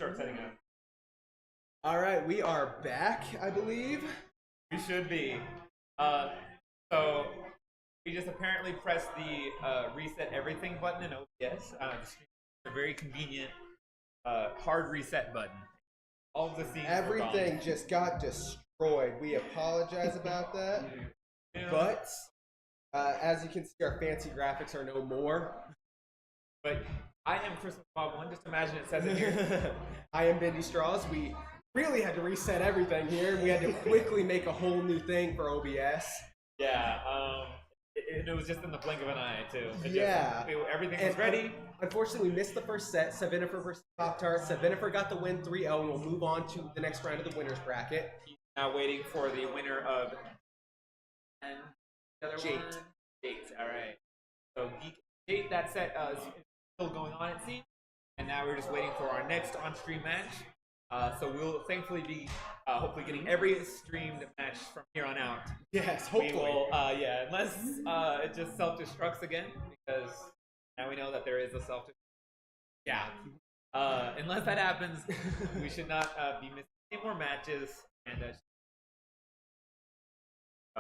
start setting up. All right, we are back, I believe. We should be. So we just apparently pressed the reset everything button in OBS. A very convenient hard reset button. All of the scenes. Everything just got destroyed. We apologize about that. Yeah. But as you can see, our fancy graphics are no more. But I am Christmas Bob 1. Just imagine it says it here. I am Bendy Straws. We really had to reset everything here. We had to quickly make a whole new thing for OBS. Yeah. It was just in the blink of an eye too. Everything was ready. Unfortunately, we missed the first set. Sevinipher versus Pop-Tart. Sevinipher got the win 3-0, and we'll move on to the next round of the winner's bracket. He's now waiting for the winner of Jake. All right. So Geek, Jake, that set is still going on, it seems, and now we're just waiting for our next on-stream match. So we'll thankfully be hopefully getting every streamed match from here on out. Yes, hopefully. We will, unless it just self-destructs again, because now we know that there is a self-destruct. Yeah. Unless that happens, we should not be missing any more matches. And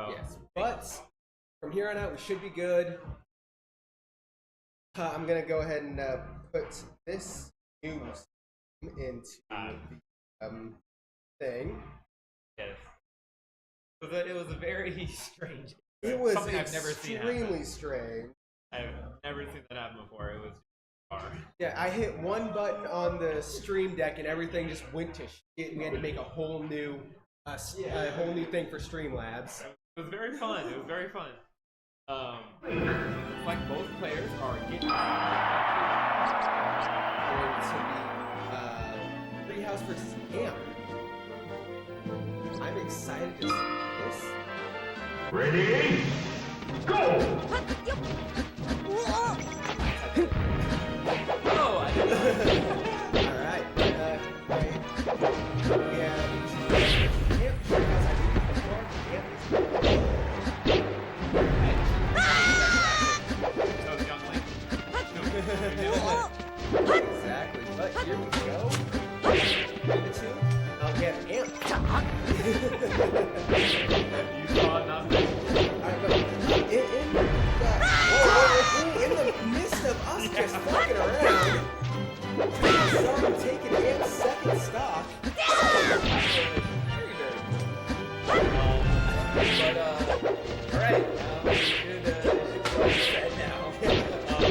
yes, but from here on out, we should be good. I'm gonna go ahead and put this news into the thing. Yes. It was a very strange. It was something I've never seen happen. Extremely strange. I've never seen that happen before. It was bizarre. Yeah, I hit one button on the stream deck and everything just went to shit. We had to make a whole new thing for Streamlabs. It was very fun. It was very fun. It's like both players are getting going to be Treehauz versus Amp. I'm excited to see this. Ready? Go! Alright, we have Amp Treehauz. Exactly, but here we go. The two. We have Amp. You saw nothing. Alright, but in the midst of us just fucking around, someone taking Amp's second stock. Alright, we should go set now.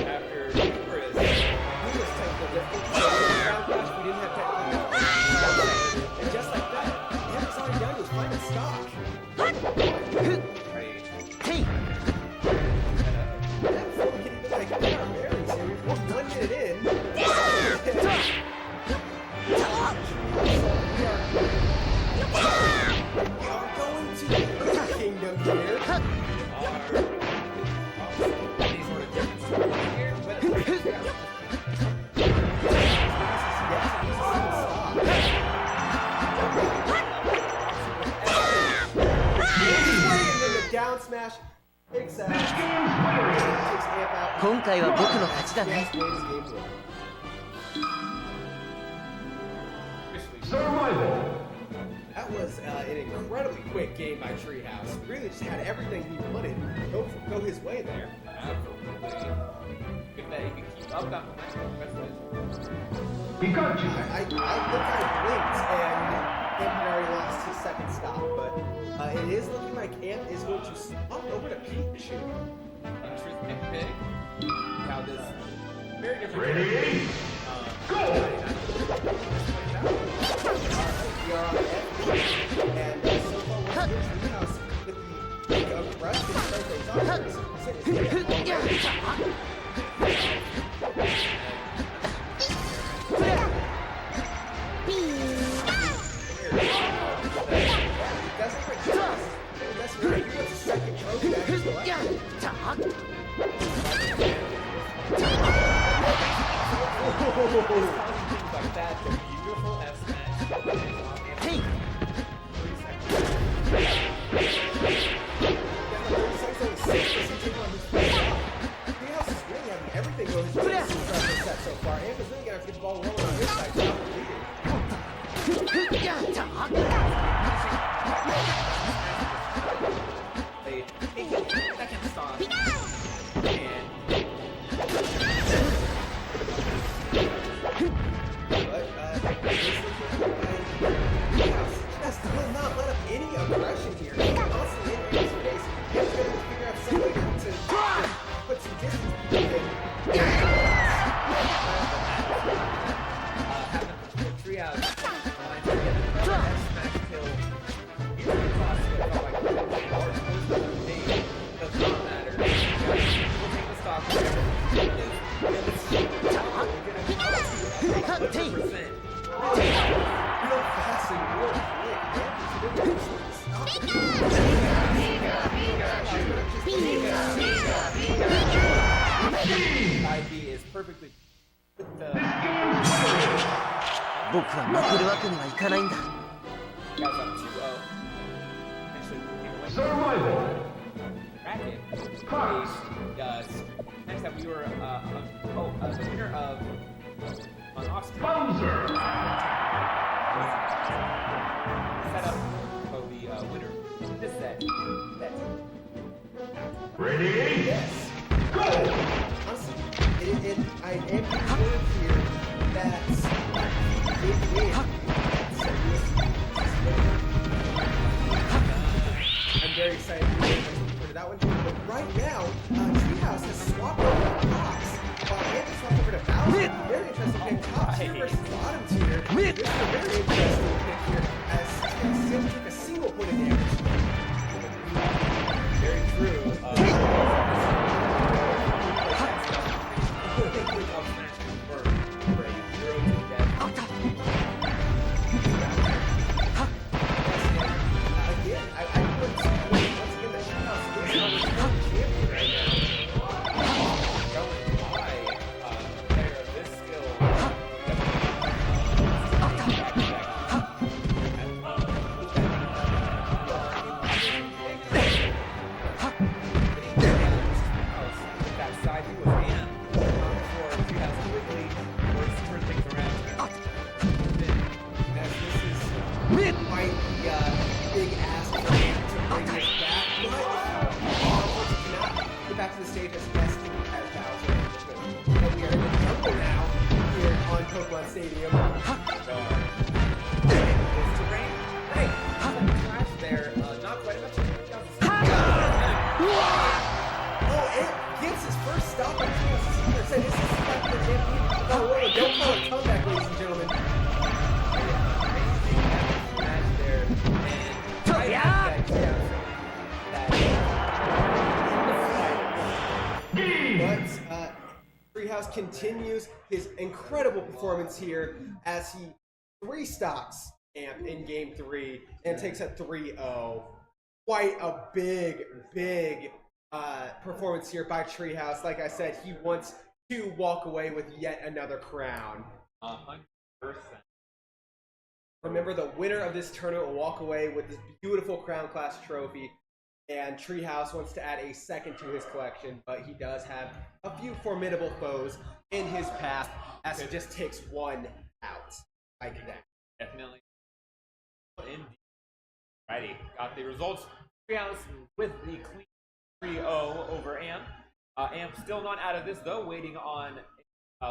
After Chris. We was technical difficulty, so we didn't have technical difficulty. And just like that, Amp's already done was find a stock. Right. That phone can even like get our bearings here. We're 1 minute in. We are going to the Earth Kingdom here. Any sort of difference here, but down smash. Big sash. 今回は僕の勝ちだね。 Survival. That was an incredibly quick game by Treehauz. Really just had everything he wanted go his way there. absolutely. If that he can keep up that momentum, Pikachu. I looked at it blinked and Amp already lost his second stop, but it is looking like Amp is going to swap over to Pikachu. interesting pick. How this very different. Ready? Go! We are on F, and so far we're Treehauz with the aggressive start things doesn't break trust. That's right. He wants a second trophy back as well. Like that, the beautiful S match. Hey! Treehauz is really having everything go his way so far. Amp is really gonna have to get the ball rolling on his side. Just will not let up any aggression here. Constantly in his face. He's going to figure out some way to put some distance between him. Treehouse finds to get another F-smash kill. Usually costs what felt like $1 or close to $1. Does not matter. We'll take the stock there. Real fast and real quick. ID is perfectly with the 僕は負けるわけにはいかないんだ。 guys up 2-0. Actually, moving away from Survival. bracket. Cuts. Next time we were the winner of on Oxford Bowser. set up the winner of this set. Ready? Yes. Go! Honestly, I am concerned here that he did win. I'm very excited for that one. But right now, Treehauz has swapped over to Fox, while Ant has swapped over to Bowser. Very interesting pick. Top tier versus bottom tier. This is a very interesting pick here, as Treehauz still took a single point of damage. Very true. Again, I put once again the Treehauz is on the champion right now. Player of this skill. That side he was in before Treehouse quickly works to turn things around. As this is quite the big ask for him to bring this back, but unfortunately cannot get back to the stage as best as Bowser. But we are in the jungle now here on Pokemon Stadium. It's terrain. Hey, flash there. Not quite enough. Oh, it gets his first stop on Treehouse. This is like the champion. Oh, don't call it comeback, ladies and gentlemen. Smash there. And right after that, But Treehouse continues his incredible performance here as he 3-stocks Amp in Game 3 and takes a 3-0. Quite a big performance here by Treehouse. Like I said, he wants to walk away with yet another crown. 100%. Remember, the winner of this tournament will walk away with this beautiful Crown Class trophy, and Treehouse wants to add a second to his collection, but he does have a few formidable foes in his path as he just takes one out like that. Definitely. Indeed. Righty. Got the results. Treehouse with the clean 3-0 over Amp. Amp still not out of this though, waiting on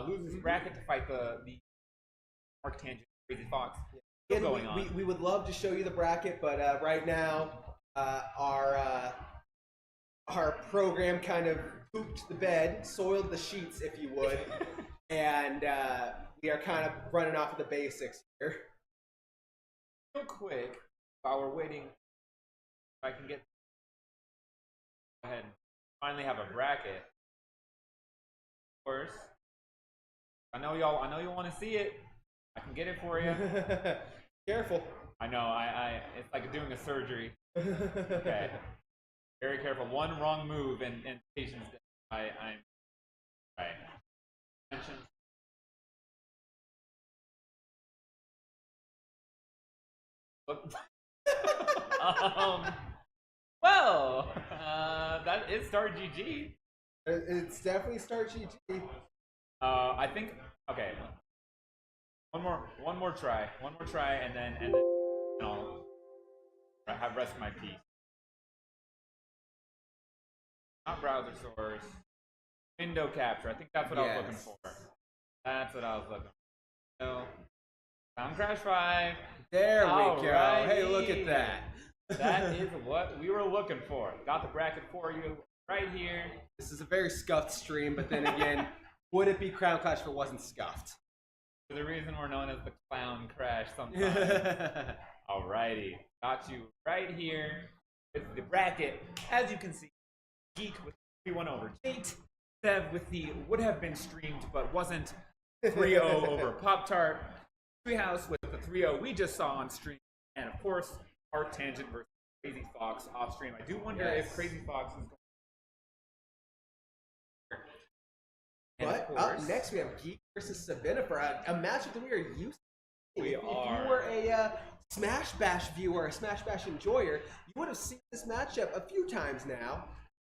losers bracket to fight the Arctangent Crazy Fox. Still Again, going on. we would love to show you the bracket, but right now our program kind of pooped the bed, soiled the sheets, if you would, and we are kind of running off of the basics here. Real quick, while we're waiting, if I can get go ahead and finally have a bracket. Of course. I know you want to see it. I can get it for you. Careful. I know, it's like doing a surgery. Okay. Very careful. One wrong move and patience. I'm right. Mention. Well, that is Start GG. It's definitely Start GG. I think. Okay. One more try, and then I'll have rest my piece. Not browser source. Window capture. I think that's what I was looking for. That's what I was looking for. So, found Crown Crash 5. There we go. Alrighty. Hey, look at that. That is what we were looking for. Got the bracket for you right here. This is a very scuffed stream, but then again, would it be Crown Clash if it wasn't scuffed? For the reason we're known as the Clown Crash sometimes. Alrighty. Got you right here with the bracket. As you can see, Geek with 3-1 over Jate. Sev with the would have been streamed but wasn't 3-0 over Pop-Tart. Treehauz with the 3-0 we just saw on stream. And of course, Art Tangent versus Crazy Fox off stream. I do wonder if Crazy Fox is going. But up next we have Geek versus Sevinipher, a matchup that we are used to. If you were a Smash Bash viewer, a Smash Bash enjoyer, you would have seen this matchup a few times now.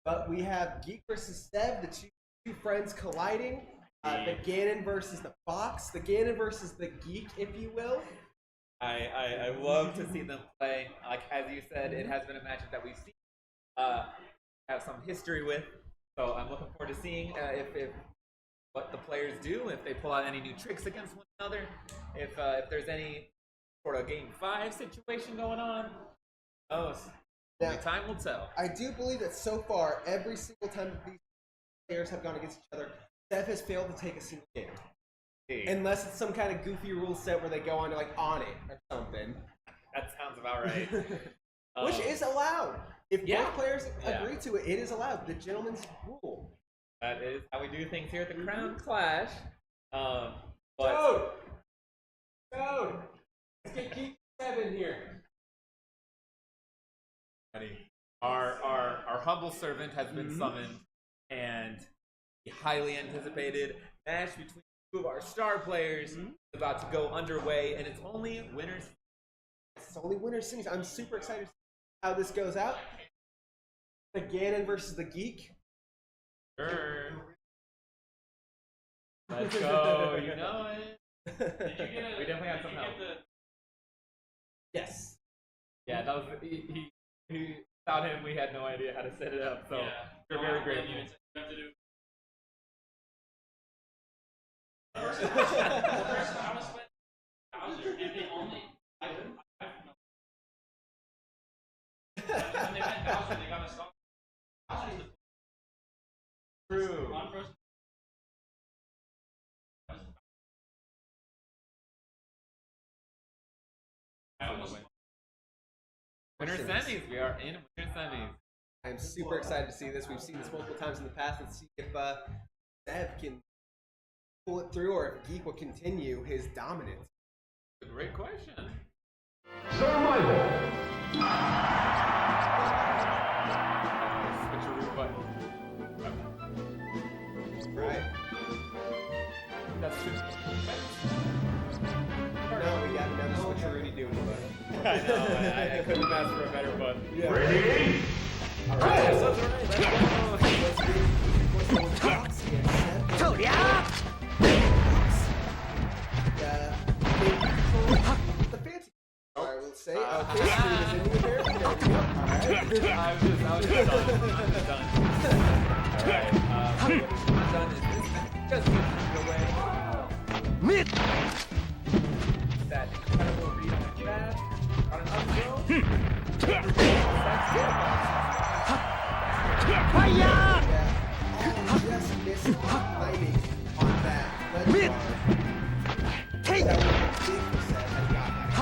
But we have Geek versus Sev, the two friends colliding. The Ganon versus the Fox, the Ganon versus the Geek, if you will. I love to see them play. Like as you said, it has been a matchup that we've seen have some history with. So I'm looking forward to seeing if what the players do, if they pull out any new tricks against one another, if there's any sort of Game 5 situation going on. Oh, now, time will tell. I do believe that so far, every single time that these players have gone against each other, Sev has failed to take a single game. Unless it's some kind of goofy rule set where they go on to like on it or something. That sounds about right. Which is allowed. If both players agree to it, it is allowed. The gentleman's rule. That is how we do things here at the Crown Clash. Toad! Let's get Geek 7 here. Our humble servant has been summoned, and the highly anticipated match between two of our star players is about to go underway, and it's only winners. It's only winners sings. I'm super excited to see how this goes out. The Ganon versus the Geek. Sure. Let's go. You know it. We definitely have some help. Yes. Yeah, that was he. Without him, we had no idea how to set it up. So we're very grateful. True. Winter semis. We are in winter semis. I'm super excited to see this. We've seen this multiple times in the past. Let's see if Sev can pull it through, or if Geek will continue his dominance. A great question. Survival. Switcheroo button. Right. That's true. No, we got another switcheroo doing the button. I know. I couldn't ask for a better button. Yeah. Ready? All right. Let's do Fox here. Sev. The fancy. All right, we'll say. Okay, Steve is in there. There we go. All right. I was just done. Alright, what is not done is this match just gets away. That incredible read on the chat, on an up throw. Yeah. Oh, just missed timing on that. That would have been big for Sev had he got that.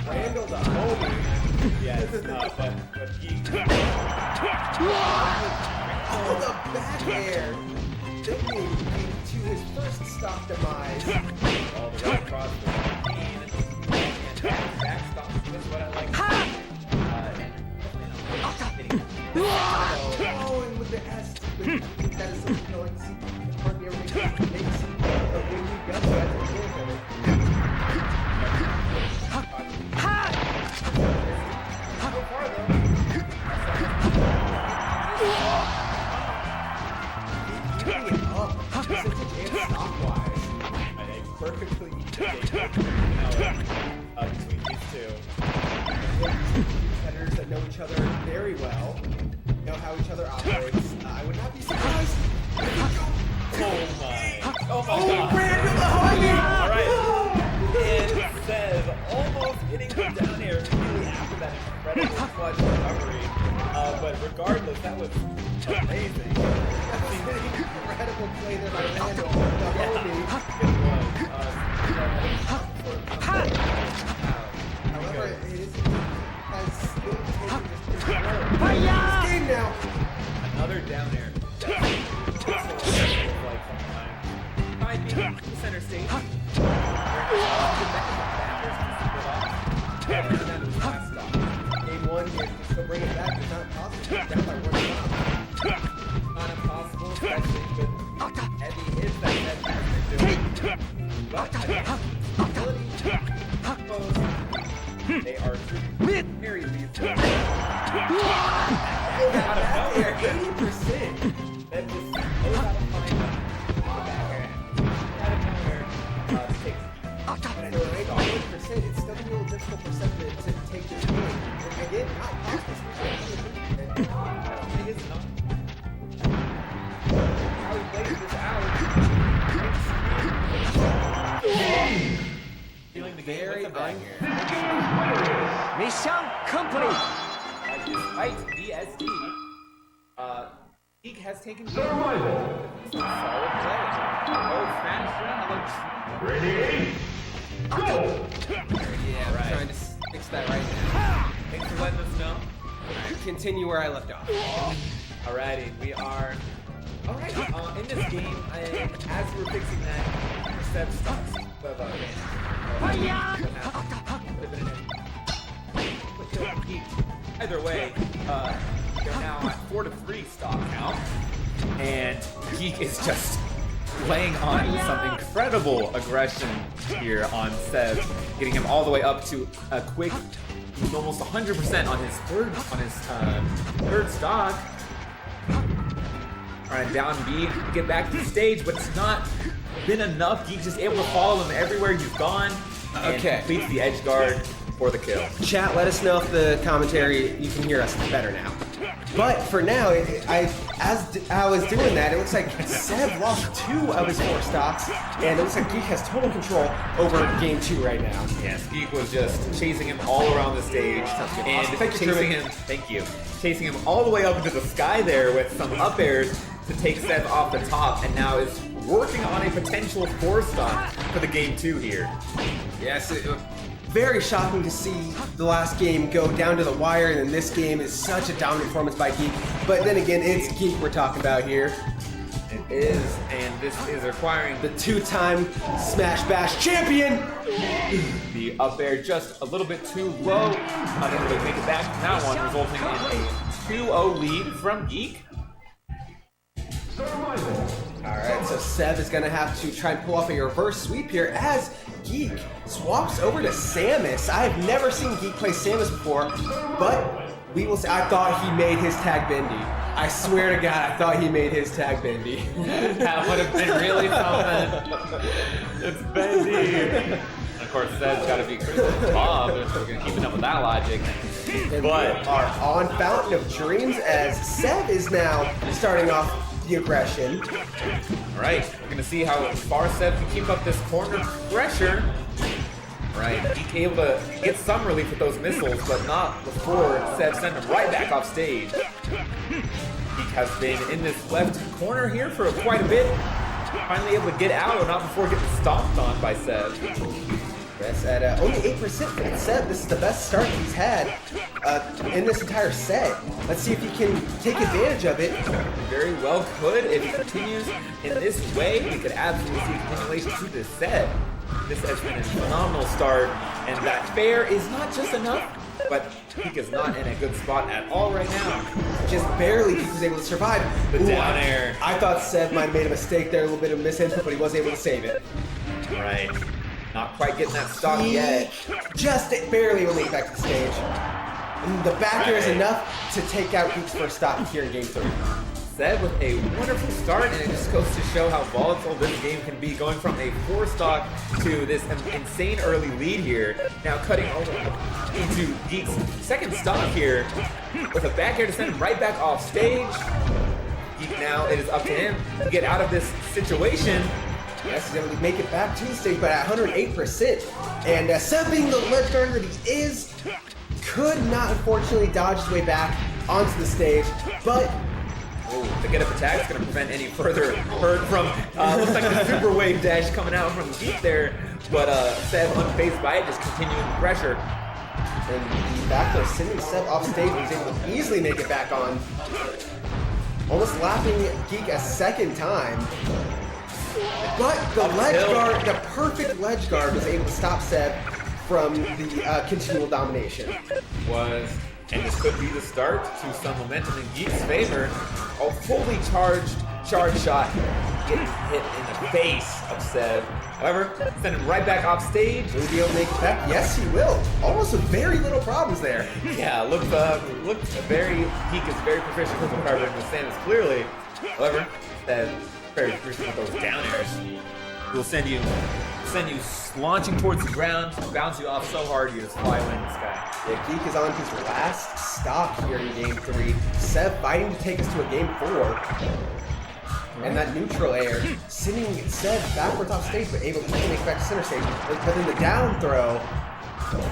Randall the homie. Yes, but Geek. Oh, the back air. Taking Geek to his first stop demise. All the way across the screen. And backstop. That's what I like. Oh, and with the S, that is something going to see. Hardly ever makes but when you go, that's a kill for it. So far, though, keeping it up, percentage and stock-wise. I think perfectly between these two. competitors that know each other very well, know how each other operates. I would not be surprised. Oh my Oh, god. Brandon behind me! Alright. And Sev almost getting him down here immediately after that incredible clutch recovery. But regardless, that was amazing. Incredible play there by Randall. The homie. However, it is has still taken this game now. Another down air. Might be the center stage. Game one here, still bring it back. It's not possible. Down by one stop. Not impossible, especially with heavy hits that has been doing. But ability, they are very lethal. Out of nowhere, 80%. that just goes out of mind. Out of nowhere, takes. But at 80%, it's still a little difficult for Seth to take this game. And again, not possible. It is not. How he plays this out. Feeling the game Very with the back here. Mission complete. Despite DSD, Geek has taken Survival. some solid play. Oh, smash run. Ready? Go! Yeah, Right. I'm trying to fix that right now. Thanks for letting us know. Continue where I left off. Alrighty, we are. Alright, in this game, as we're fixing that, Seb stops. Either way, they're now at 4-3 stock count, and Geek is just laying on some incredible aggression here on Seb, getting him all the way up to a quick, almost 100% on his third stock. Alright, down B, get back to the stage, but it's not been enough. Geek just able to follow him everywhere he's gone. And Okay. completes the edge guard for the kill. Chat, let us know if the commentary, you can hear us better now. But for now, as I was doing that, it looks like Seb lost 2 of his 4 stocks, and it looks like Geek has total control over game 2 right now. Yes, Geek was just chasing him all around the stage and Thank you, chasing Truman. him. Thank you. Chasing him all the way up into the sky there with some up airs to take Seb off the top, and now is working on a potential 4 stock for the game 2 here. Yes, very shocking to see the last game go down to the wire, and then this game is such a dominant performance by Geek. But then again, it's Geek we're talking about here. It is, and this is requiring The 2-time Smash Bash champion! the up air just a little bit too low. Unable to make it back from that one, resulting in a 2-0 lead from Geek. Survival. Alright, so Seb is gonna have to try and pull off a reverse sweep here as Geek swaps over to Samus. I have never seen Geek play Samus before, but we will see. I thought he made his tag bendy. I swear to God, I thought he made his tag bendy. That would have been really something. It's bendy. Of course, Seb's got to be critical of Bob if we're keeping up with that logic. And But we are on Fountain of Dreams as Seb is now starting off the aggression. all right, we're gonna see how far Seb can keep up this corner pressure. Right, Geek able to get some relief with those missiles, but not before Seb sent him right back off stage. Geek has been in this left corner here for quite a bit. Finally able to get out, or not before getting stomped on by Seb. Yes, at only 8% for Seb. This is the best start he's had in this entire set. Let's see if he can take advantage of it. Very well could. If he continues in this way, we could absolutely see a continuation to this set. This has been a phenomenal start, and that fair is not just enough, but Geek is not in a good spot at all right now. Just barely he was able to survive. The down air. I thought Seb might have made a mistake there, a little bit of misinput, but he was able to save it. Right. Not quite getting that stock He yet. just barely able to make it back to the stage. And the back air is Right. enough to take out Geek's first stop here in game 3. Sev with a wonderful start, and it just goes to show how volatile this game can be, going from a 4 stock to this insane early lead here. Now cutting over into Geek's second stock here with a back air to send him right back off stage. Geek now, it is up to him to get out of this situation. Yes, he's able to make it back to the stage, but at 108%. And Sev, being the ledge guard that he is, could not unfortunately dodge his way back onto the stage, but the get up attack is going to prevent any further hurt from, looks like the super wave dash coming out from Geek there, but Sev unfazed by it, just continuing the pressure. And the back there sending Sev off stage, he's able to easily make it back on, almost lapping Geek a second time. But the ledge guard, the perfect ledge guard, was able to stop Sev from the continual domination. And this could be the start to some momentum in Geek's favor. A fully charged shot getting hit in the face of Sev. However, send him right back off stage. Will he be able to make it back? Yes, he will. Almost with very little problems there. Yeah, looks very, Geek is very proficient with recovering the Samus clearly. However, Sev very proficient with those down airs. Will send you launching towards the ground, bounce you off so hard you just fly away in the sky. Yeah, Geek is on his last stop here in Game 3. Sev fighting to take us to a Game 4. And that neutral air, sending Sev backwards off stage, but able to make it back to center stage. But then the down throw,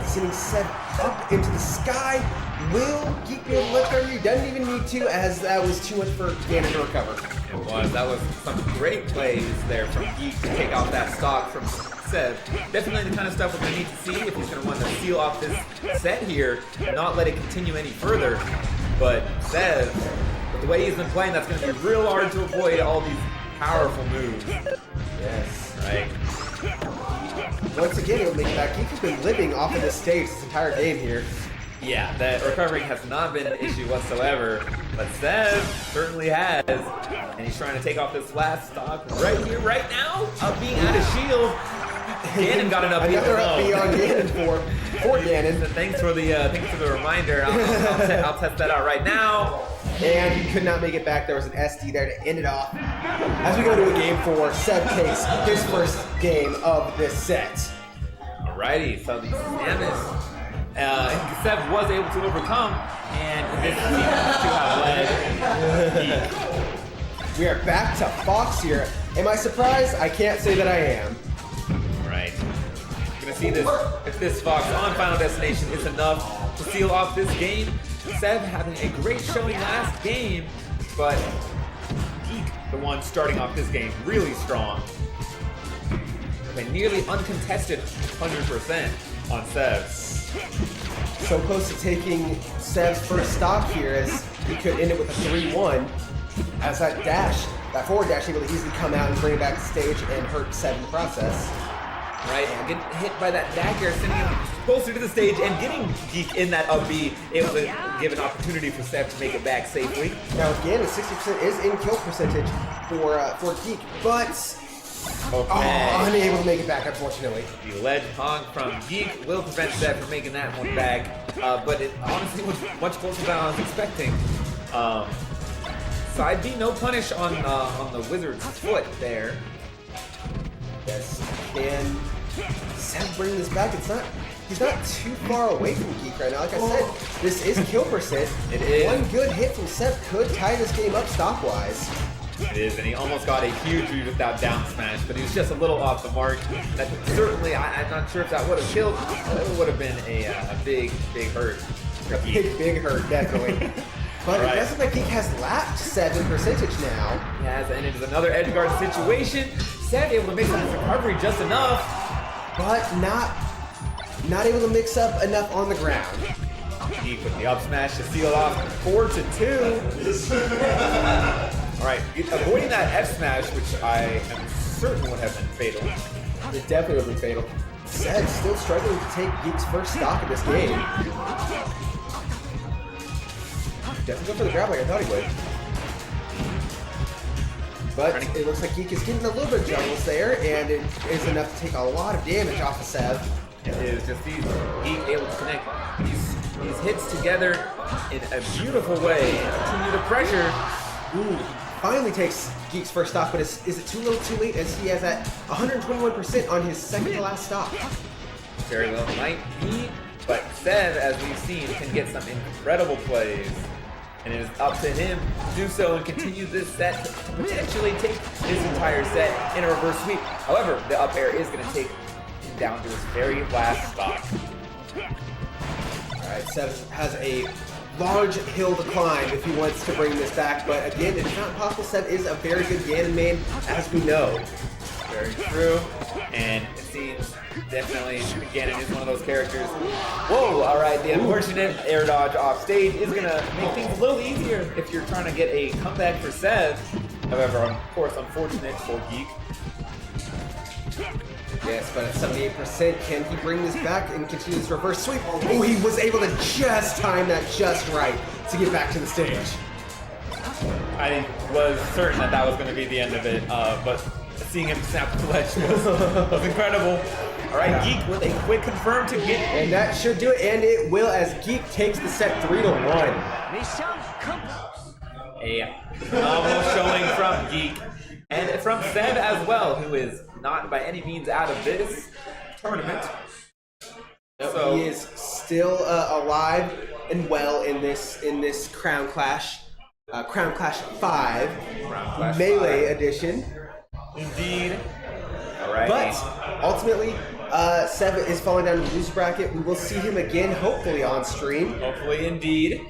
sending Sev up into the sky. Will Geek be able to lift over? He doesn't even need to, as that was too much for Ganon to recover. It was. That was some great plays there from Geek to take off that stock from Sev. Definitely the kind of stuff we're going to need to see if he's going to want to seal off this set here and not let it continue any further. But Sev, with the way he's been playing, that's going to be real hard to avoid all these powerful moves. Yes. Right. Once again, he'll make it back. Geek has been living off of this stage this entire game here. Yeah, that recovering has not been an issue whatsoever, but Sev certainly has, and he's trying to take off this last stock right here, right now, being out of shield. Ganon got an up B. Another up B on Ganon for Ganon. Thanks for the reminder. I'll test that out right now. And he could not make it back. There was an SD there to end it off. As we go to a Game 4, Sev takes his first game of this set. Alrighty, so the Samus. Sev was able to overcome, and this seems to have led. We are back to Fox here. Am I surprised? I can't say that I am. Right. We're gonna see this if this Fox on Final Destination is enough to seal off this game. Sev having a great showing last game, but Geek, the one starting off this game really strong. A nearly uncontested 100% on Sev. So close to taking Sev's first stock here, as he could end it with a 3-1. As that forward dash able to easily come out and bring it back to stage and hurt Sev in the process. Right, and getting hit by that dagger, sending him closer to the stage and getting Geek in that up B, able to give an opportunity for Sev to make it back safely. Now again, a 60% is in kill percentage for Geek, but unable to make it back, unfortunately. The ledge honk from Geek will prevent Sev from making that one back, but it honestly was much closer than I was expecting. Side B, no punish on the Wizard's foot there. Yes, can Sev bring this back? He's not too far away from Geek right now. Like I said, this is kill percent. It is. One good hit from Sev could tie this game up stock-wise. It is, and he almost got a huge lead with that down smash, but he was just a little off the mark. That certainly, I'm not sure if that would have killed, but it would have been a big hurt. A big hurt, definitely. But it doesn't look like Geek has lapped 7 percentage now. He has, and it is another edge guard situation. Sev able to make some recovery just enough, but not able to mix up enough on the ground. Geek with the up smash to seal off 4-2. All right, avoiding that F smash, which I am certain would have been fatal. It definitely would have been fatal. Sev still struggling to take Geek's first stock of this game. Definitely go for the grab like I thought he would. But it looks like Geek is getting a little bit of juggles there, and it is enough to take a lot of damage off of Sev. It is just Geek able to connect these hits together in a beautiful way and continue to pressure. Ooh, finally takes Geek's first stock, but is it too little too late as he has at 121% on his second to last stock? Very well might be, but Sev, as we've seen, can get some incredible plays. And it is up to him to do so and continue this set to potentially take this entire set in a reverse sweep. However, the up air is going to take him down to his very last stock. Alright, Sev has a large hill to climb if he wants to bring this back, but again, it's not possible. Sev is a very good Ganon main, as we know. Very true. And it seems definitely Ganon is one of those characters. Whoa, alright, the unfortunate air dodge off stage is going to make things a little easier if you're trying to get a comeback for Sev. However, of course, unfortunate for Geek. Yes, but at 78%, can he bring this back and continue this reverse sweep? Oh, he was able to just time that just right to get back to the stage. I was certain that that was going to be the end of it, but seeing him snap the ledge was incredible. All right, Geek with a quick confirm to get... And that should do it, and it will as Geek takes the set 3-1. Mission complete. A phenomenal showing from Geek. And from Sev as well, who is not by any means out of this tournament. So he is still alive and well in this Crown Clash 5 Crown Clash Melee 5. edition. Indeed. All right. But ultimately, Sev is falling down to the loser bracket. We will see him again, hopefully on stream. Hopefully, indeed.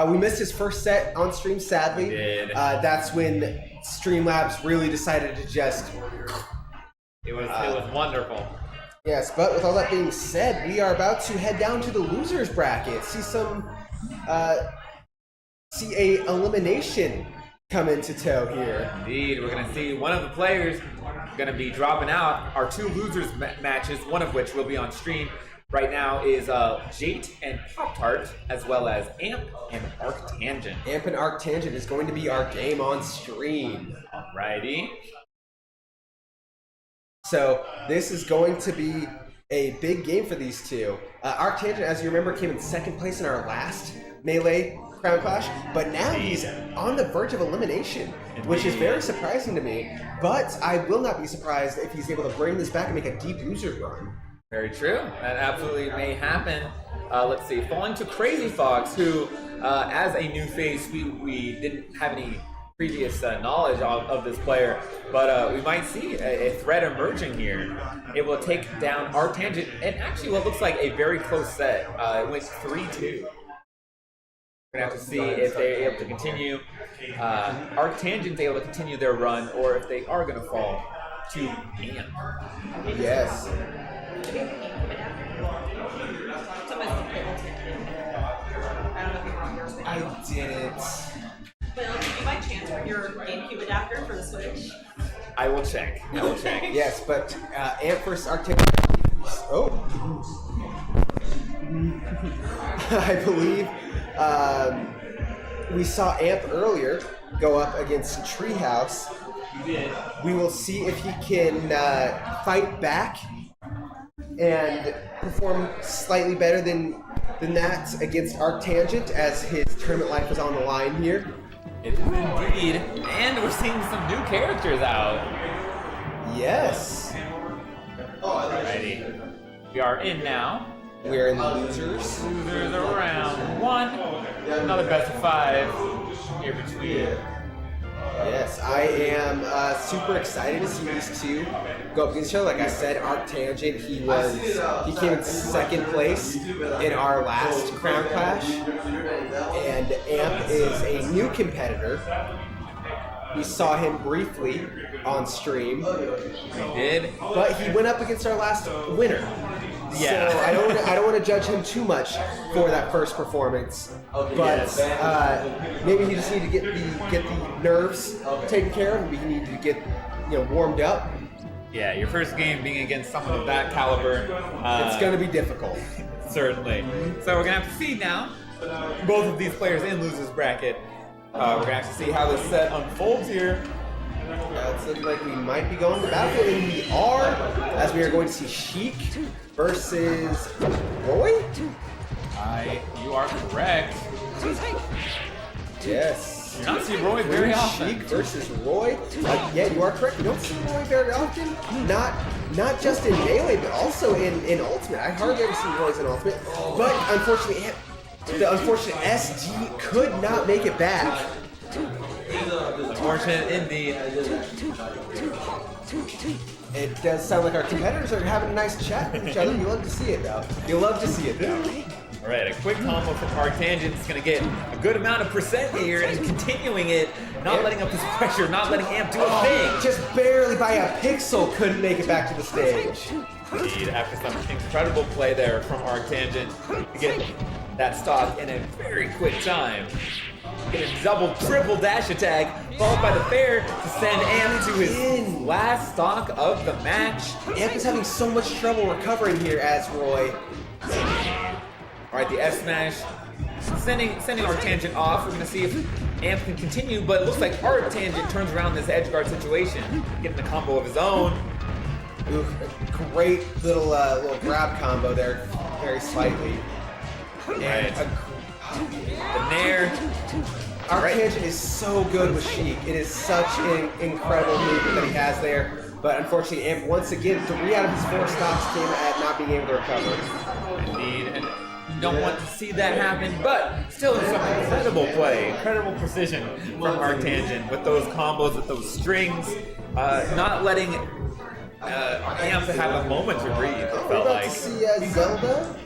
We missed his first set on stream, sadly. We did. That's when Streamlabs really decided to just... It was wonderful. Yes, but with all that being said, we are about to head down to the losers bracket. See a elimination come into tow here. Indeed, we're going to see one of the players going to be dropping out. Our two losers matches, one of which will be on stream right now, is Jate and Pop-Tart, as well as Amp and Arctangent. Amp and Arctangent is going to be our game on stream. Alrighty. So this is going to be a big game for these two. Arctangent, as you remember, came in second place in our last Melee Crown Clash, but now he's on the verge of elimination, which is very surprising to me. But I will not be surprised if he's able to bring this back and make a deep loser run. Very true. That absolutely may happen. Let's see. Falling to Crazy Fox, who, as a new face, we didn't have any previous knowledge of this player, but we might see a threat emerging here. Able to take down Arctangent, and actually what looks like a very close set. It went 3-2. We're going to have to see if they're able to continue. Arctangent's able to continue their run, or if they are going to fall to Amp. Yes. I didn't. Will, did you by chance bring your GameCube adapter for the Switch? I will check. Yes, but Amp versus Arctangent. Oh. I believe we saw Amp earlier go up against Treehauz. We will see if he can fight back and perform slightly better than that against Arctangent, as his tournament life is on the line here. It is indeed. And we're seeing some new characters out. Yes. Alrighty. We are in now. We're in the losers. Losers are round 1. Another best of 5 here between. Yes, I am super excited to see these two go up against each other. Like I said, Arctangent, he came in second place in our last Crown Clash, and Amp is a new competitor. We saw him briefly on stream. We did. But he went up against our last winner. Yeah. So I don't want to judge him too much for that first performance. But maybe he just needed to get the nerves taken care of. Maybe he needed to get warmed up. Yeah, your first game being against someone of that caliber. It's going to be difficult. Certainly. So we're going to have to see now. Both of these players in losers bracket. We're going to have to see how this set unfolds here. It's looking like we might be going to battle, and we are, as we are going to see Sheik versus Roy? You are correct. Yes. You don't see Roy very often. Sheik versus Roy. Yeah, you are correct. You don't see Roy very often. Not just in Melee, but also in Ultimate. I hardly ever see Roy's in Ultimate. But unfortunately, the unfortunate SG could not make it back. Unfortunate indeed. It does sound like our competitors are having a nice chat with each other. You love to see it, though. You love to see it, though. All right, a quick combo from Arctangent is going to get a good amount of percent here and continuing it, not letting up his pressure, not letting Amp do a thing. Just barely by a pixel couldn't make it back to the stage. Indeed, after some incredible play there from Arctangent to get that stock in a very quick time. Get a double, triple dash attack, followed by the fair to send Amp to his last stock of the match. Amp is having so much trouble recovering here as Roy. All right, the F smash, sending Arctangent off. We're gonna see if Amp can continue, but it looks like Arctangent turns around this edge guard situation, getting a combo of his own. Ooh, great little grab combo there, very slightly. And the Nair. Arctangent is so good with Sheik. It is such an incredible movement that he has there. But unfortunately, Amp once again, 3 out of his 4 stops came at not being able to recover. Indeed, and you don't want to see that happen, but still some incredible play, incredible precision from Arctangent with those combos, with those strings, not letting Amp have a moment to breathe, it We're felt about like. to see Zelda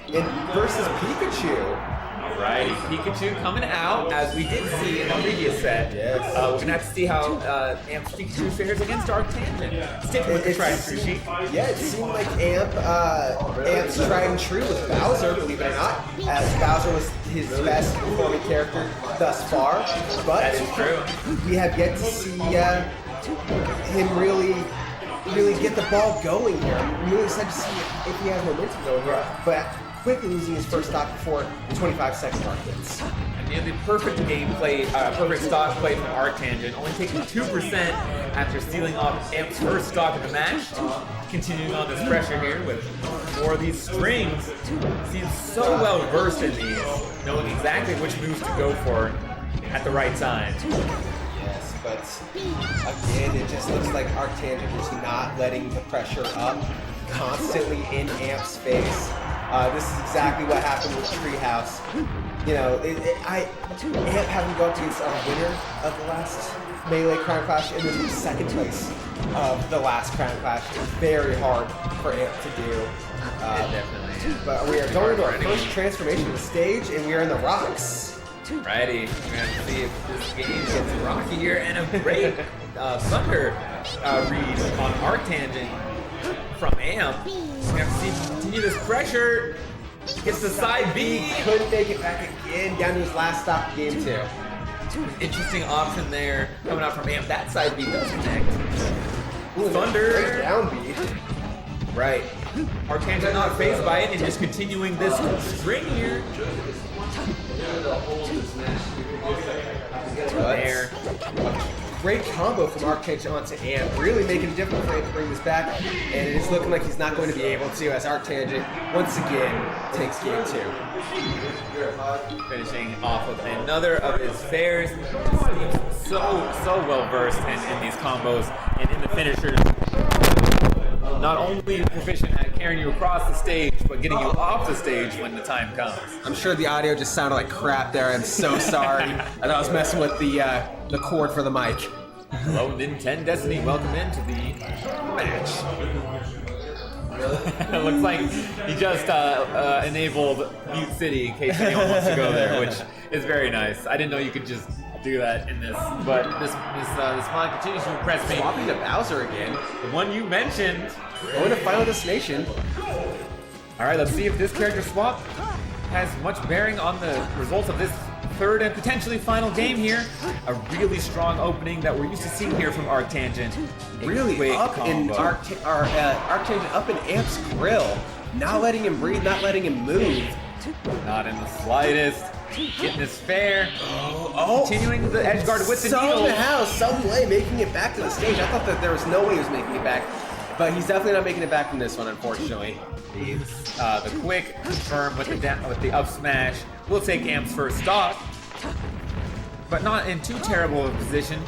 versus Pikachu. Alrighty, Pikachu coming out, as we did see in the previous set. Yes. We're gonna have to see how Amp's Pikachu fares against Arctangent. Sticking with the tried and true Sheik. Yeah, it seemed like Amp's tried and true was Bowser, believe it or not, as Bowser was his best performing character thus far. But That is true. we have yet to see him really get the ball going here. I'm really excited to see if he has momentum going here. But quickly losing his first stock before the 25-second mark hits. And nearly perfect gameplay, perfect stock play from Arctangent, only taking 2% after stealing off Amp's first stock of the match. Continuing on this pressure here with more of these strings. Seems so well versed in these, knowing exactly which moves to go for at the right time. Yes, but again, it just looks like Arctangent is not letting the pressure up constantly in Amp's face. This is exactly what happened with Treehauz. You know, Amp having gone up against a winner of the last Melee Crown Clash and then second place of the last Crown Clash is very hard for Amp to do. Definitely is. But we are going to our first transformation of the stage, and we are in the rocks. Righty, we're going to see if this game gets rockier and a great thunder read on Arctangent from Amp. We have to see if he can continue this pressure. Gets the side B. Couldn't make it back again, down to his last stop of game 2. Interesting option there coming out from Amp. That side B does connect. Ooh, Thunder. Great down B. Right. Arctangent not phased by it and just continuing this string here. There. Great combo from Arctangent onto Amp, really making it difficult for him to bring this back, and it is looking like he's not going to be able to as Arctangent once again takes game 2. Finishing off with another of his fairs. So well versed in these combos and in the finishers. Not only proficient at carrying you across the stage, but getting you off the stage when the time comes. I'm sure the audio just sounded like crap there. I'm so sorry. I thought I was messing with the cord for the mic. Hello, Nintendo Destiny. Welcome into the match. It looks like he just enabled Mute City in case anyone wants to go there, which is very nice. I didn't know you could just do that in this, but this mod continues to impress me. Swapping to Bowser again. The one you mentioned. Going to Final Destination. All right, let's see if this character swap has much bearing on the results of this third and potentially final game here. A really strong opening that we're used to seeing here from Arctangent. Really Quick up in combo. Arctangent up in Amp's grill. Not letting him breathe, not letting him move. Not in the slightest. Getting this fair. Continuing the edge guard with the needle. Somehow, some way, making it back to the stage. I thought that there was no way he was making it back. But he's definitely not making it back from this one, unfortunately. The quick confirm with the up smash. We'll take Amp's first stock. but not in too terrible a position.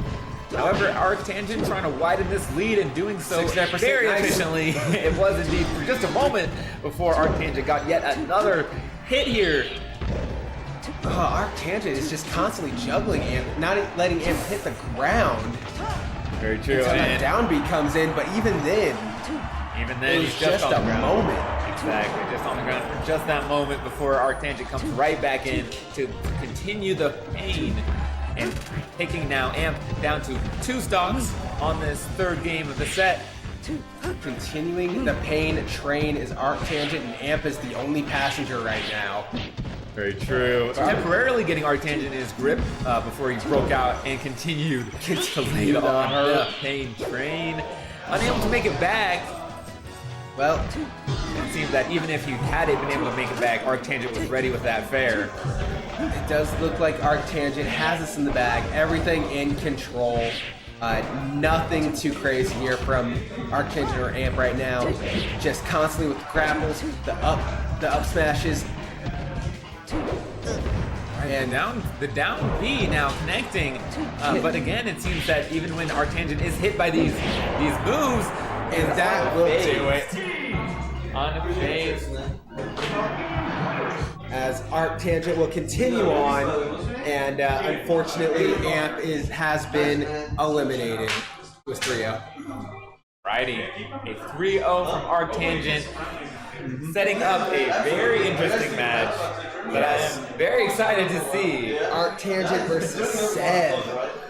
However, Arctangent trying to widen this lead and doing so 69% very nice. efficiently. It was indeed for just a moment before Arctangent got yet another hit here. Arctangent is just constantly juggling Amp, not letting Amp hit the ground Very true. until that And downbeat comes in, but even then, even then, it was he's just on a the ground. moment. Exactly, just on the ground for just that moment before Arctangent comes right back in to continue the pain and taking now Amp down to 2 stocks on this 3rd game of the set. Continuing the pain train is Arctangent, and Amp is the only passenger right now. Very true. Temporarily getting Arctangent in his grip before he broke out and continued to lay it on the pain train. Unable to make it back. Well, It seems that even if he had been able to make it back, Arctangent was ready with that fare. it does look like Arctangent has us in the bag, everything in control. Nothing too crazy here from Arctangent or Amp right now. Just constantly with the grapples, the up smashes. And the down B now connecting, but again, it seems that even when Arctangent is hit by these moves, And that will do it. Unfazed. As Arctangent will continue on, and unfortunately, Amp has been eliminated. It was 3-0. Righty, a 3-0 from Arctangent, setting up a very interesting match that I am very excited to see. Arctangent versus Sev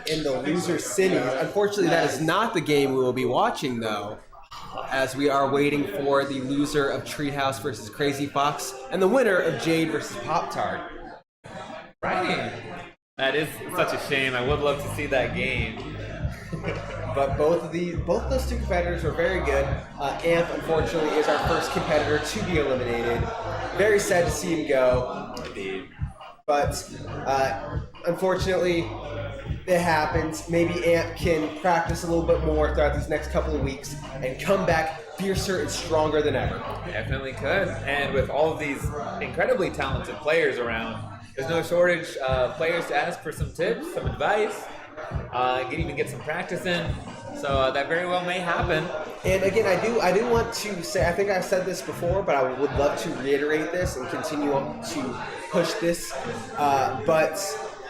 in the loser semis. Unfortunately, that is not the game we will be watching, though, as we are waiting for the loser of Treehauz versus Crazy Fox and the winner of Jade versus Pop-Tart. Righty. That is such a shame. I would love to see that game. But both those two competitors were very good. Amp, unfortunately, is our first competitor to be eliminated. Very sad to see him go. But unfortunately, it happens. Maybe Amp can practice a little bit more throughout these next couple of weeks and come back fiercer and stronger than ever. Definitely could. And with all of these incredibly talented players around, there's no shortage of players to ask for some tips, some advice, even get some practice in. So that very well may happen. And again, I do want to say, I think I've said this before, but I would love to reiterate this and continue on to push this. But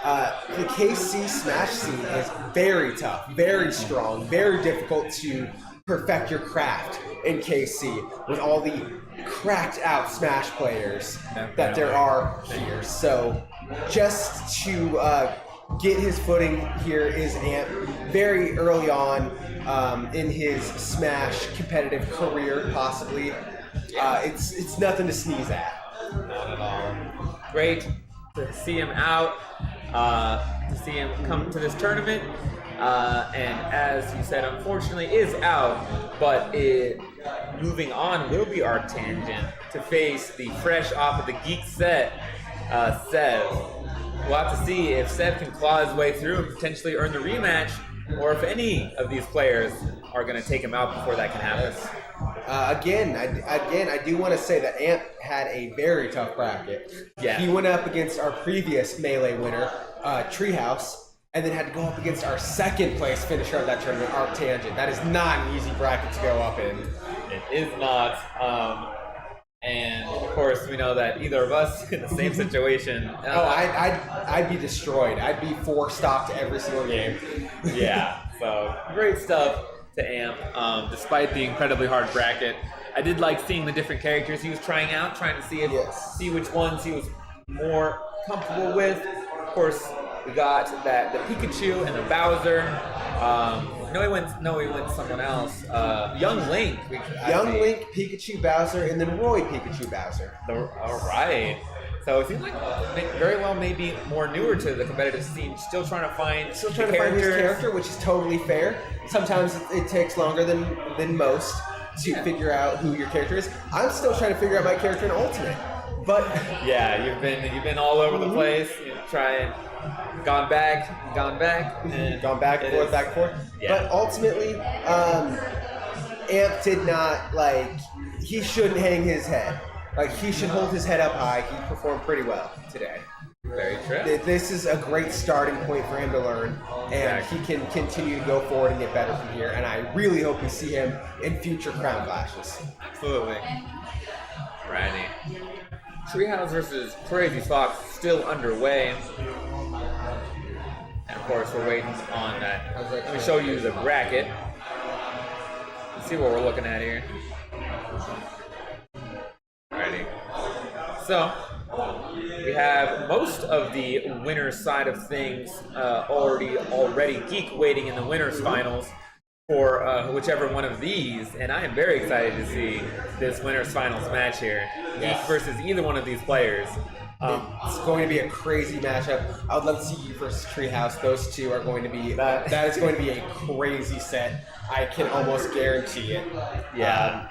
the KC Smash scene is very tough, very strong, very difficult to perfect your craft in KC with all the cracked out Smash players that there are here. So just to get his footing here is Amp very early on in his Smash competitive career, possibly. It's nothing to sneeze at. Not at all. Great to see him out, to see him come to this tournament. And as you said, unfortunately is out, but moving on will be Arctangent to face the fresh off of the Geek set, Sev. We'll have to see if Sev can claw his way through and potentially earn the rematch, or if any of these players are going to take him out before that can happen. I do want to say that Amp had a very tough bracket. Yeah. He went up against our previous Melee winner, Treehauz, and then had to go up against our second place finisher of that tournament, Arctangent. That is not an easy bracket to go up in. It is not. And of course, we know that either of us in the same situation. I'd be destroyed. I'd be 4-stocked every single game. Yeah, so great stuff to Amp, despite the incredibly hard bracket. I did like seeing the different characters he was trying out, trying to see which ones he was more comfortable with. Of course, we got the Pikachu and the Bowser. He went someone else. Young Link. Link, Pikachu, Bowser, and then Roy Pikachu, Bowser. All right. So it seems like very well maybe more newer to the competitive scene, still trying to find his character, which is totally fair. Sometimes it takes longer than most to figure out who your character is. I'm still trying to figure out my character in Ultimate. But yeah, you've been all over the place. Gone back, and gone back and forth. Yeah. But ultimately, Amp did not he shouldn't hang his head. He should hold his head up high. He performed pretty well today. Very true. This is a great starting point for him to learn, and he can continue to go forward and get better from here. And I really hope we see him in future Crown Clashes. Absolutely. Alrighty. Treehauz versus Crazy Fox still underway. And of course, we're waiting on that. Let me show you the bracket. Let's see what we're looking at here. Alrighty. So, we have most of the winner's side of things already Geek waiting in the winner's finals for whichever one of these, and I am very excited to see this winner's finals match here. Geek versus either one of these players. It's going to be a crazy matchup. I would love to see you versus Treehauz. Those two are going to be that is going to be a crazy set. I can almost guarantee it. Yeah.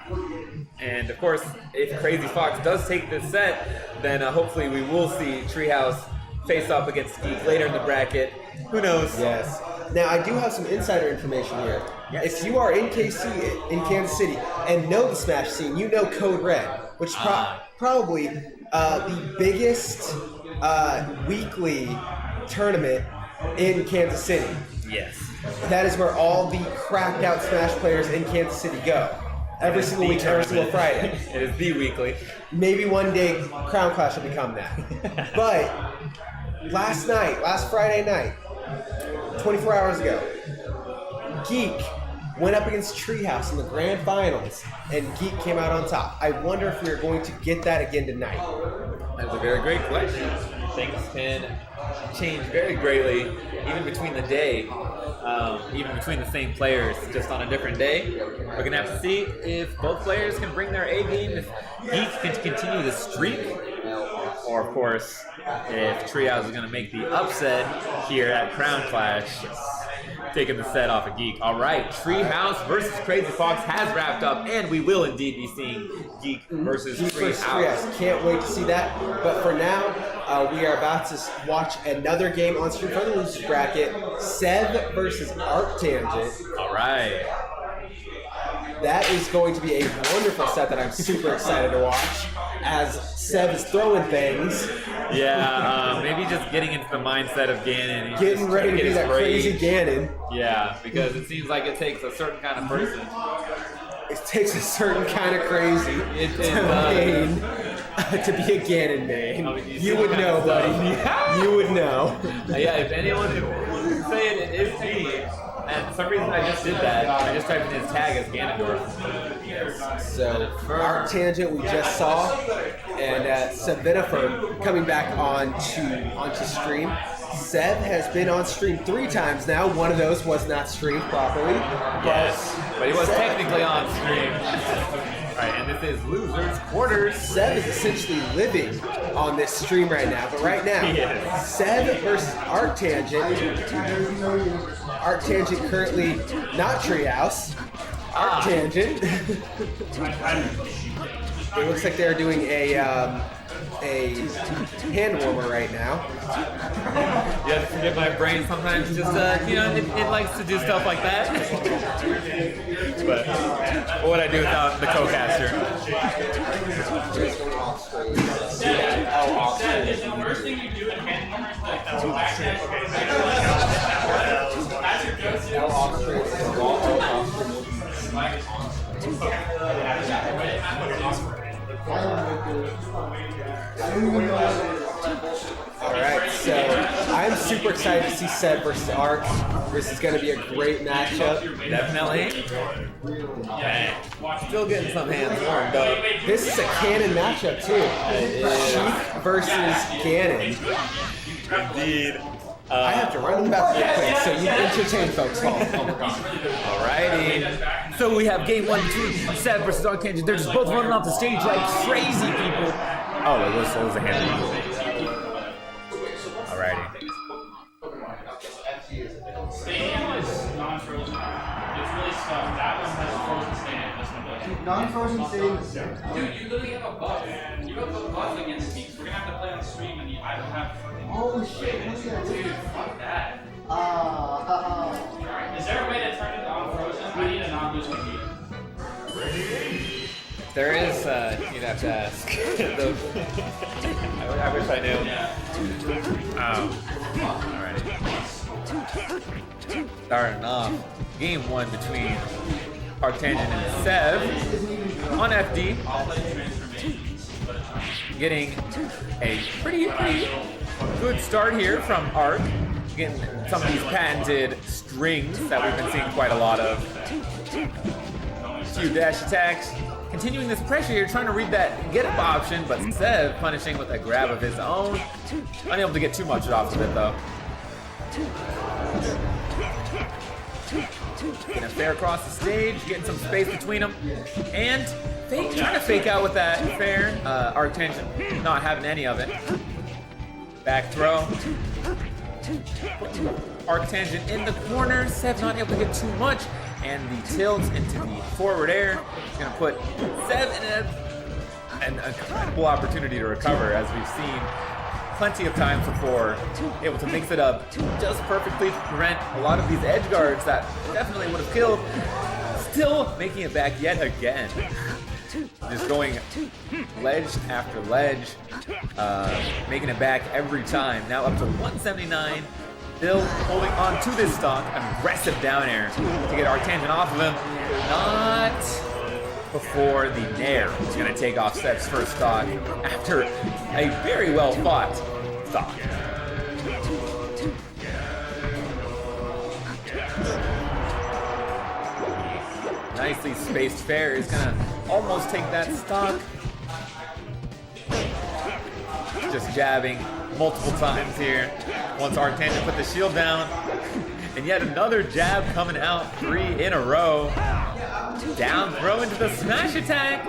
And of course, if Crazy Fox does take this set, then hopefully we will see Treehauz face off against Geek later in the bracket. Who knows? Yes. Now, I do have some insider information here. If you are in KC, in Kansas City, and know the Smash scene, you know Code Red, which is probably the biggest weekly tournament in Kansas City. Yes. That is where all the cracked out Smash players in Kansas City go. Every single week, every single Friday. It is the weekly. Maybe one day Crown Clash will become that. But last Friday night, 24 hours ago, Geek went up against Treehauz in the grand finals, and Geek came out on top. I wonder if we're going to get that again tonight. That's a very great question. Things can change very greatly, even between the day, even between the same players, just on a different day. We're gonna have to see if both players can bring their A game, if Geek can continue the streak, or of course, if Treehauz is gonna make the upset here at Crown Clash, taking the set off of Geek. All right, Treehauz versus Crazy Fox has wrapped up, and we will indeed be seeing Geek versus Treehauz. Can't wait to see that. But for now, we are about to watch another game on stream for the losers bracket: Sev versus Arctangent. All right. That is going to be a wonderful set that I'm super excited to watch. As Sev is throwing things. Yeah, maybe just getting into the mindset of Ganon. Getting ready to be that crazy Ganon. Yeah, because it seems like it takes a certain kind of person. It takes a certain kind of crazy to be a Ganon main. I mean, you would know, buddy. You would know. Yeah, if anyone would say it, it is me. And for some reason I just did that. I just typed in his tag as Ganondorf. So, Arctangent we just saw, and Sevinipher coming back onto stream. Sev has been on stream 3 times now. One of those was not streamed properly. Yes, but he was technically on stream. Alright, and this is Losers Quarters. Sev is essentially living on this stream right now, but right now, Sev versus Arctangent. Arctangent currently not Treehauz. Arctangent. It looks like they're doing a hand warmer right now. Yeah, to forget my brain sometimes. Just it likes to do stuff like that. But what would I do without the co-caster? The first thing you do in hand warmer is like that's your Alright, so I'm super excited to see Sev versus Arc. This is going to be a great matchup. Definitely. Still getting some hands warmed up. This is a canon matchup too. Sheik versus Ganon. Indeed. I have to run to the bathroom quick, so you entertain folks. Alrighty. So we have game 1 between Sev versus Arctangent. They're just both running off the stage like crazy people. Oh, it was a hand. Alrighty. Stadium is non-frozen. It's really stuffed. That one has frozen stadium. This one doesn't. Non-frozen stadium. Dude, you literally have a buff. You have a buff against me. We're gonna have to play on stream, and I don't have. Holy shit! What's that? Dude, fuck that. Is there a way to turn it on frozen? I need a non-losing key. There is, you'd have to ask. I wish I knew. Yeah. Alright. Starting off game 1 between Arctangent and Sev on FD. Getting a pretty good start here from Arc. Getting some of these patented strings that we've been seeing quite a lot of. Few dash attacks. Continuing this pressure here, trying to read that get up option, but Sev punishing with a grab of his own. Unable to get too much off of it though. Getting a fair across the stage, getting some space between them, and trying to fake out with that fair. Arctangent not having any of it. Back throw. Arctangent in the corner, Sev not able to get too much, and the tilt into the forward air is going to put Sev in an incredible opportunity to recover, as we've seen plenty of times before, able to mix it up just perfectly to prevent a lot of these edge guards that definitely would have killed, still making it back yet again. Just going ledge after ledge, making it back every time. Now up to 179, still holding on to this stock. Aggressive down air to get Arctangent off of him. Not before the Nair is going to take off Sev's first stock after a very well fought stock. Nicely spaced fair is going to almost take that stock. Just jabbing multiple times here. Once Arctangent put the shield down. And yet another jab coming out, 3 in a row. Down throw into the smash attack.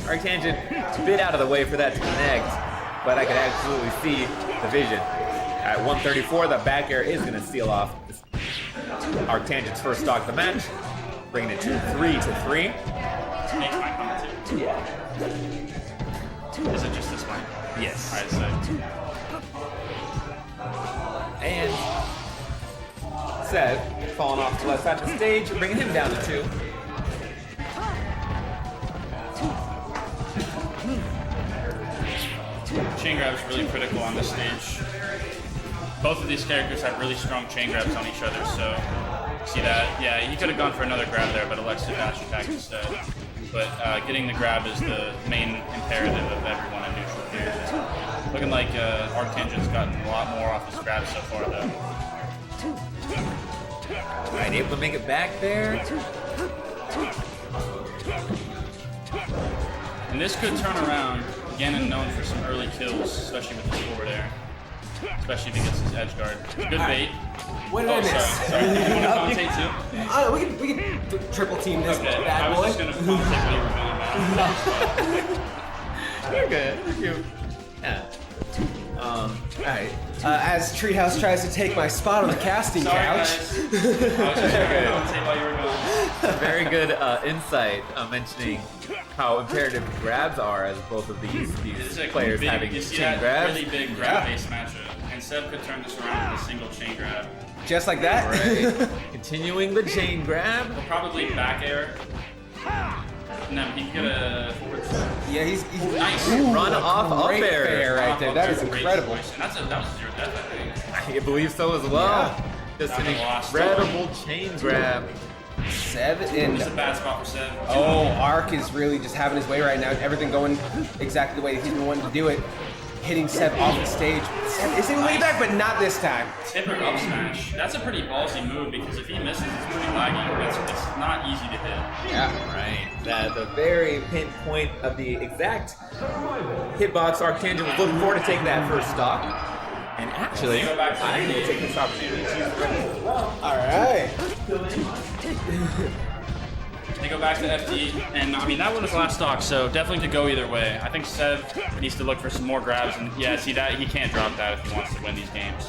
Arctangent bit out of the way for that to connect. But I could absolutely see the vision. At 134, the back air is going to seal off Arctangent's first stock of the match. Bringing it to 3-3. Yeah. Is it just this one? Yes. Alright, so. And Sev falling off the left side of the stage, bringing him down to 2. Chain grab is really critical on this stage. Both of these characters have really strong chain grabs on each other, so see that? Yeah, he could have gone for another grab there, but elects to dash attack instead. But getting the grab is the main imperative of everyone in neutral here. Looking like Arctangent's gotten a lot more off his grab so far, though. Alright, able to make it back there. And this could turn around. Ganon known for some early kills, especially with his forward air. Especially if he gets his edge guard. Good bait. What did I miss? Sorry. You want to commentate too? We can triple team this Okay, bad I was boy. just going to commentate what you were doing now. You're good. You're cute. Yeah. Alright. As Treehauz tries to take my spot on the casting Sorry, couch. guys. I was just going to commentate while you were going. Very good insight mentioning how imperative grabs are as both of these It's a players big, having you see chain that grabs. really big grab-based matchup. And Sev could turn this around with a single chain grab. Just like that. Right. Continuing the chain grab. Probably back air. No, he could get a forward step. Yeah, he's Nice. Run off up great air. fair right there. That is Great incredible. situation. That was 0 death, I think. I believe so as well. Yeah. Just an Not gonna lost. incredible chain grab. Sev It's a and bad spot for Sev. Arc is really just having his way right now. Everything going exactly the way he's been wanting to do it. Hitting Sev off the stage. Sev is able to get back, but not this time. Tipper up smash. That's a pretty ballsy move because if he misses, it's pretty laggy. It's not easy to hit. Yeah. Right. The very pinpoint of the exact hitbox Arctangent was looking for to take that first stock. And actually, Go back to I the will take this opportunity to use as well. All right. They go back to FD, and I mean, that one was last stock, so definitely could go either way. I think Sev needs to look for some more grabs, and yeah, see that he can't drop that if he wants to win these games.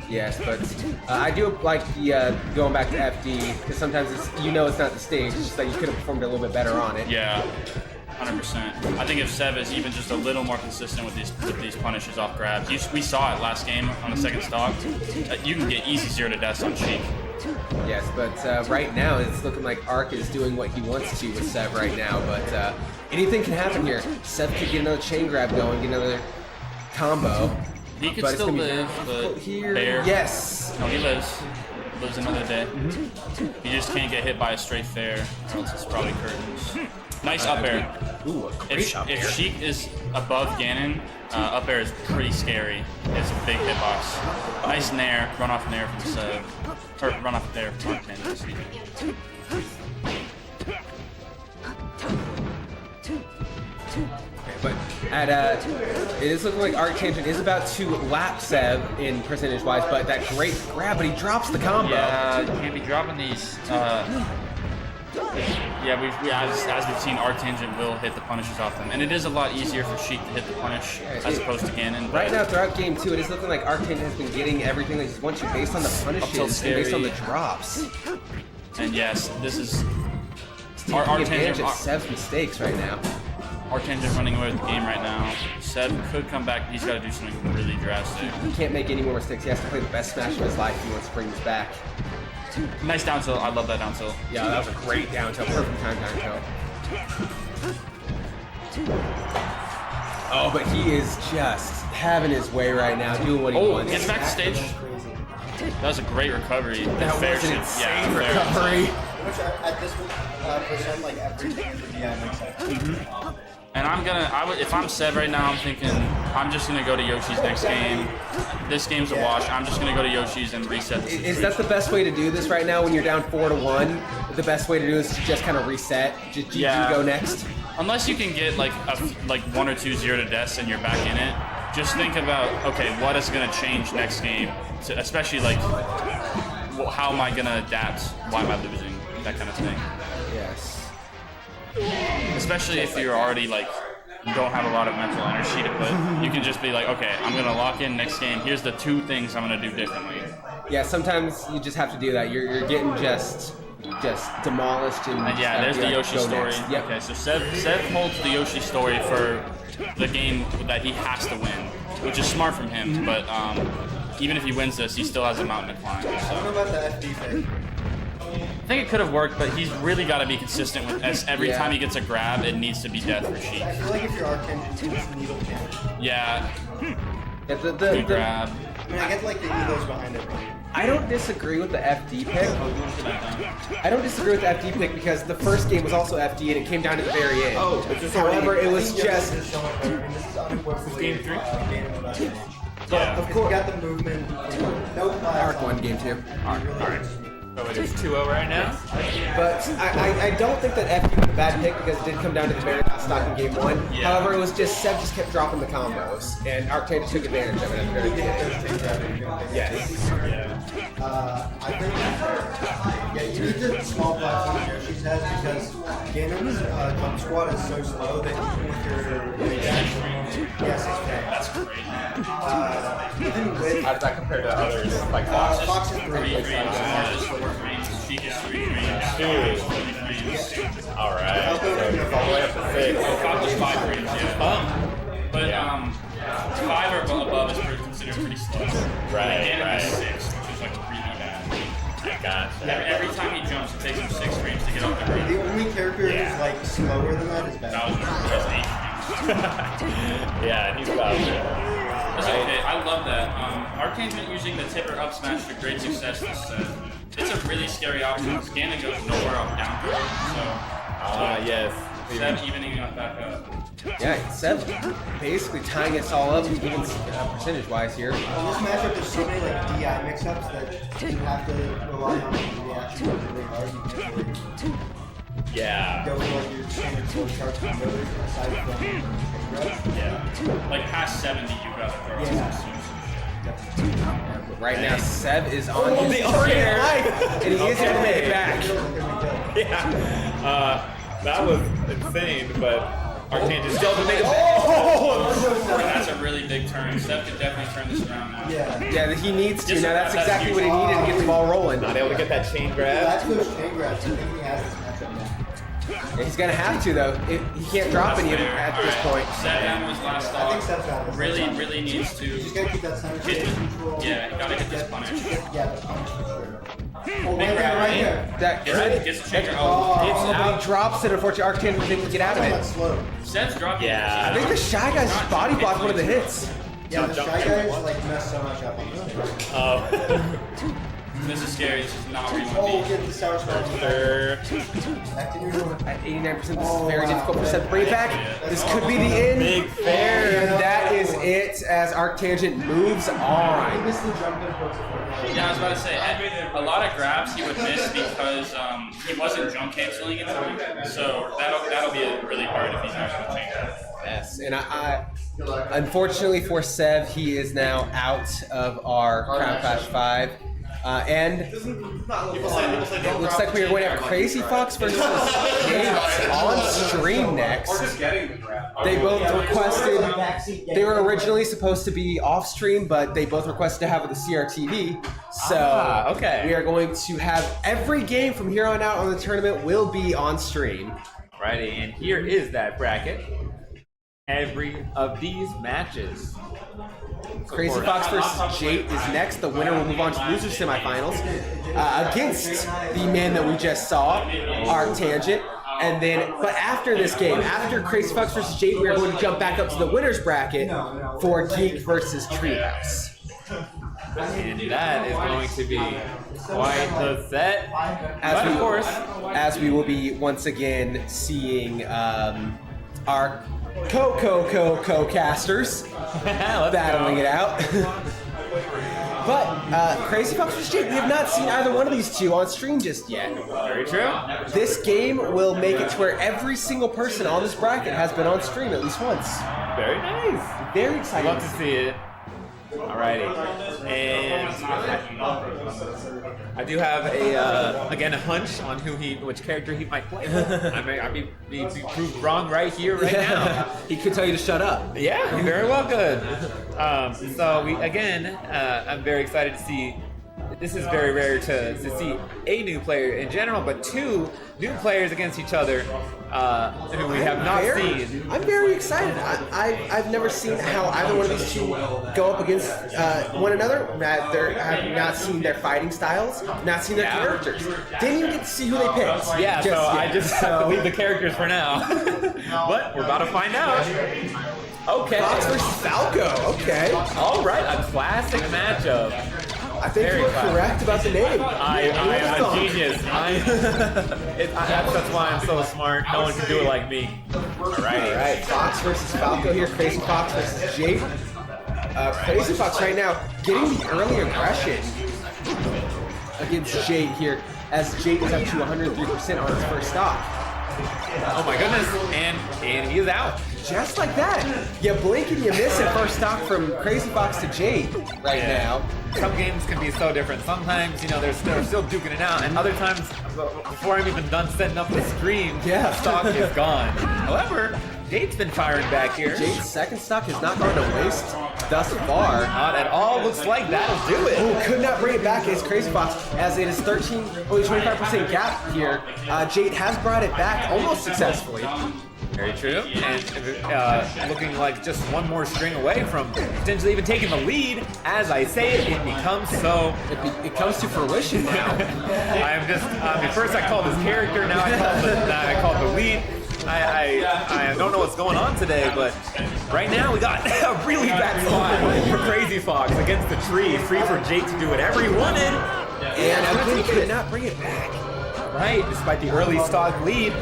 Yes, but I do like the going back to FD because sometimes it's it's not the stage. It's just that you could have performed a little bit better on it. Yeah, 100%. I think if Sev is even just a little more consistent with these punishes off grabs, we saw it last game on the second stock. You can get easy 0 to deaths on Cheek. Yes, but right now it's looking like Arc is doing what he wants to with Sev right now. But anything can happen here. Sev could get another chain grab going, get another combo. He could But it's still gonna be live, very but difficult here. Bear. Yes. No, he lives. Lives another day. He just can't get hit by a straight fair, or else it's probably curtains. Nice up air. Ooh, a great If up air. Sheik is above Ganon, up air is pretty scary. It's a big hitbox. Nice nair, run off nair from Seb. Or run off nair from Arcane, excuse me. But at it is looking like Arctangent is about to lap Seb in percentage-wise, but that great grab, but he drops the combo. Yeah, you can't be dropping these. Yeah, as we've seen, Arctangent will hit the punishes off them, and it is a lot easier for Sheik to hit the punish as opposed to Ganon. Right now, throughout game 2, it is looking like Arctangent has been getting everything that he wants you based on the punishes and based on the drops. And yes, this is Taking advantage of Seb's mistakes right now. Arctangent running away with the game right now. Seb could come back, but he's got to do something really drastic. He can't make any more mistakes. He has to play the best Smash of his life if he wants to bring this back. Nice down tilt. I love that down tilt. Yeah, that was a great down tilt. Perfect time down tilt. Oh, but he is just having his way right now, doing what he wants. Gets back to stage. That was a great recovery. That fair was an shit. insane fair. recovery. Which at this percent, like everything is a DI mix-up. And if I'm Seb right now, I'm thinking, I'm just gonna go to Yoshi's next game. This game's a wash. I'm just gonna go to Yoshi's and reset the situation. Is that the best way to do this right now when you're down 4-1? The best way to do this is to just kind of reset. Just GG go next. Unless you can get like 1 or 2 0 to deaths and you're back in it, just think about, okay, what is gonna change next game? Especially like, how am I gonna adapt? Why am I losing? That kind of thing. Yes. Especially if you're already like, don't have a lot of mental energy to put. You can just be like, okay, I'm gonna lock in next game. Here's the 2 things I'm gonna do differently. Yeah, sometimes you just have to do that. You're getting just demolished and Yeah, there's the Yoshi story. Yep. Okay, so Seb holds the Yoshi story for the game that he has to win, which is smart from him. But even if he wins this, he still has a mountain to climb. So. I don't know about the FD thing. I think it could have worked, but he's really got to be consistent with as every time he gets a grab, it needs to be death for Sheik. I feel like if you're Arctangent, you just needle damage. Yeah. Yeah, Good grab. I mean, I get like the egos behind it. I don't disagree with the FD pick. I don't disagree with the FD pick because the first game was also FD and it came down to the very end. Oh, however, it was just. Game 3? Yeah. Of course, got the movement. Nope. Arc 1, game 2. Alright. So it is 2-0 right now. But I don't think that FD was a bad pick because it did come down to the very last stock in game 1. Yeah. However, it was just Seb just kept dropping the combos and Arctangent took advantage of it at the very end. Yes. I think, yeah, you need the small platform Yoshi's has because Ganon's jump squad is so slow that even with your yes, That's great. even with How does that compare to others? Like Fox? Fox is 3 great. frames, Fox is 4 frames, Sheik is 3 frames, Fox is 3 frames. Alright. So all the way up to 6. Fox was 5 frames, yeah. But 5 or above is considered pretty slow. Right, Ganon right. is 6, which is like really bad. Gotcha. Every time he jumps, it takes him 6 frames to get off the ground. The only character who's like slower than that is Bowser Bowser. has 8 frames. Yeah, he's Bowser. That's okay. I love that. Arctangent using the tipper up smash to great success this set. It's a really scary option because Ganon goes nowhere up down throw. Yes. Seb evening up back up. Yeah, Seb basically tying us all up even percentage-wise here. In this matchup, there's so many like DI mix-ups that you have to rely on the reaction really hard. You can't really Yeah. go for like your standard full charge combos aside from Yeah. Like past 70, you gotta throw Yeah. Right now, Seb is on his chair, and he is able to make it back. Yeah. That was insane, but Arctangent still to make it That's a really big turn. Seb could definitely turn this around now. Yeah. Yeah, he needs to. Now that's exactly what he needed to get the ball rolling. Not able to get that chain grab. That's those chain grabs. I think he has this matchup now. Yeah, he's gonna have to though. He can't drop any of it at this point. Seb was last I think stock. Seb's got it. Really needs to You just gotta keep that center hit stage control. Yeah, you gotta hit this punish. Yeah, the punish for sure. Oh, Big right there, grab, right eh? there. That Gets the changer. Oh, it's out. He drops it. Unfortunately, Arctangent was able to get out of That's it. slow. Seb's dropping. Yeah. I think the Shy Guy's body blocked one of the hits. Yeah, the Shy Guys like mess so much up on this stage. Oh. This is scary. This is not where you Oh, want to get the sour spot. Acting usual. At 89%, this is very difficult for Seth to bring it back. This could be the end. Big fair. And that is it as Arctangent moves on. I missed the jump in. Yeah, I was about to say, a lot of grabs he would miss because he wasn't jump canceling in time. So that'll be really hard if he's not going to change that. Yes, and I unfortunately for Sev, he is now out of our Crown Clash 5. And it looks like we are going to have Crazy Fox versus Gates on stream next. They both requested, they were originally supposed to be off stream, but they both requested to have the CRTV. So okay. we are going to have every game from here on out on the tournament will be on stream. Righty, and here is that bracket. Every of these matches. Crazy Fox versus Jate is next. The winner will move on to loser semifinals against the man that we just saw, Arctangent. And then, but after this game, after Crazy Fox versus Jate, we are going to jump back up to the winner's bracket for Geek versus Treehauz. And that is going to be quite the set. Of course, as we will be once again seeing our co-casters battling it out. But Crazy Fox vs. Jake, we have not seen either one of these two on stream just yet. Very true. This game will make it to where every single person on this bracket has been on stream at least once. Very nice. Very exciting. Love to see it. Alrighty, and I do have again a hunch on which character he might play. I may be proved wrong right here, right now. He could tell you to shut up. Yeah, he very well could. So we again, I'm very excited to see. This is very rare to see a new player in general, but two new players against each other who we have not seen. I'm very excited. I've never seen how either one of these two go up against one another. I've not seen their fighting styles, not seen their characters. Didn't even get to see who they picked. Yeah, I just have to leave the characters for now. But we're about to find out. Okay. Fox versus Falco. Okay. All right, a classic matchup. I think you were correct about the name. I'm a genius. That's why I'm so smart. No one can do it like me. All right. Fox versus Falco here. Crazy Fox versus Jake. Crazy Fox right now getting the early aggression against Jake here, as Jake is up to 103% on his first stock. Oh my goodness, and he is out. Just like that. You blink and you miss at first stock from Crazy Fox to Jake right now. Some games can be so different. Sometimes, they're still duking it out, and other times, before I'm even done setting up the screen, the stock is gone. However, Jade's been firing back here. Jade's second stock has not gone to waste thus far. Not at all. Looks like that'll do it. Oh, could not bring it back against Crazy Fox, as it is 25% gap here. Jade has brought it back almost successfully. Very true, and looking like just one more string away from potentially even taking the lead. As I say it becomes so. It comes to fruition now. I am just. At first I called his character, now I call the lead. I don't know what's going on today, but right now we got a really bad spot for Crazy Fox against the tree, free for Jake to do whatever he wanted, and again could not bring it back. Right, despite the early stock lead.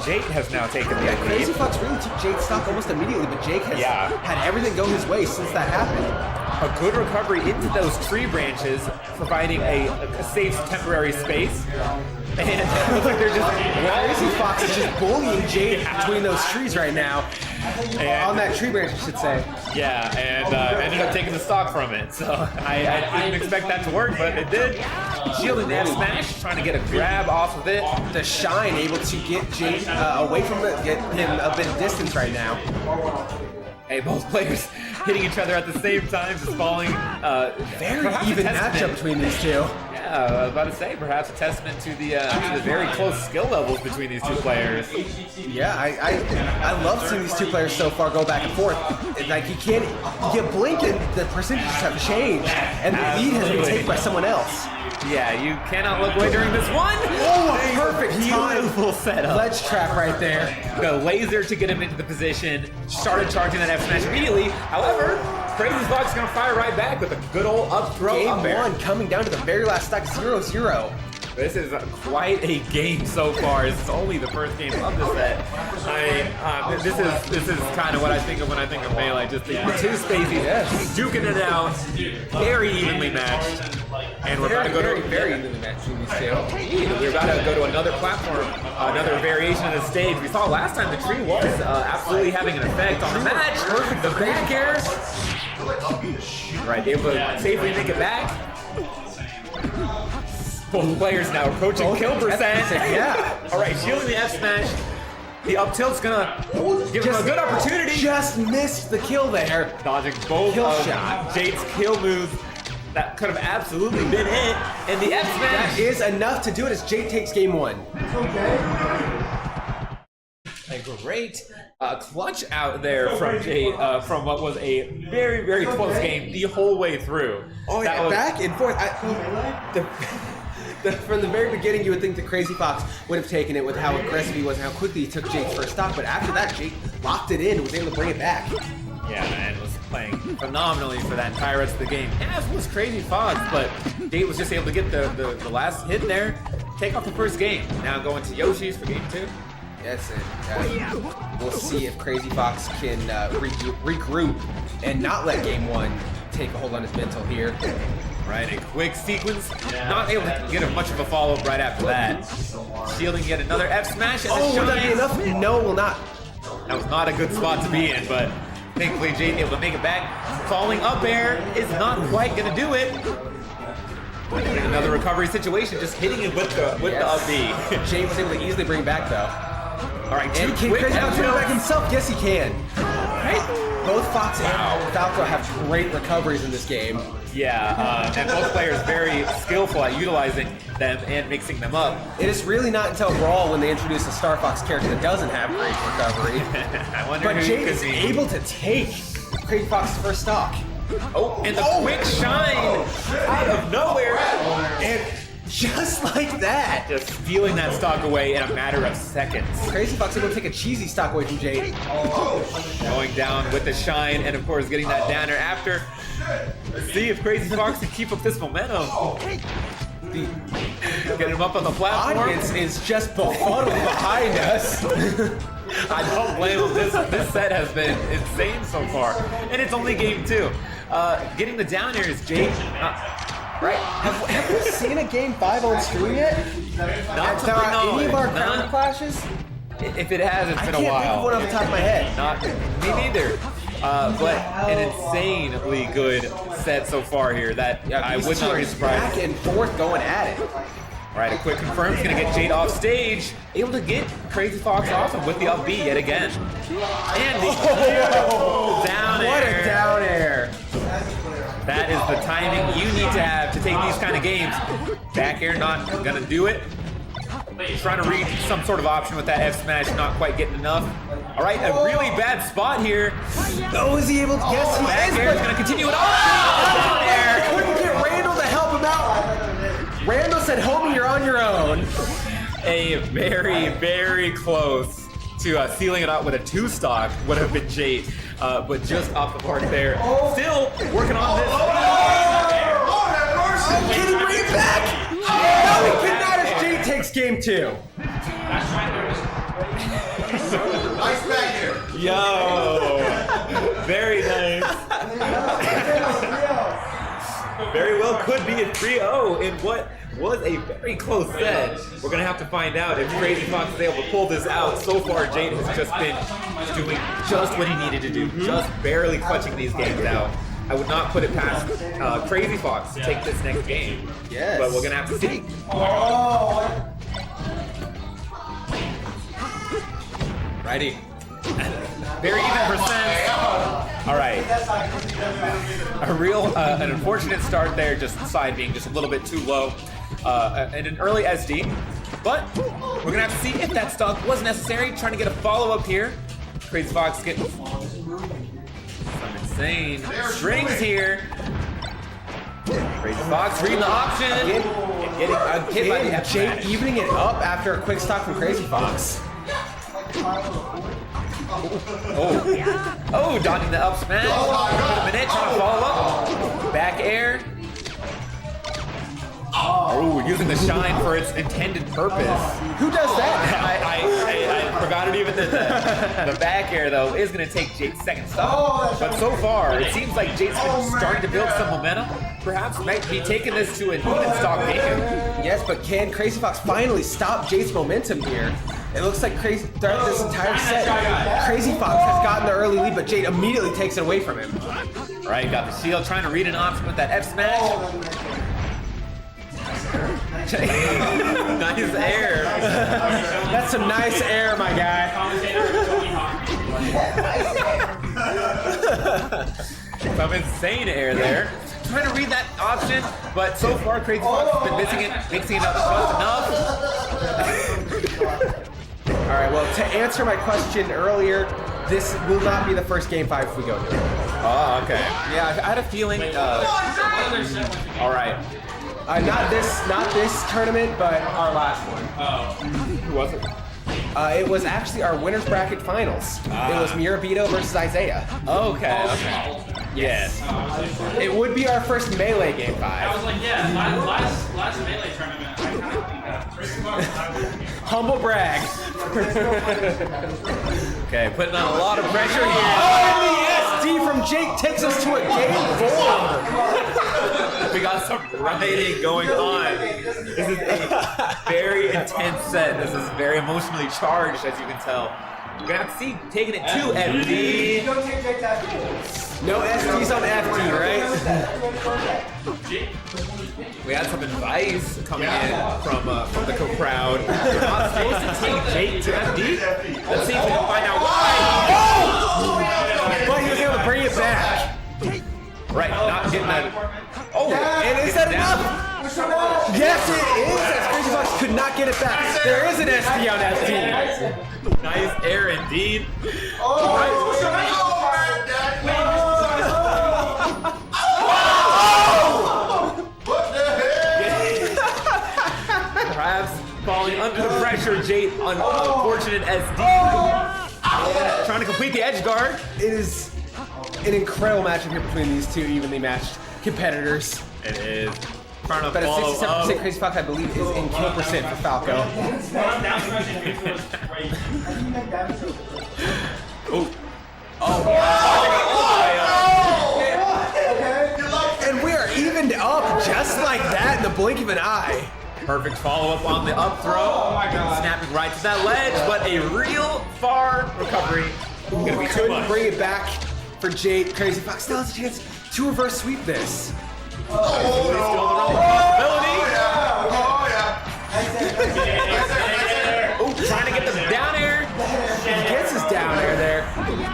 Jake has now taken the lead. Crazy Fox really took Jake's stock almost immediately, but Jake has had everything go his way since that happened. A good recovery into those tree branches, providing a safe temporary space. And it looks like they're just... Crazy Fox is just bullying Jake between those trees right now. On that tree branch, I should say. Yeah, and ended up taking the stock from it. So I didn't expect that to work, but it did. Shielding that smash, trying to get a grab off of it. The Shine able to get Jake away from it, get him a bit of distance right now. Hey, both players hitting each other at the same time, just falling. Very even matchup between these two. Yeah, I was about to say, perhaps a testament to the very close skill levels between these two players. Yeah, I love seeing these two players so far go back and forth. Like you blink and the percentages have changed, and the lead has been taken by someone else. Yeah, you cannot look away during this one. Oh, a perfect beautiful setup. Ledge trap right there. The laser to get him into the position. Started charging that F smash immediately. However, Crazy Fox gonna fire right back with a good old up throw up Game air. 1 coming down to the very last stock, 0-0. This is quite a game so far. This is only the first game of the set. This is kind of what I think of when I think of Melee. Just the two spaces, duking it out, very evenly matched. And we're about to go to very evenly matched between these two. we're about to go to another platform, another variation of the stage. We saw last time the tree was absolutely having an effect on the match. Perfect, the back air. Right, able to safely make it back. Both players now approaching kill percent. Yeah. All right, shielding the F smash. The up tilt's gonna give him a good opportunity. Just missed the kill there. Dodging both Kill of shot. Jade's kill moves. That could have absolutely been it. And the F That smash is enough to do it as Jade takes game 1. a great clutch out there from Jade from what was a very, very close game the whole way through. Oh That yeah, was- back and forth. From the very beginning, you would think the Crazy Fox would have taken it with how aggressive he was and how quickly he took Jade's first stock, but after that, Jade locked it in and was able to bring it back. Yeah, and was playing phenomenally for that entire rest of the game, as was Crazy Fox, but Jade was just able to get the last hit there, take off the first game. Now going to Yoshi's for game 2. Yes, and we'll see if Crazy Fox can regroup and not let game 1 take a hold on his mental here. Right, a quick sequence, not able to get much of a follow-up right after that. Shielding yet another F smash and Oh, a will that be shine. enough? No, will not. That was not a good spot to be in, but thankfully Jade able to make it back. Falling up air is not quite gonna do it. Another recovery situation, just hitting it with the up B. Jade was able to easily bring back though. All right, two And can quick Crazy F Fox bring it back tilts. himself? Yes, he can. Both Fox and Falco have great recoveries in this game. Yeah, and both players very skillful at utilizing them and mixing them up. It is really not until Brawl when they introduce a Star Fox character that doesn't have great recovery. I wonder But who Jade could is be. able to take Crazy Fox's first stock. Oh, and the quick shine out of nowhere. And just like that, Just stealing that stock away in a matter of seconds. Crazy Fox able to take a cheesy stock away from Jade. Going down with the shine and of course getting that downer after. Let's see if Crazy Fox can keep up this momentum. Get him up on the platform. Audience is just befuddled behind us. I don't blame him. This set has been insane so far. And it's only game 2. Getting the down air is Jade. Right. Have we seen a game 5 on stream yet? Not There are any of our Not- crown clashes? If it has, it's I been can't a while. think of one off the top of my head. Not me neither. But an insanely good set so far here that I These would two not are be surprised. back and forth going at it. All right, a quick confirm is going to get Jade off stage. Able to get Crazy Fox off him with the up B yet again. And the down What air. a down air. That is the timing you need to have to take these kind of games. Back air not going to do it. Trying to read some sort of option with that F smash, not quite getting enough. All right, a really bad spot here. Oh, is he able to? Yes, he Back is. air is but going to continue it. Down air. couldn't get Randall to help him out. Randall said, homie, you're on your own. A very, very close to sealing it out with a 2 stock would have been Jade, but just off the park there. Still working on this. Can he bring it back? No, he cannot as Jade takes game 2. Nice back here. Yo, very nice. Very well could be a 3-0 in what was a very close set. We're gonna have to find out if Crazy Fox is able to pull this out. So far, Jade has just been doing just what he needed to do, just barely clutching these games out. I would not put it past Crazy Fox to take this next game. Yes. But we're gonna have to see. Righty. Very even percent. All right. A real, an unfortunate start there, just side being just a little bit too low. And an early SD. But we're gonna have to see if that stock was necessary. Trying to get a follow-up here. Crazy Fox getting some insane strings here. Crazy Fox reading the option. And getting hit by the F Jade smash. evening it up after a quick stock from Crazy Fox. Oh, dodging the up smash. A minute, trying to follow up. Back air. Oh, using the shine for its intended purpose. Who does that? I forgot it even did that. The back air, though, is going to take Jade's second stop. But so far, it seems like Jade's been starting to build some momentum. Perhaps might be taking this to an even stock game. Yes, but can Crazy Fox finally stop Jade's momentum here? It looks like throughout this entire set, Crazy Fox has gotten the early lead, but Jade immediately takes it away from him. All right, got the shield, trying to read an option with that F smash. Nice air. That's some nice air, my guy. Some insane air there. Trying to read that option, but so far Crazy Fox has been mixing it up just enough. All right, well, to answer my question earlier, this will not be the first game 5 if we go to it. Oh, okay. Yeah, I had a feeling. All right. Not this tournament, but our last one. Who was it? It was actually our winners bracket finals. It was Mirabito versus Isaiah. Okay. Yes. It would be our first Melee game 5. I was like, yeah, last Melee tournament. Humble brag. Okay, putting on a lot of pressure here. Oh, and the SD from Jake takes us to a game 4. We got some riding going on. This is a very intense set. This is very emotionally charged, as you can tell. We're gonna have to see taking it to FD. No SDs on FD, right? We had some advice coming in from the crowd. We're not supposed to take Jake to FD. Let's see if we can find out why. Oh! But he was able to bring it back. Right, not getting that. Oh, And is that enough? Yes, it is. As Crazy Fox could not get it back. There is an SD on FD. Nice air indeed. Perhaps falling under the pressure, Jade, unfortunate SD. Trying to complete the edge guard. It is an incredible matchup here between these two evenly matched competitors. It is. Trying to But a follow 67% up. Crazy Fox, I believe, is in kill percent for Falco. And we are evened up just like that in the blink of an eye. Perfect follow-up on the up throw. Oh my God. Snapping right to that ledge, but a real far recovery. Gonna be too Couldn't much. bring it back for Jade. Crazy Fox still has a chance to reverse sweep this. Still in the realm of possibility. Oh, trying to get the down air. He gets his down air there.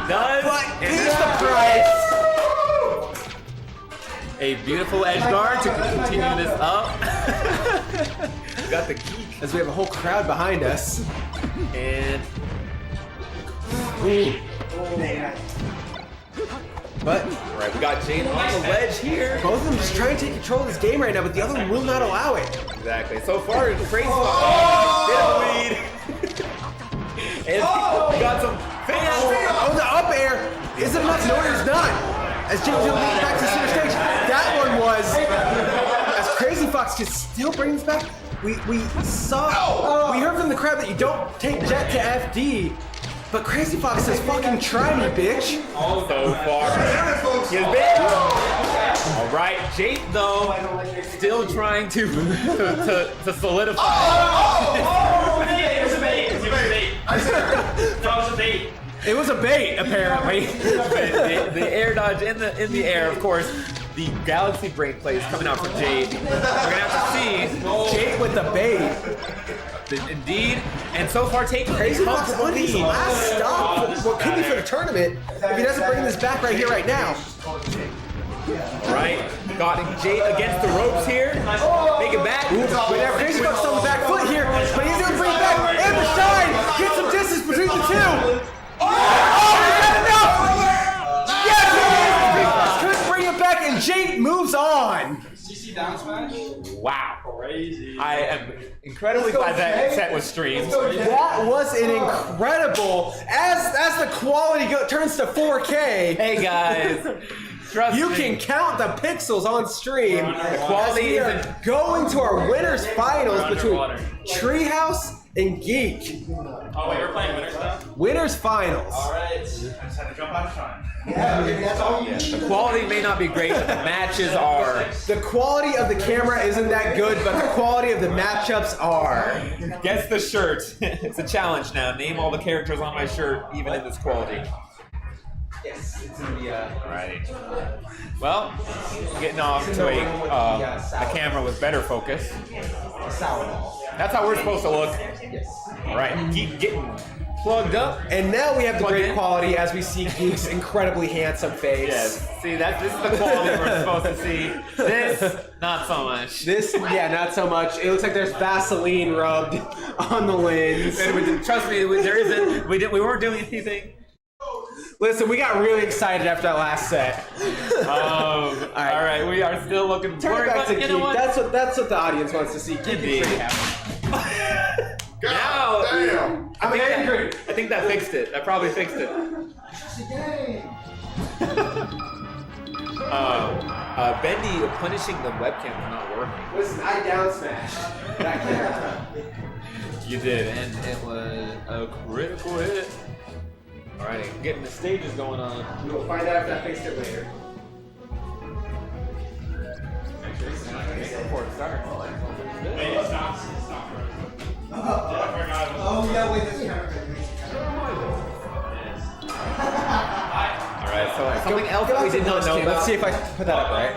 Does. But and here's the price. A beautiful edge guard to continue this up. Got the Geek. As we have a whole crowd behind us. And But right, we got Jade on the ledge here. both of them just trying to take control of this game right now, but the other one will not allow it. Exactly. So far, Crazy Fox bit of lead. And we got some fans. Oh, the up air isn't enough. No, it is not. As Jake will lead back to center stage. That one was, as Crazy Fox can still bring this back. We heard from the crowd that you don't take Jet to FD, but Crazy Fox says, "Fucking try me, bitch." So far, he has been. All right, Jake though, still trying to solidify. It was a bait, apparently. the air dodge in the air, of course. The Galaxy Brain play is coming out from Jade. We're gonna have to see. Jake with the bait. Indeed, and so far taking Crazy a Fox comfortable on his lead. last stop for what could be for the tournament if he doesn't bring this back right here, right now. Right, got Jade against the ropes here. Make it back. But now Crazy Fox on the back foot here, but he's gonna bring it back. And the shine gets some distance between the two. Oh, is that enough? Yes, it is. Crazy Fox couldn't bring it back, and Jade moves on. Wow. Crazy. I am incredibly glad that set was streamed. That was an incredible. As the quality turns to 4K, Hey guys, trust you me. can count the pixels on stream. The quality As we are isn't- going to our winners finals We're between underwater. Treehouse and Geek. Oh wait, we're playing winners now? Winners finals. Alright. I just had to jump out of time. Yeah, that's all you need. The quality may not be great, but the matches are. The quality of the camera isn't that good, but the quality of the matchups are. Guess the shirt. It's a challenge now. Name all the characters on my shirt, even in this quality. Yes, it's in the. Alrighty. Well, getting off to a camera with better focus. Sour ball. That's how we're supposed to look. Yes. Alright, Geek getting plugged up. And now we have the Plug great in. quality as we see Geek's incredibly handsome face. Yes. See, this is the quality we're supposed to see. This, not so much. This, yeah, not so much. It looks like there's Vaseline rubbed on the lens. Trust me, there isn't. We weren't doing anything. Listen, we got really excited after that last set. All right, we are still looking Turn forward, it back but to you Geek. know what? That's what the audience wants to see. Geek Indeed. is pretty happy. Now, Damn. I'm angry. I think that fixed it. That probably fixed it. Bendy punishing the webcam for not working. Listen, I down smashed that camera. You did, and it was a critical hit. Alrighty, getting the stages going on. We will find out if that fixed it later. Before it starts. Wait, it's not. Oh, yeah, wait, this camera. Alright, so something else that we did not know Okay, about. let's see if I put that up right.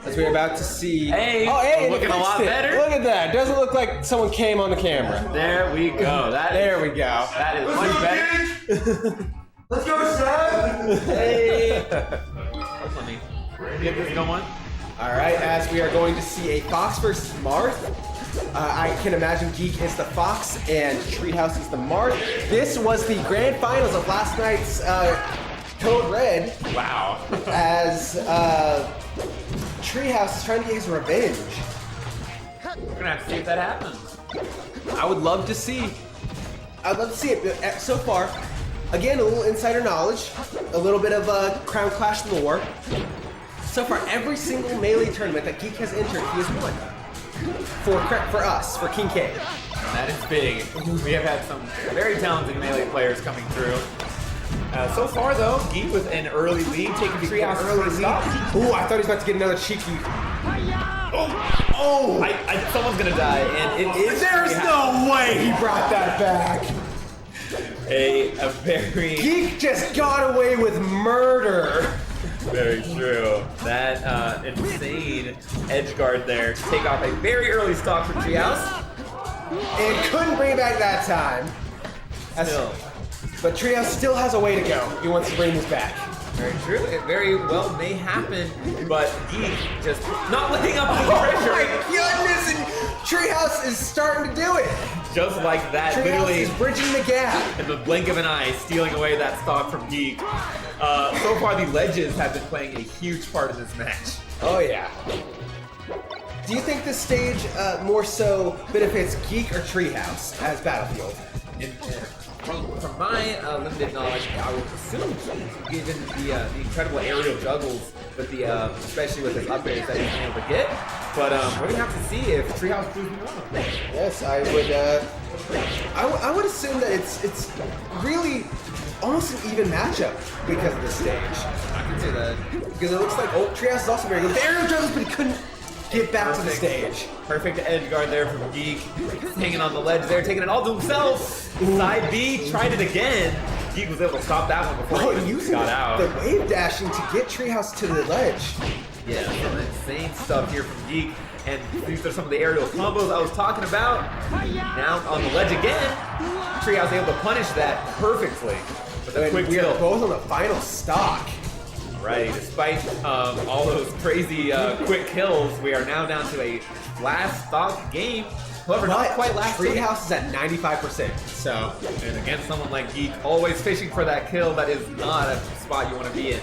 As we're about to see. Hey, oh, hey, looking it a lot fixed it. better. Look at that. Doesn't look like someone came on the camera. There we go. There we go. That is much better. Let's go, Seb! Hey. Let me get this going. All right, as we are going to see a Fox versus Marth. I can imagine Geek is the Fox and Treehouse is the Marth. This was the grand finals of last night's Code Red. Wow. As Treehouse is trying to get his revenge. We're gonna have to see if that happens. I would love to see. I'd love to see it. But so far, again, a little insider knowledge, a little bit of Crown Clash lore. So far, every single Melee tournament that Geek has entered, he has won. For us, for KINGCADE. That is big. We have had some very talented Melee players coming through. So far, though, Geek with an early lead, taking Treehouse early stop. Ooh, I thought he was about to get another cheeky. Oh! Someone's gonna die, and it is. There's no way he brought that back. a very Geek just got away with murder. very true. That insane edge guard there to take off a very early stock from Treehouse. And couldn't bring it back that time. Still. But Treehouse still has a way to go. He wants to bring this back. Very true. It very well may happen, but Geek just not letting up the Oh my pressure. goodness! And Treehouse is starting to do it. Just like that, Treehouse literally is bridging the gap. in the blink of an eye, stealing away that stock from Geek. So far, the ledges have been playing a huge part in this match. Oh yeah. Do you think this stage more so benefits Geek or Treehouse as Battlefield? From my limited knowledge, I would assume Geek, given the incredible aerial juggles, with the especially with his up airs that he's been able to get. But we're gonna have to see if Treehouse proves me wrong. Yes, I would. I would assume that it's really almost an even matchup because of this stage. I can say that. Because it looks like Treehouse is also very good. The aerial juggles, but he couldn't get back to the stage. Perfect edge guard there from Geek. Hanging on the ledge there, taking it all to himself. Side B, tried it again. Geek was able to stop that one before Oh, he using got out. the wave dashing to get Treehouse to the ledge. Yeah, some insane stuff here from Geek. And these are some of the aerial combos I was talking about. Now on the ledge again. Treehouse able to punish that perfectly. With a And quick we are kill. both on the final stock. Right, despite all those crazy quick kills, we are now down to a last stock game. However, not But quite last stock. Treehouse is at 95%. So And against someone like Geek, always fishing for that kill, that is not a spot you want to be in.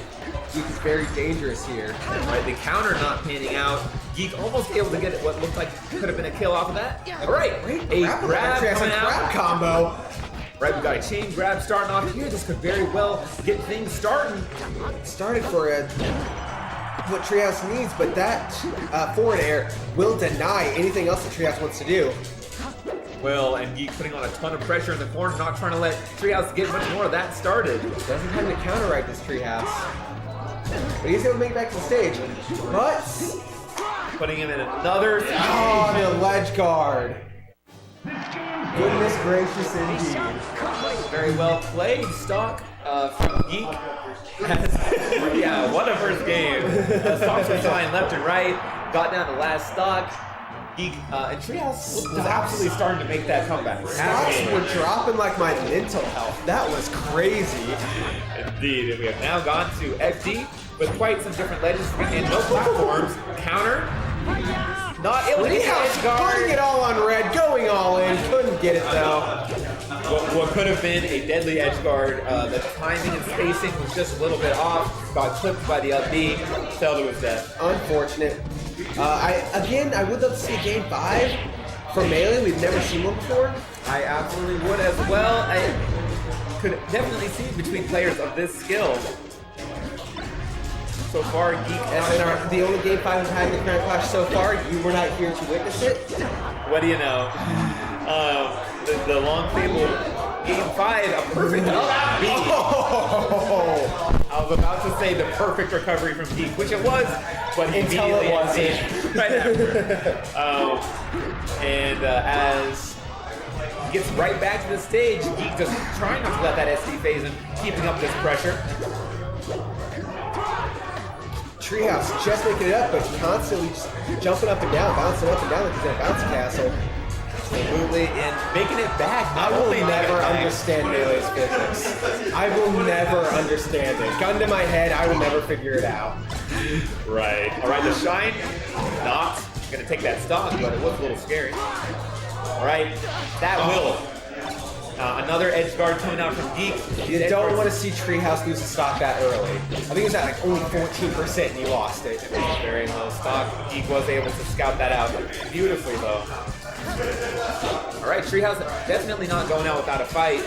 Geek is very dangerous here. Right, the counter not panning out. Geek almost able to get what looked like could have been a kill off of that. All right, a grab Treehouse coming grab out. combo. Right, we got a chain grab starting off here. This could very well get things starting. Started for what Treehouse needs, but that forward air will deny anything else that Treehouse wants to do. Will and Geek putting on a ton of pressure in the corner, not trying to let Treehouse get much more of that started. Doesn't have to counteract this Treehouse. But he's able to make it back to the stage. But Putting him in another situation. oh, the ledge guard. Goodness gracious indeed. Very well played, Stock from Geek. Yeah, what a first game. Stocks were flying left and right, got down to last stock. Geek and Treehouse was absolutely starting to make that comeback. Stocks were dropping like my mental health. That was crazy. Indeed, and we have now gone to FD with quite some different ledges and no platforms. Counter. Not able to get the edge guard. Putting it all on red, going all in. Couldn't get it though. What could have been a deadly edge guard, the timing and spacing was just a little bit off. Got clipped by the LB, fell to his death. Unfortunate. I would love to see a game 5 for Melee. We've never seen one before. I absolutely would as well. I could definitely see between players of this skill. So far, Geek And the only game 5 we've had in the Grand Clash so far, you were not here to witness it. what do you know? The long table game 5, a perfect up B. I was about to say the perfect recovery from Geek, which it was, but Until it immediately wasn't. right after. As he gets right back to the stage, Geek just trying not to let that SD phase him, keeping up this pressure. Treehouse just making it up, but constantly just jumping up and down, bouncing up and down like he's in a bounce castle. Absolutely, and making it back. I will never understand Melee's physics. I will never understand it. Gun to my head, I will never figure it out. Right. All right, the shine, not gonna take that stock, but it was a little scary. All right, that will. Another edge guard coming out from Geek. You don't want to see Treehouse lose a stock that early. I think it was at like only 14% and he lost it. Very low stock. Geek was able to scout that out beautifully, though. All right, Treehouse definitely not going out without a fight.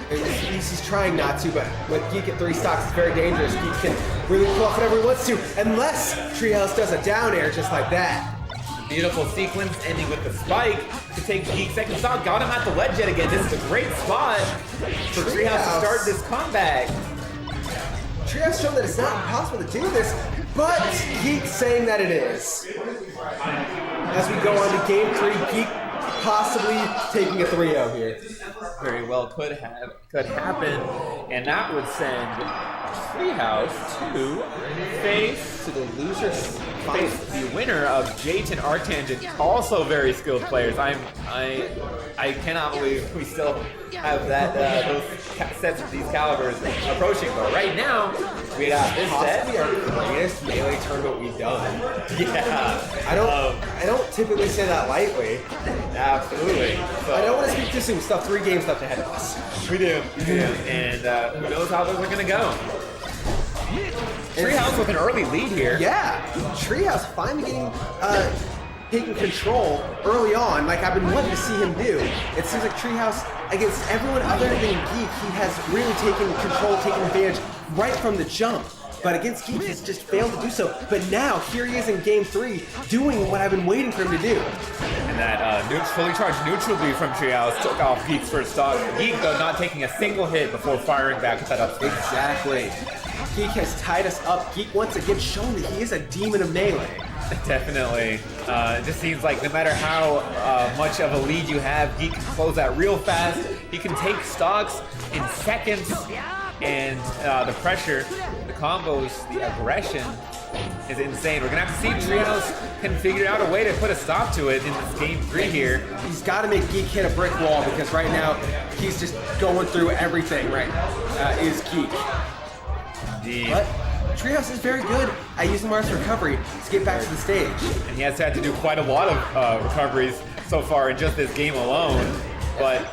He's trying not to, but with Geek at 3 stocks, it's very dangerous. Geek can really pull off whatever he wants to, unless Treehouse does a down air just like that. Beautiful sequence ending with the spike to take Geek second stock. Got him at the ledge yet again. This is a great spot for Treehouse to start this comeback. Treehouse showed that it's not impossible to do this, but Geek saying that it is. As we go on to game 3, Geek possibly taking a 3-0 here. Very well could happen, and that would send Treehouse to face To the loser's the winner of Jate and Arctangent, also very skilled players. I cannot believe we still have that those sets of these calibers approaching. But right now we got this possibly set. our greatest Melee tournament we've done. Yeah, I don't typically say that lightly. absolutely. So, I don't want to speak too soon. We still have 3 games left ahead of us. we do, and who knows how those are gonna go. Treehouse with an early lead here. Yeah, Treehouse finally taking control early on, like I've been wanting to see him do. It seems like Treehouse, against everyone other than Geek, he has really taken control, taken advantage right from the jump. But against Geek, he's just failed to do so. But now, here he is in game 3, doing what I've been waiting for him to do. And that fully charged neutral B from Treehouse took off Geek's first stock. Geek, though, not taking a single hit before firing back with that up smash. Exactly. Geek has tied us up. Geek once again shown that he is a demon of Melee. Definitely. It just seems like no matter how much of a lead you have, Geek can close that real fast. He can take stocks in seconds, and the pressure, the combos, the aggression is insane. We're gonna have to see if Treehouse can figure out a way to put a stop to it in this game 3 here. He's got to make Geek hit a brick wall because right now he's just going through everything. Right, is Geek. Indeed. But Treehouse is very good at using Mars recovery to get back to the stage. And he has had to do quite a lot of recoveries so far in just this game alone. But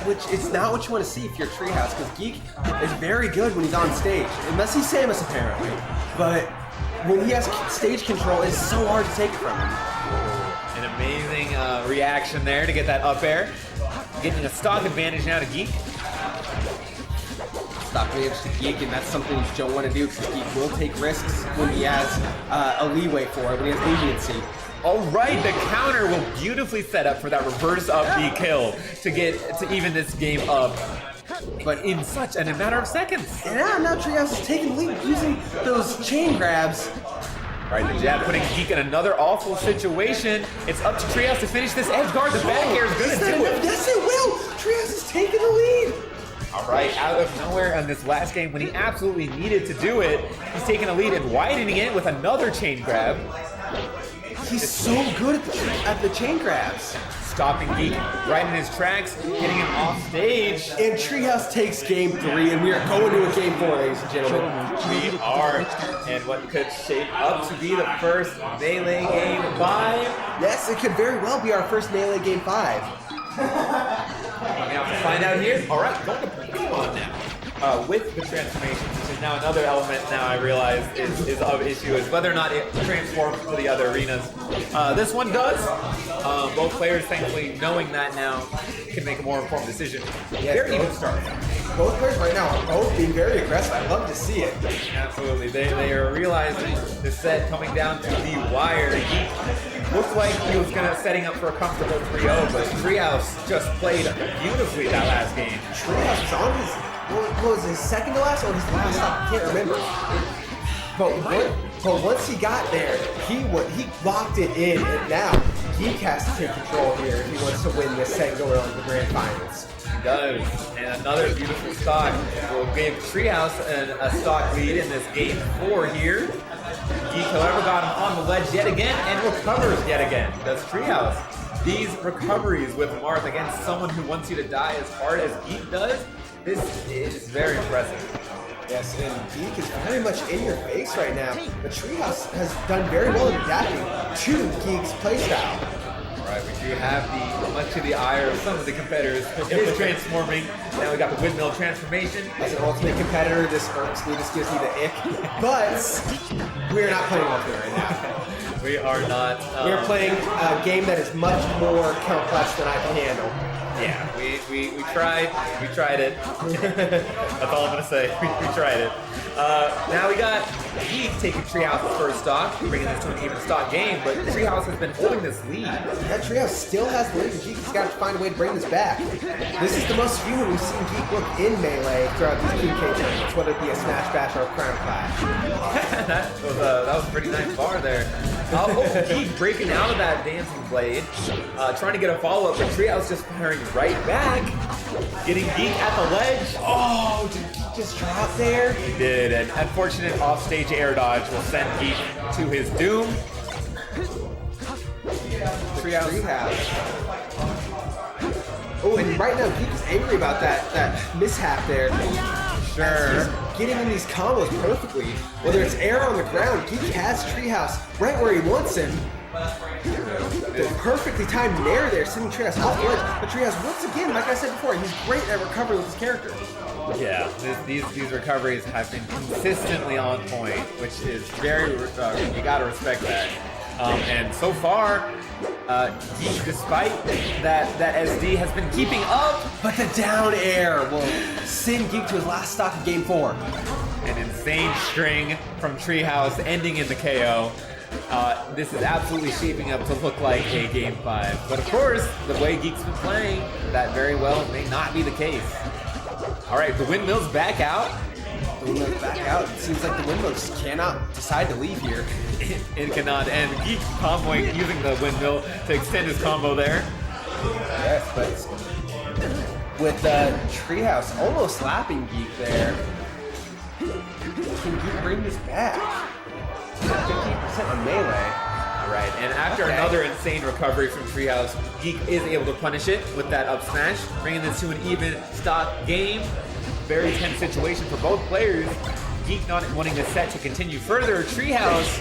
Which is not what you want to see if you're Treehouse, because Geek is very good when he's on stage, unless he's Samus apparently. But when he has stage control, it's so hard to take it from him. An amazing reaction there to get that up air. Getting a stock advantage now to Geek. Stock advantage to Geek, and that's something you don't want to do because Geek will take risks when he has a leeway for it, when he has leniency. All right, the counter will beautifully set up for that reverse up B kill to get to even this game up. But in a matter of seconds. And now Treehauz is taking the lead using those chain grabs. All right, the jab putting Geek in another awful situation. It's up to Treehauz to finish this edge guard. The back air is going to do it. Yes, it will. Treehauz is taking the lead. All right, out of nowhere in this last game when he absolutely needed to do it, he's taking a lead and widening it with another chain grab. He's so good at the chain grabs. Stopping Geek right in his tracks, getting him off stage. And Treehauz takes game 3, and we are going to a game 4, ladies and gentlemen. We are, and what could shape up to be the first Melee game 5. Yes, it could very well be our first Melee game 5. Coming out to find out here. All right, going to Pokemon now. With the transformations, which is now another element now I realize is of issue, is whether or not it transforms to the other arenas. This one does. Both players, thankfully, knowing that now, can make a more informed decision. Very even start. Both players right now are both being very aggressive. I love to see it. Absolutely. They are realizing the set coming down to the wire. He looked like he was setting up for a comfortable 3-0, but Treehauz just played beautifully that last game. Treehauz was on his, what was his second to last or his last stop? I can't remember. But once he got there, he locked it in, and now Geek has to take control here if he wants to win this set and go on to the grand finals. He does, and another beautiful stock will give Treehauz a stock lead in this game 4 here. Geek, however, got him on the ledge yet again and recovers yet again. That's Treehauz. These recoveries with Marth against someone who wants you to die as hard as Geek does, this is very impressive. Yes, and Geek is very much in your face right now. The Treehauz has done very well in adapting to Geek's playstyle. Right, we do have much to the ire of some of the competitors. It is transforming. Now we got the windmill transformation. As an ultimate competitor, this irks me, this gives me the ick. But we're not playing ultimate right now. We are not. We're playing a game that is much more complex than I can handle. Yeah, we tried. We tried it. That's all I'm gonna say. We tried it. Now we got Geek taking Treehauz's first stock, bringing this to an even stock game, but Treehauz has been holding this lead. That Treehauz still has the lead, and Geek has got to find a way to bring this back. This is the most human we've seen Geek look in Melee throughout these KINGCADE tournaments, whether it be a Smash Bash or a Crown Clash. that was a pretty nice bar there. Geek breaking out of that dancing blade, trying to get a follow-up, but Treehauz just firing right back, getting Geek at the ledge. Oh, did Geek just drop there? He did. An unfortunate offstage air dodge will send Geek to his doom. Treehauz. Oh, and right now Geek is angry about that mishap there. Sure. He's getting in these combos perfectly. Whether it's air on the ground, Geek has Treehauz right where he wants him. The perfectly timed nair there, sending Treehauz off the edge. But Treehauz, once again, like I said before, he's great at recovering with his character. Yeah, these recoveries have been consistently on point, which is very, you gotta respect that. And so far, Geek, despite that SD, has been keeping up. But the down air will send Geek to his last stock of game 4. An insane string from Treehauz ending in the KO. This is absolutely shaping up to look like a game 5. But of course, the way Geek's been playing, that very well may not be the case. All right, the windmill's back out. The windmill's back out. It seems like the windmill just cannot decide to leave here. It cannot, and Geek comboing using the windmill to extend his combo there. Yes, but with Treehauz almost slapping Geek there, can Geek bring this back? 15% on Melee. All right, and after another insane recovery from Treehauz, Geek is able to punish it with that up smash, bringing this to an even stock game. Very tense situation for both players. Geek not wanting the set to continue further. Treehauz,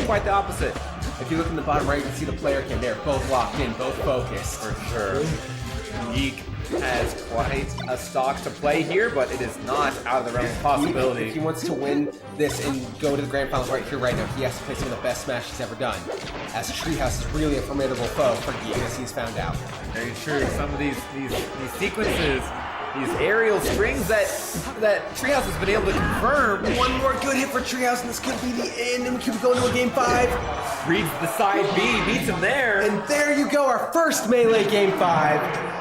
quite the opposite. If you look in the bottom right, you can see the player cam. They're both locked in, both focused. For sure. Geek has quite a stock to play here, but it is not out of the realm of possibility. If he wants to win this and go to the grand finals right here, right now, he has to play some of the best Smash he's ever done. As Treehauz is really a formidable foe for Geek, as he's found out. Very true. Some of these sequences, these aerial strings that Treehauz has been able to confirm. One more good hit for Treehauz, and this could be the end, and we could go into a game 5. Reads the side B, beats him there. And there you go, our first Melee game 5.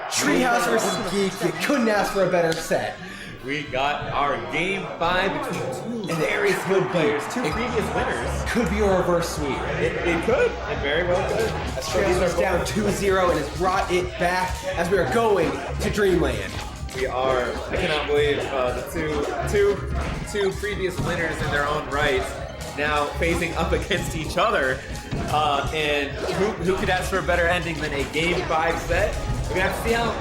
Treehauz versus Geek. You couldn't ask for a better set. We got our game 5 between two very good players, two previous winners. Could be a reverse sweep. It could. It very well could. As Treehauz is down 2-0 and has brought it back as we are going to Dreamland. We are. I cannot believe the two previous winners in their own right now facing up against each other. And who could ask for a better ending than a game 5 set? We're gonna have to see how,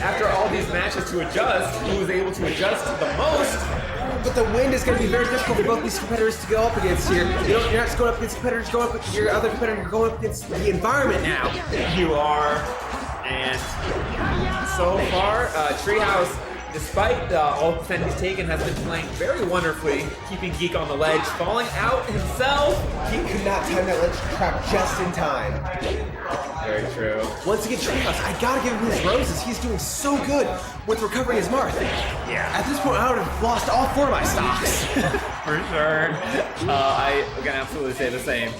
after all these matches, to adjust. Who was able to adjust the most? But the wind is going to be very difficult for both these competitors to go up against here. You're not just going up against competitors, going up against your other competitor, you're going up against the environment now. You are. And so far, Treehauz, despite all the percent he's taken, has been playing very wonderfully, keeping Geek on the ledge, falling out himself. Geek could not time that ledge trap just in time. Very true. Once again, Treehauz, I gotta give him his roses. He's doing so good with recovering his mark. Yeah. At this point, I would have lost all 4 of my stocks. For sure. I can absolutely say the same.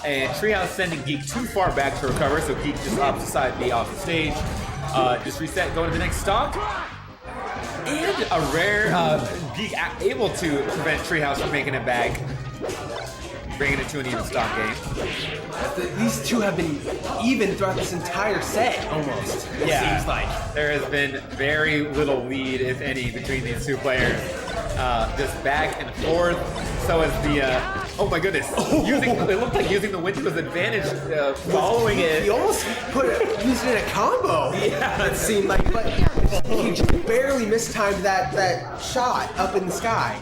And Treehauz sending Geek too far back to recover, so Geek just opts to side B off the stage. Just reset, going to the next stock. And a rare Geek able to prevent Treehauz from making it back, bringing it to an even stock game. These two have been even throughout this entire set, almost. It seems like. There has been very little lead, if any, between these two players. Just back and forth. So is the, oh my goodness. It looked like using the wind to his advantage, following it. He almost used it in a combo. Yeah. It seemed like, but he just barely mistimed that shot up in the sky.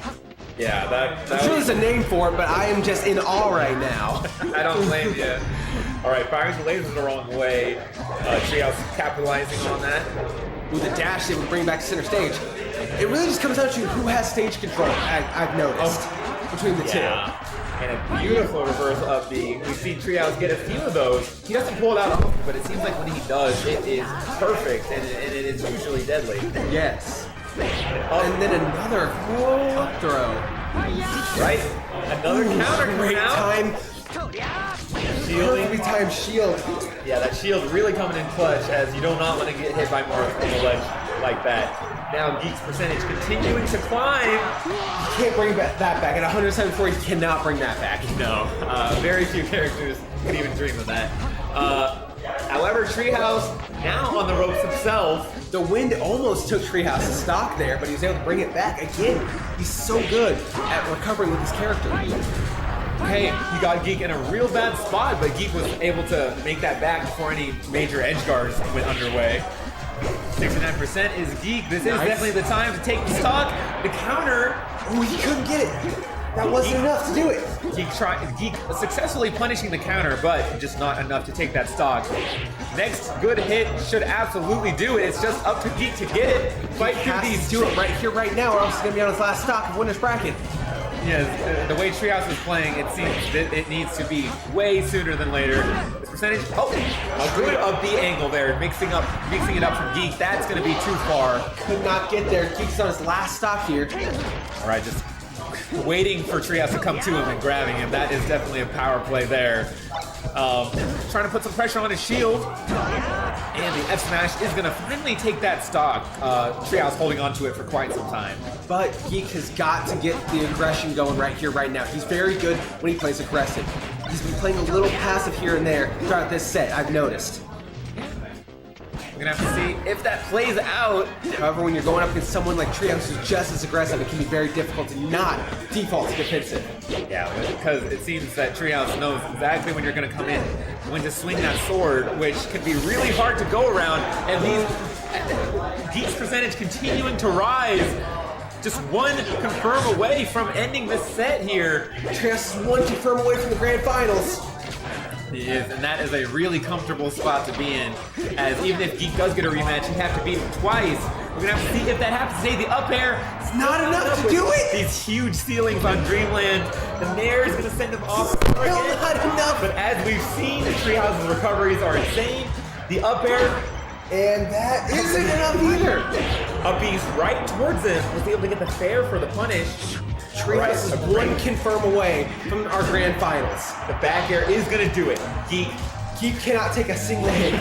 Yeah, that I'm sure there's a name for it, but I am just in awe right now. I don't blame you. All right, firing the lasers the wrong way. Treehauz capitalizing on that. With the dash, they would bring back to center stage. It really just comes down to who has stage control, I've noticed, between the two. And a beautiful reverse up B. We've seen Treehauz get a few of those. He doesn't pull it out often, but it seems like when he does, it is perfect, and it is usually deadly. Yes. And then another up throw. Right? Another counter Great coming out. time. Perfectly timed shield. Yeah, that shield really coming in clutch, as you do not want to get hit by Marth on the ledge like that. Now Geek's percentage continuing to climb. You can't bring that back. At 174, you cannot bring that back. No, very few characters can even dream of that. However, Treehauz now on the ropes himself. The wind almost took Treehauz's stock there, but he was able to bring it back again. He's so good at recovering with his character. Okay, he got Geek in a real bad spot, but Geek was able to make that back before any major edge guards went underway. 69% is Geek. This is definitely the time to take the stock. The counter. Oh, he couldn't get it. That wasn't enough to do it. Geek successfully punishing the counter, but just not enough to take that stock. Next good hit should absolutely do it. It's just up to Geek to get it. Fight through these. Do it right here, right now, or else he's gonna be on his last stock of winner's bracket. Yeah, the way Treehauz is playing, it seems that it needs to be way sooner than later. This percentage, a good up B angle there, mixing it up from Geek. That's going to be too far. Could not get there. Geek's on his last stock here. All right, just waiting for Treehauz to come to him and grabbing him. That is definitely a power play there. Trying to put some pressure on his shield. And the F smash is going to finally take that stock. Treehauz holding on to it for quite some time. But Geek has got to get the aggression going right here, right now. He's very good when he plays aggressive. He's been playing a little passive here and there throughout this set, I've noticed. We're going to have to see if that plays out. However, when you're going up against someone like Treehauz who's just as aggressive, it can be very difficult to not default to defensive. Yeah, because it seems that Treehauz knows exactly when you're going to come in, when to swing that sword, which can be really hard to go around. And Geek's percentage continuing to rise. Just one confirm away from ending this set here. Treehauz is one confirm away from the grand finals. He is, and that is a really comfortable spot to be in, as even if Geek does get a rematch, he'd have to beat him twice. We're gonna have to see if that happens today. The up air, It's not enough to do it! These huge ceilings on Dreamland. The Nair is gonna send him off. Still not enough! But as we've seen, Treehouse's recoveries are insane. The up air, And that isn't enough either! up B's right towards him, was able to get the fair for the punish. Treehouse is one confirm away from our grand finals. The back air is gonna do it. Geek, Geek cannot take a single hit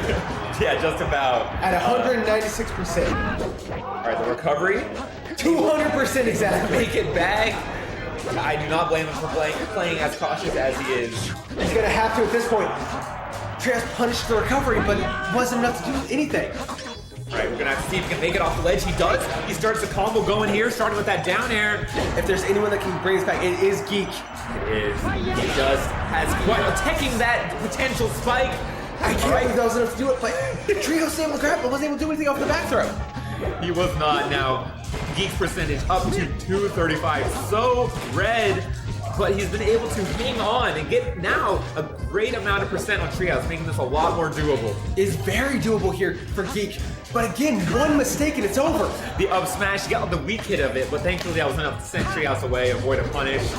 yeah, just about. at 196%. All right, the recovery. 200% exactly. Make it back. I do not blame him for playing as cautious as he is. He's gonna have to at this point. Treehouse punished the recovery, but it wasn't enough to do anything. All right, we're gonna have to see if he can make it off the ledge. He does. He starts the combo going here, starting with that down air. If there's anyone that can bring us back, it is Geek. It is. He just has quite attacking that potential spike. I can't believe that was enough to do it, but Treehouse was able to grab, but wasn't able to do anything off the back throw. He was not. Now, Geek's percentage up to 235. So red, but he's been able to hang on and get now a great amount of percent on Treehouse, making this a lot more doable. Is very doable here for Geek. But again, one mistake and it's over. The up smash, he got the weak hit of it, but thankfully that was enough to send Treehouse away, avoid a punish.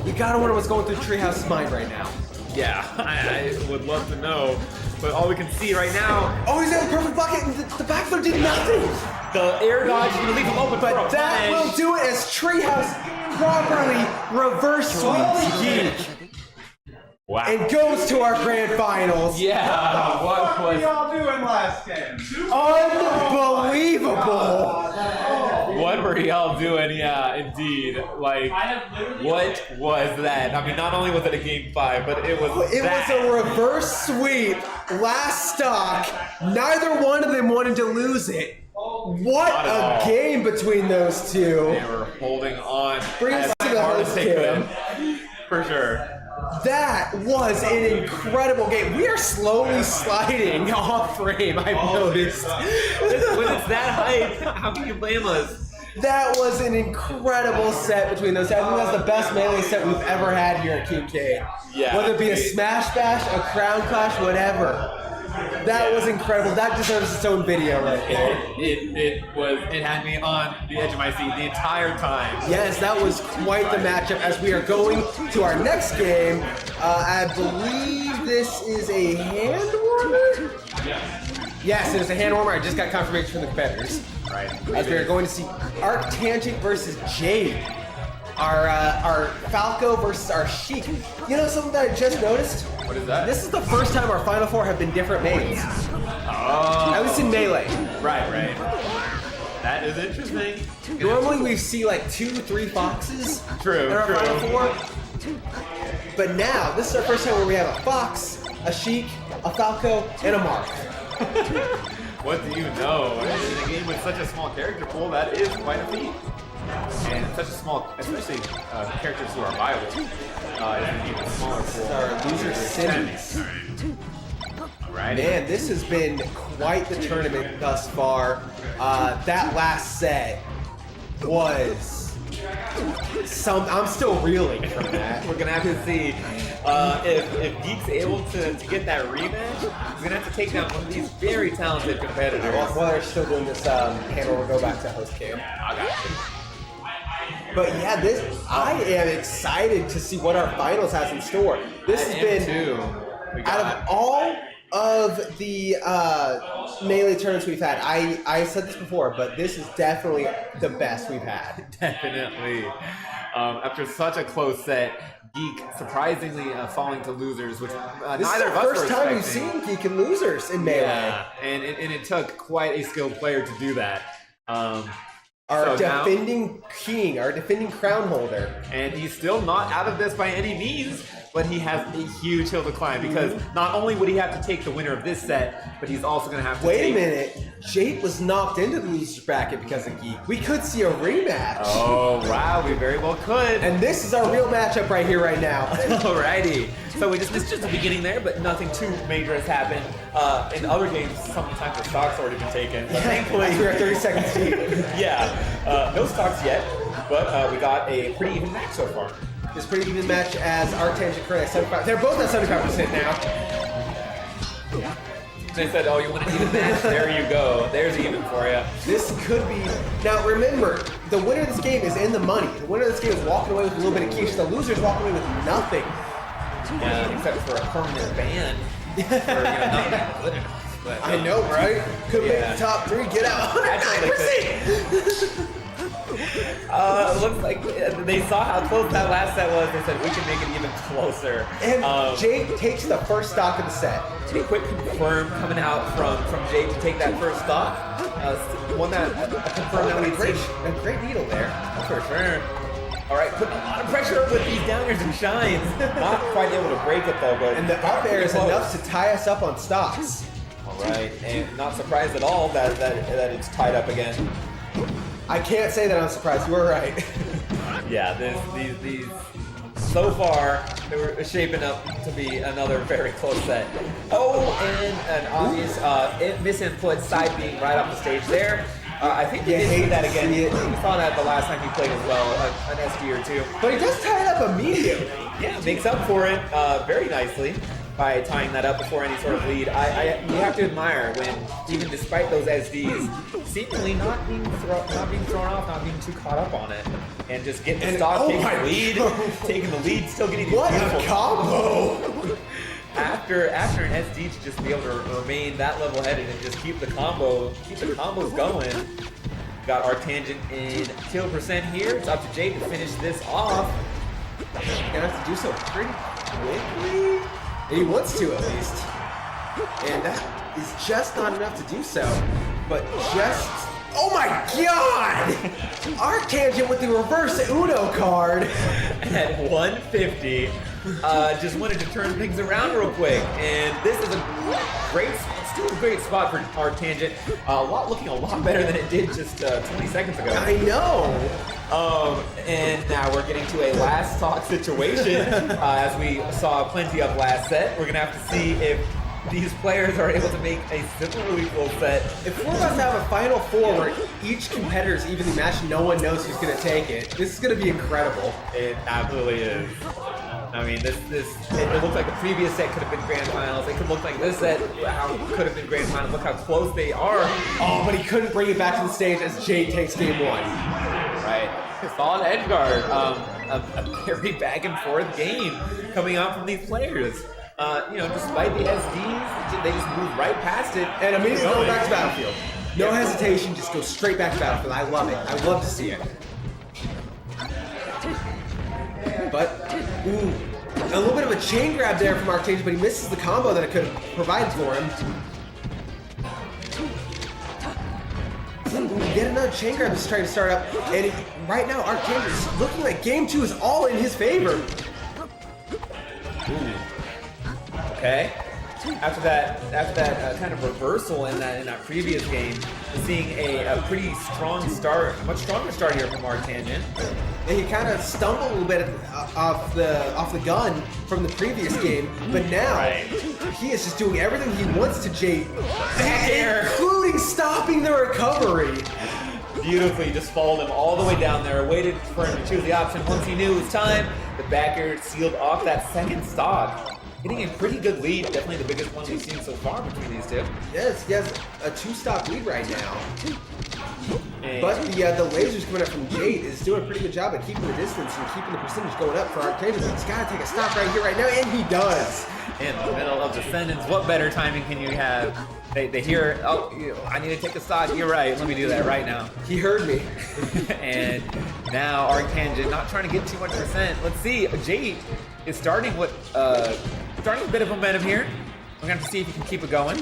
You gotta wonder what's going through Treehouse's mind right now. Yeah, I would love to know, but all we can see right now, Oh, he's got a perfect bucket and the back throw did nothing. the air dodge is gonna leave him open for But a that will punish. do it as Treehouse properly reverse sweeps Geek Wow. and goes to our grand finals. Yeah, what was y'all doing last game? Unbelievable. what were y'all doing? Yeah, indeed. Like, what was that? I mean, not only was it a game 5, but it was It that. was a reverse sweep, last stock. Neither one of them wanted to lose it. What Not at a all. game between those two. They were holding on Bring us as to the hard as host they cam. could. For sure. That was an incredible game. We are slowly sliding off frame, I've noticed. When it's that hype, how can you blame us? That was an incredible set between those. I think that's the best melee set we've ever had here at KINGCADE. Yeah. Whether it be a Smash Bash, a Crown Clash, whatever. That was incredible. That deserves its own video right there. It had me on the edge of my seat the entire time. Yes, that was quite the matchup as we are going to our next game. I believe this is a hand warmer? Yes, it is a hand warmer. I just got confirmation from the competitors. Right. As we are going to see Arc Tangent versus Jade. Our Falco versus our Sheik. You know something that I just noticed? What is that? This is the first time our Final Four have been different mains. Oh. At least in Melee. Right. That is interesting. Normally we see like 2, 3 Foxes True, in our true. Final Four. But now, this is our first time where we have a Fox, a Sheik, a Falco, and a Mark. What do you know? In a game with such a small character pool, that is quite a feat. And such a small, especially characters who are viable, is an even smaller pool. Our loser semis. Right? Man, this has been quite the tournament thus far. That last set was I'm still reeling from that. We're gonna have to see if Geek's able to get that rematch. He's gonna have to take down one of these very talented competitors. While they're still doing this panel, we'll go back to host cam. I got you. But yeah, I am excited to see what our finals has in store. This has been out of all of the melee tournaments we've had. I said this before, but this is definitely the best we've had. Definitely. After such a close set, Geek surprisingly falling to losers, which This neither is of the us first were time we've expecting. seen Geek and losers in melee. Yeah, and it took quite a skilled player to do that. Our So now- defending king, our defending crown holder. And he's still not out of this by any means, but he has a huge hill to climb because not only would he have to take the winner of this set, but he's also going to have to Wait take... a minute, Jade was knocked into the losers bracket because of Geek. We could see a rematch. Oh, wow, we very well could. And this is our real matchup right here, right now. Alrighty. So this is just the beginning there, but nothing too major has happened. In other games, sometimes the stock's already been taken. But thankfully, We're at 30 seconds deep. yeah, no stocks yet, but we got a pretty even match so far. This pretty even match as Arctangent currently at 75. They're both at 75% now. They said, "Oh, you want an even match? There you go. There's even for you." This could be. Now remember, the winner of this game is in the money. The winner of this game is walking away with a little bit of cash. The loser's walking away with nothing. Yeah, except for a permanent ban. For, not being good enough. But, I know, right? Could make Yeah. the top 3 get out. 109%. Looks like they saw how close that last set was. They said we can make it even closer. And Jake takes the first stock of the set. A quick confirm coming out from Jake to take that first stock. One that confirmed that we'd seen. A great needle there. For sure. All right, putting a lot of pressure with these downers and shines. Not quite able to break it though, but And the up air is enough to tie us up on stocks. All right, and not surprised at all that it's tied up again. I can't say that I'm surprised. You were right. Yeah, these so far they were shaping up to be another very close set. Oh, and an obvious misinput side being right off the stage there. I think we did see that again. We saw that the last time he played as well, an SD or two. But he does tie it up immediately. Yeah, makes up for it very nicely by tying that up before any sort of lead. You have to admire when, even despite those SDs, seemingly not being thrown off, not being too caught up on it, and just getting the stock, taking the lead, still getting these What beautiful a combo! After an SD to just be able to remain that level-headed and just keep the combos going. Got Arctangent in kill percent here. It's up to Jay to finish this off. Gonna have to do so pretty quickly. And he wants to at least. And that is just not enough to do so. But just. Oh my god! Arctangent with the reverse Uno card. At 150. Just wanted to turn things around real quick. And this is still a great spot for Arctangent. Looking a lot better than it did just 20 seconds ago. I know. And now we're getting to a last stock situation. As we saw plenty of last set, we're gonna have to see if these players are able to make a similarly full set. If we're about to have a final 4 where each competitor is evenly matched, no one knows who's gonna take it. This is gonna be incredible. It absolutely is. I mean, it looked like the previous set could have been grand finals. It could look like this set could have been grand finals. Look how close they are. Oh, but he couldn't bring it back to the stage as Jade takes game 1. Right. Solid edge guard. A very back and forth game coming out from these players. Despite the SDs, they just move right past it And immediately go back to Battlefield. No hesitation, just go straight back to Battlefield. I love it. I love to see it. But, ooh, a little bit of a chain grab there from Arctangent, but he misses the combo that it could have provided for him. Ooh, get another chain grab is trying to start up, and right now Arctangent is looking like game 2 is all in his favor. Okay. After that kind of reversal in that previous game, we're seeing a pretty strong start, a much stronger start here from Arctangent. And he kind of stumbled a little bit off the gun from the previous game, but now he is just doing everything he wants to Jade, including stopping the recovery. Beautifully just followed him all the way down there, waited for him to choose the option. Once he knew it was time, the back air sealed off that second stock. Getting a pretty good lead, definitely the biggest one we've seen so far between these two. Yes, he has a 2-stock lead right now. And But the lasers coming up from Jade is doing a pretty good job at keeping the distance and keeping the percentage going up for Arctangent. He's got to take a stock right here, right now, and he does. in the middle of Descendants, what better timing can you have? They hear, oh, I need to take a stock. You're right. Let me do that right now. He heard me. And now Arctangent not trying to get too much percent. Let's see. Jade is starting a bit of momentum here. We're gonna have to see if he can keep it going.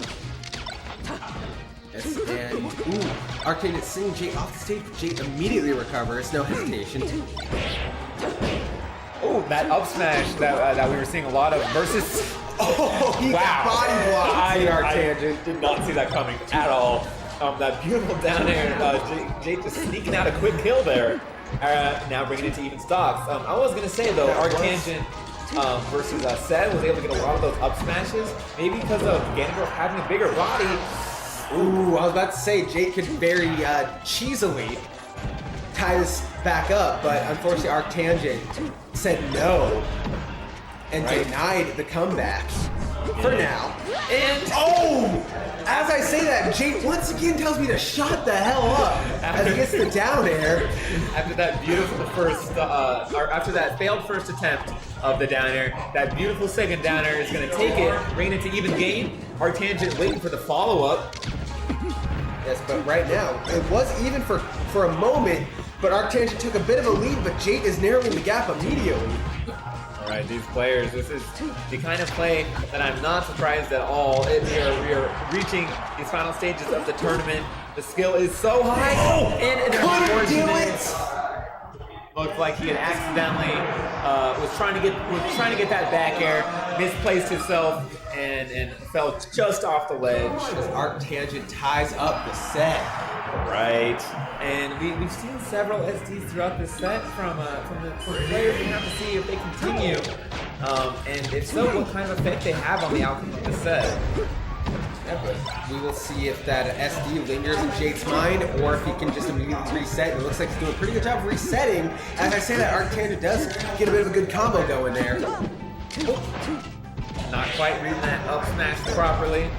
Yes, and Arctangent sending Jade off the stage, but Jade immediately recovers. No hesitation. Oh, that up smash that we were seeing a lot of versus. Oh, he got body blocked. I did not see that coming at all. That beautiful down air, Jade just sneaking out a quick kill there. Now bringing it to even stocks. I was gonna say though, Arctangent versus Sed was able to get a lot of those up smashes, maybe because of Ganondorf having a bigger body. Ooh, I was about to say Jade could very cheesily tie this back up, but unfortunately Arctangent said no and denied the comeback for now. And as I say that, Jake once again tells me to shut the hell up as he gets the down air. After that beautiful or after that failed first attempt of the down air, that beautiful second down air is going to take it, bring it to even game. Arctangent waiting for the follow-up. Yes, but right now, it was even for a moment, but Arctangent took a bit of a lead, but Jake is narrowing the gap immediately. All right, these players, this is the kind of play that I'm not surprised at all. We are reaching these final stages of the tournament. The skill is so high, and an unfortunate. Looked like he had accidentally was trying to get that back air, misplaced himself, and fell just off the ledge. As Arctangent ties up the set. Right, and we've seen several SDs throughout this set from the players. We have to see if they continue, and if so, what kind of effect they have on the outcome of the set. Yeah, but we will see if that SD lingers in Jake's mind, or if he can just immediately reset. It looks like he's doing a pretty good job of resetting. As I say that, Arctangent does get a bit of a good combo going there. Not quite reading that up smash properly.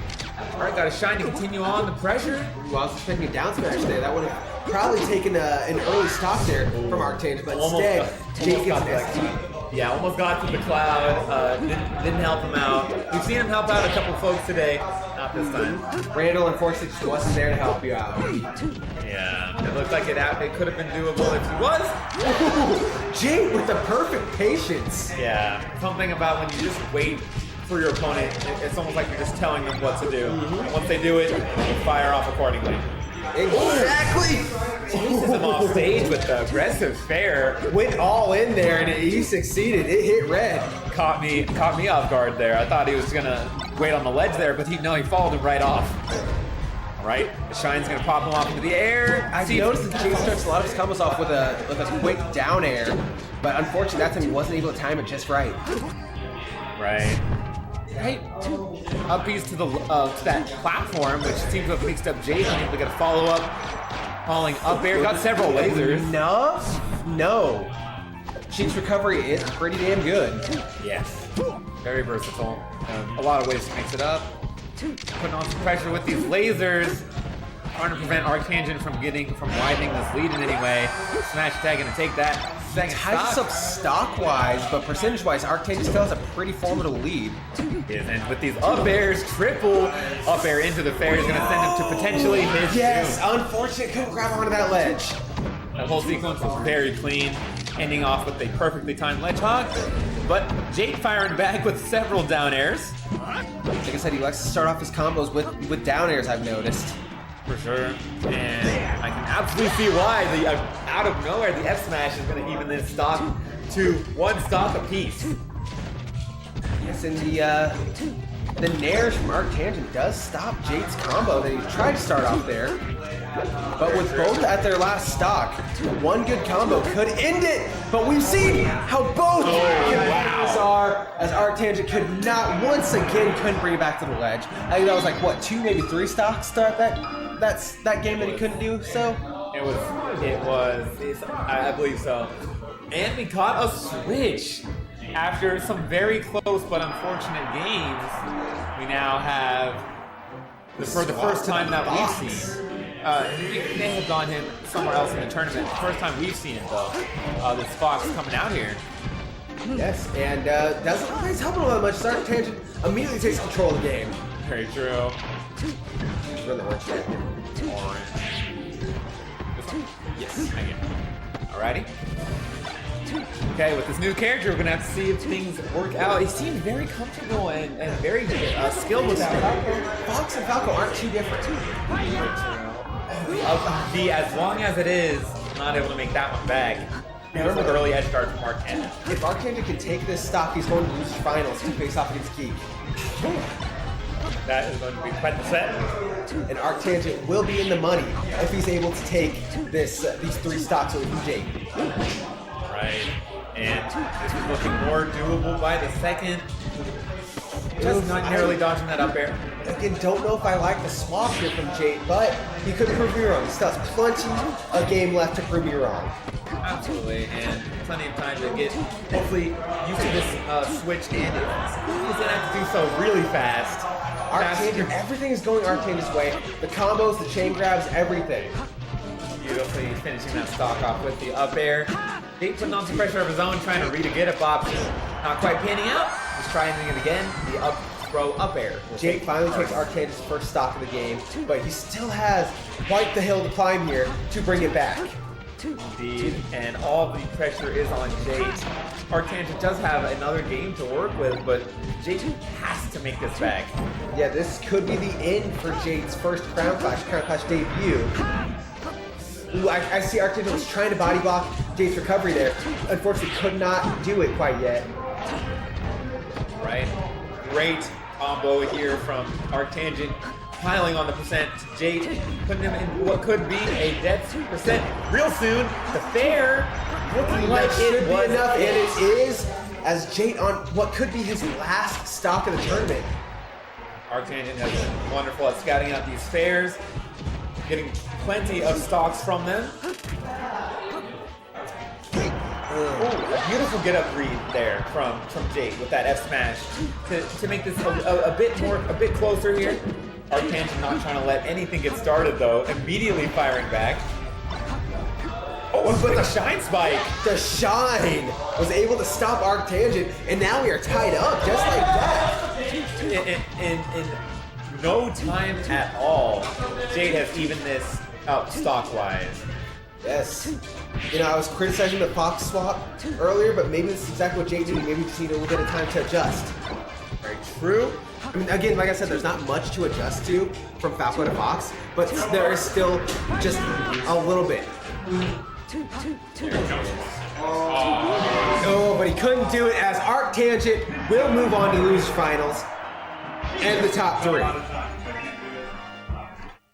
All right, got a shine to continue on the pressure. Ooh, I was expecting a down smash there. That would have probably taken an early stock there from Arctangent, but instead, Jake gets an SD. Yeah, almost got to the cloud. Didn't help him out. We've seen him help out a couple folks today. Not this time. Randall, unfortunately, just wasn't there to help you out. Yeah, it looked like it could have been doable if he was. Ooh, Jake with the perfect patience. Yeah, something about when you just wait for your opponent, it's almost like you're just telling them what to do. Once they do it, you fire off accordingly. Exactly. Chases him off stage with the aggressive fair. Went all in there and he succeeded. It hit red. Caught me off guard there. I thought he was gonna wait on the ledge there, but he followed him right off. All right, the shine's gonna pop him off into the air. I noticed that Jake starts a lot of his combos off with a quick down air, but unfortunately that time he wasn't able to time it just right. Right. Up piece to that platform, which seems to have mixed up Jake, unable to get a follow-up. Falling up air, got several lasers. Enough? No. Jake's recovery is pretty damn good. Yes. Very versatile. A lot of ways to mix it up. Putting on some pressure with these lasers. Trying to prevent Arctangent from widening this lead in any way. Smash tag gonna take that. Ties up stock-wise, but percentage-wise, Arctangent still has a pretty formidable lead. Yes, and with these up airs, triple up air into the fair is going to send him to potentially his Yes, doom. unfortunate, couldn't grab onto that ledge. That whole sequence was very clean, ending off with a perfectly timed ledge hog. But Jake firing back with several down airs. Like I said, he likes to start off his combos with down airs, I've noticed. For sure. And I can absolutely see why out of nowhere the F smash is going to even this stock to one stock apiece. Yes, and the nairs from Arctangent does stop Jake's combo that he tried to start off there. But with both at their last stock, one good combo could end it. But we've seen how both competitors are, as Arctangent could not once again couldn't bring it back to the ledge. I think that was like what, 2, maybe 3 stocks start that game that he couldn't do so. I believe so. And we caught a switch. After some very close but unfortunate games, we now have, for the first time that we've seen, it may have gone him somewhere else in the tournament. The first time we've seen it though, this Fox coming out here. Yes, and doesn't look like he's helping all that much. Arctangent immediately takes control of the game. Very true. Really orange there. Orange. This one? Yes. Thank you. Alrighty. Okay, with this new character, we're gonna have to see if things work out. He seems very comfortable and very skilled with that. Fox and Falco aren't too different. As long as it is, not able to make that one back. Beautiful early edge guard from Arctangent. If Arctangent can take this stock, he's going to lose the finals to face off against Geek. That is going to be quite the set. And Arctangent will be in the money if he's able to take these 3 stocks away from Jake. Right. And this is looking more doable by the second. Just not narrowly dodging that up air. Again, don't know if I like the swap here from Jade, but he could prove me wrong. He still has plenty of game left to prove me wrong. Absolutely, and plenty of time to get hopefully used to this switch, and he's gonna have to do so really fast. Arcane, everything is going Arcane's way. The combos, the chain grabs, everything. Beautifully finishing that stock off with the up air. Jade putting on some pressure of his own, trying to read a get up option. Not quite panning out. He's trying it again. The up throw up air. Jade finally takes Arcane's first stock of the game, but he still has quite the hill to climb here to bring it back. Indeed, and all the pressure is on Jade. Arcangent does have another game to work with, but Jade has to make this back. Yeah, this could be the end for Jade's first Crown Clash debut. Ooh, I see Arcangent was trying to body block Jade's recovery there. Unfortunately, could not do it quite yet. Right, great combo here from Arcangent, piling on the percent to Jade, putting him in what could be a dead percent real soon. The fair looking like it Should was be enough, and it is, as Jade on what could be his last stock of the tournament. Arcangent has been wonderful at scouting out these fairs, getting plenty of stocks from them. Ooh, a beautiful get up read there from Jade with that F smash to make this a bit closer here. Arcangent not trying to let anything get started though, immediately firing back. Oh, but the shine spike! The Shine was able to stop Arctangent, and now we are tied up just like that. In no time at all, Jade has evened this out stock-wise. Yes. You know, I was criticizing the Fox swap earlier, but maybe this is exactly what Jade needed. Maybe we just need a little bit of time to adjust. Very true. I mean, again, like I said, there's not much to adjust to from Falco to Fox, but there is still just a little bit. Oh, but he couldn't do it as Arctangent will move on to lose finals and the top three.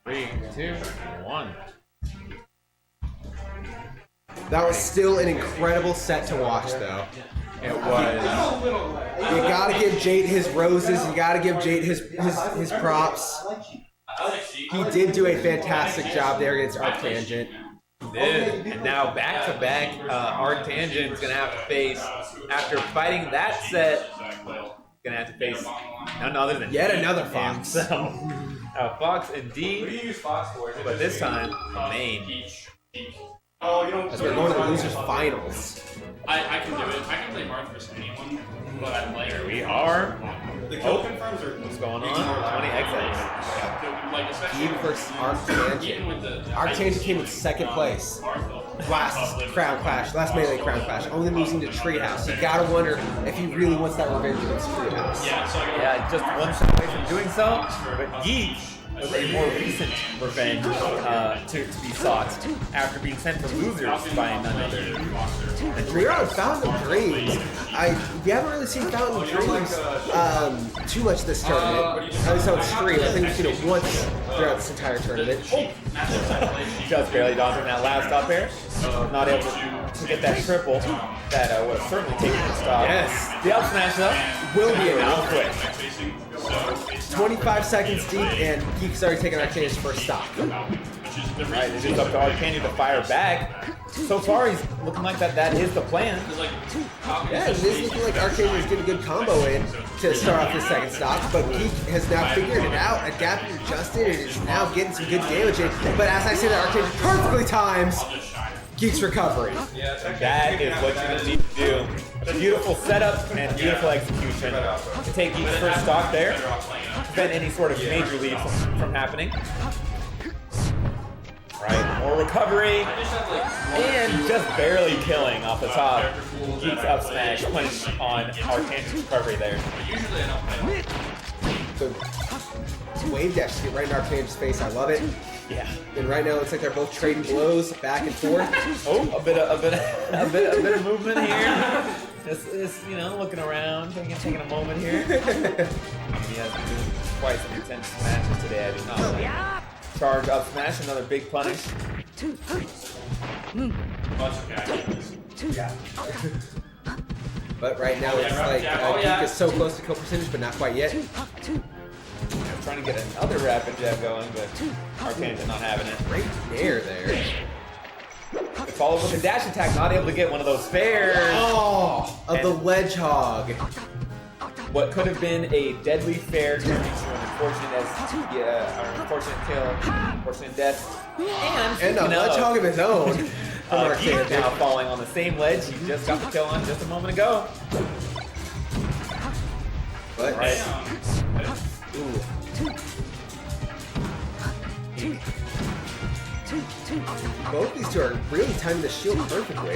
3, 2, 1. That was still an incredible set to watch, though. It was. You gotta give Jade his roses. You gotta give Jade his props. He did do a fantastic job there against Arctangent. Did. And now back to back, Arctangent's gonna have to face, after fighting that set, gonna have to face none other than Yet another Fox. Fox indeed, but this time the main. As we're going to the losers finals. I can do it. I can play Marth versus anyone, but I'm like, Here we are. Oh, confirms or What's going on? 20 exits. like especially Eve versus Arctangent. Arctangent came in second place. Last Crown Clash, last Melee Crown Clash, only losing to Treehauz. You gotta wonder if he really wants that revenge against Treehauz. Yeah, just one step away from doing so. But Geek was a more recent revenge to be sought after being sent to losers by none other. And we're on Fountain of Dreams. We haven't really seen Fountain of Dreams too much this tournament. At least on stream. I think we've seen it once throughout this entire tournament. Just barely dodging that last up air. Not able to get that triple that was certainly taking the stop. Yes. The up smash though will be enough quick. 25 seconds deep, and Geek's already taken Arctangent's first stop. Right, it's just up to Arcangent to fire back. So far, he's looking like that is the plan. Yeah, it is looking like Arcangent is getting a good combo in to start off his second stock, but Geek has now figured it out, adapted, adjusted, and is now getting some good damage in. But as I say that, Arcangent perfectly times Geek's recovery. That is what you're going to need to do. A beautiful setup and beautiful execution to take Geek's first stock there, prevent any sort of major lead from happening. Right, more recovery, and just barely killing off the top. Geek's up smash punch on Arcangent's recovery there. So, wave dash to get right in Arcangent's face. I love it. Yeah. And right now, it looks like they're both trading blows back and forth. Oh, a bit of movement here. Just looking around, taking a moment here. He has been doing quite some intense matches today. I do not like. Charge up smash, another big punish. But right now it's like Geek is so close to kill percentage, but not quite yet. Trying to get another rapid jab going, but Arcane not having it. Great nair there. Followed with a dash attack, not able to get one of those spares. Oh, of the Wedgehog. What could have been a deadly fair turning to an unfortunate kill, unfortunate death, And a Wedgehog of his own from Arcane. Geek now falling on the same ledge he just got the kill on just a moment ago. But both these two are really timing the shield perfectly.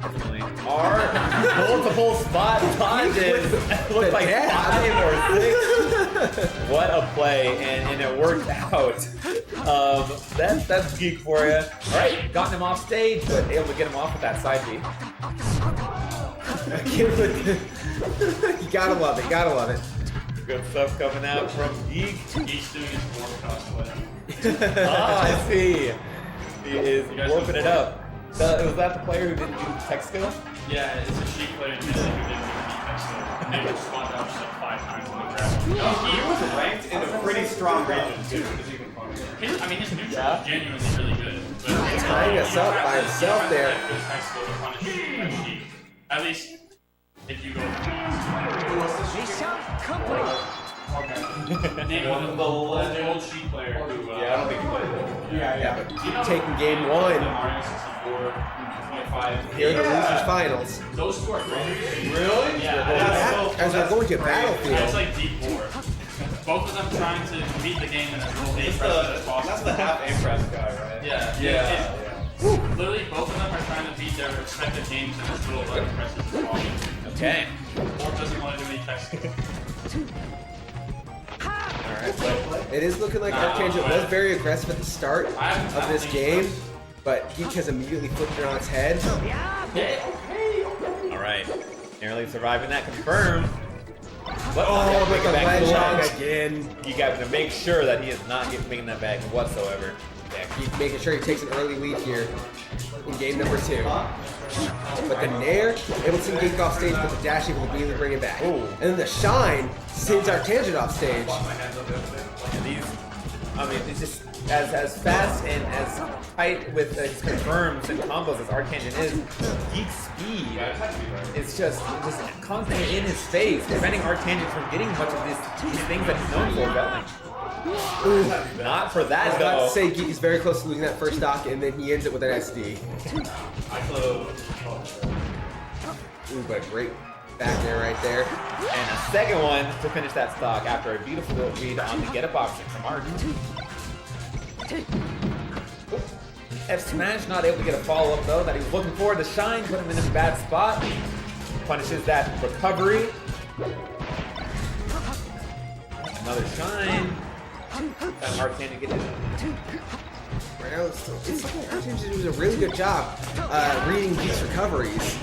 Definitely. Are multiple spot dodges. Look like dab. 5 or 6. What a play, and it worked out. That's Geek for you. All right, gotten him off stage, but able to get him off with that side B. You gotta love it, gotta love it. Good stuff coming out from Geek. Geek's doing his warp cosplay. I see. He is warping it up. Was that the player who didn't do tech skill? Yeah, it's a Sheik player who didn't do defense skill. And they would spawn out just like 5 times on the grab. He was ranked in a pretty strong region too. I mean, his neutral is genuinely really good. But He's tying us up by himself there. His tech skill to punish a Sheik. At least if you go. Name one of the old Sheik player who. Yeah, I don't think he played it. Yeah, but taking game 1. Mario 64, 25. Here are the losers finals. Those two are great. Really? Yeah. As we're going to It's Battlefield. like Deep War. Both of them trying to beat the game in as little day as possible. That's the half A-Press guy, right? Yeah. Literally, both of them are trying to beat their respective games in as little leg presses as possible. Okay. Or doesn't want to do any tech skill. Alright, but it is looking like Archangel was very aggressive at the start of this game, but Geek has immediately flipped it on its head. All right. Narrowly surviving that confirmed. But With the Wedgehog ledge. again. You got to make sure that he is not making that back whatsoever. Yeah, Geek making sure he takes an early lead here in game number 2. But the Nair, able to send Geek off stage, but the dash able to immediately bring it back. Ooh. And then the Shine sends Arcangel off stage. And these, I mean, it's just as fast and as tight with his confirms and combos as Arcangel is, Geek's speed is just constantly in his face, preventing Arcangel from getting much of these things that he's known for going. Not for that I was about though. to say Geek is very close to losing that first stock, and then he ends it with an SD. Ooh, but great back there, right there. And a second one to finish that stock after a beautiful read on the get up option from Arc. F Smash not able to get a follow up though that he was looking for. The Shine put him in a bad spot. Punishes that recovery. Another Shine. That Arcane to get it. Right now, Arcangel does a really good job reading Geek's recoveries.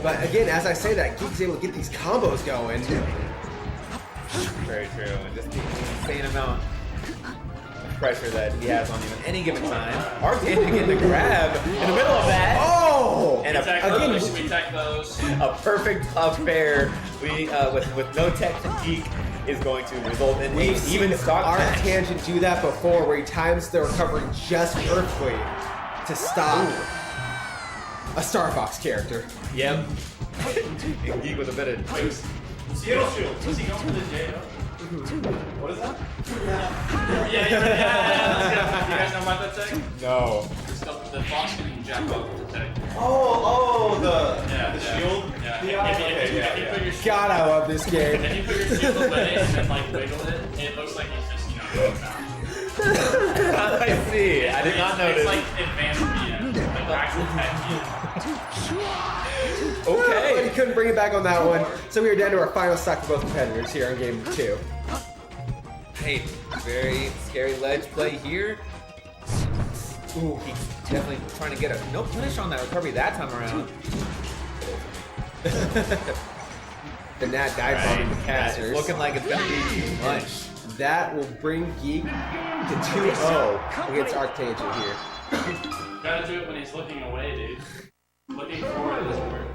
But again, as I say that, Geek's able to get these combos going. Very true. And just the insane amount of pressure that he has on him at any given time. Arcane to get the grab in the middle of that. Oh! And We tech those. a perfect tough pair with no tech from Geek is going to result in We've an seen even stock match. Arcangel do that before, where he times the recovery just perfectly to stop a Star Fox character. Yep. And Geek with a bit of juice. Seattle Shield. Was he going for the J? What is that? Yeah. You guys know about that tech? No. The Fox can jack off with the tech. The shield? If you put your shield, God, I love this game. if you put your shield away and then like wiggle it, it looks like he's just, going down. I see. I did not notice. It's like advanced VM, like actual tech But he Okay. couldn't bring it back on that one. So we are down to our final stock for both competitors here in game 2. Hey, very scary ledge play here. Ooh, he's definitely trying to get a no punish on that recovery that time around. The Nat dive bombing the It's casters. looking like it's gonna be too much. That will bring Geek to 2-0 against Arcangel here. Gotta do it when he's looking away, dude. Looking forward is work.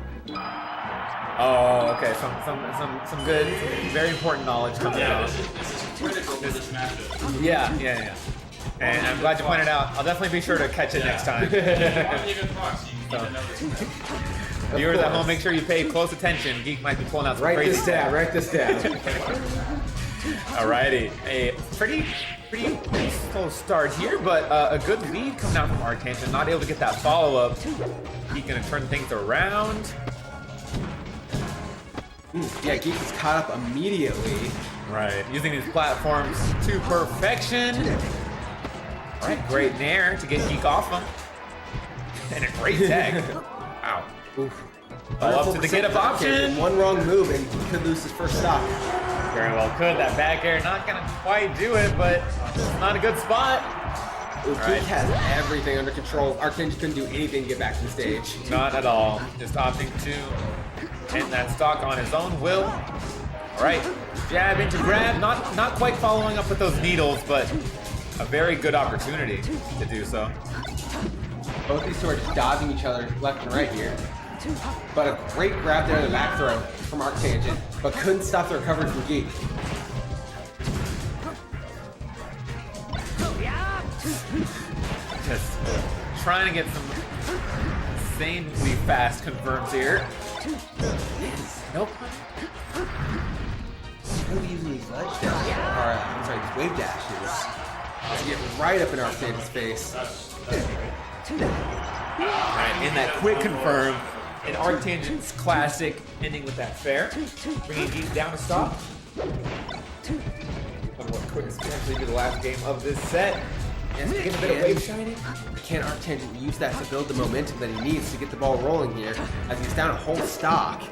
Oh, okay. Some good, very important knowledge coming Yeah, out. this is critical for this matchup. Yeah. And I'm glad you pointed out. I'll definitely be sure to catch it next time. If you want to be a good fox, you need to know this matchup. Viewers at home, make sure you pay close attention. Geek might be pulling out some Write crazy this down. Write this down. Alrighty, a pretty slow start here, but a good lead coming out from Arctangent. Not able to get that follow-up. Geek gonna turn things around. Yeah, Geek is caught up immediately. Right, using these platforms to perfection. Alright, great nair to get Geek off him. And a great tag. Wow. Oof. All up to the get-up option. One wrong move and he could lose his first stock. Very well could. That back air not gonna quite do it, but not a good spot. Ooh, Geek Right. has everything under control. Arctangent couldn't do anything to get back to the stage. Not at all. Just opting to end that stock on his own will. All right, jab into grab. Not quite following up with those needles, but a very good opportunity to do so. Both these two are just dodging each other left and right here. But a great grab there in the back throw from Arctangent, but couldn't stop the recovery from Geek. Just trying to get some insanely fast confirms here. Nope. He'll be using these ledge dashes, I'm sorry, these wave dashes to get right up in Arctangent's face. Right, in that quick confirm, in Arctangent's classic, ending with that fair, bringing Geek down to stop. Wonder what could potentially be the last game of this set. Yes, Get a bit of wave shining. Can Arctangent use that to build the momentum that he needs to get the ball rolling here as he's down a whole stock?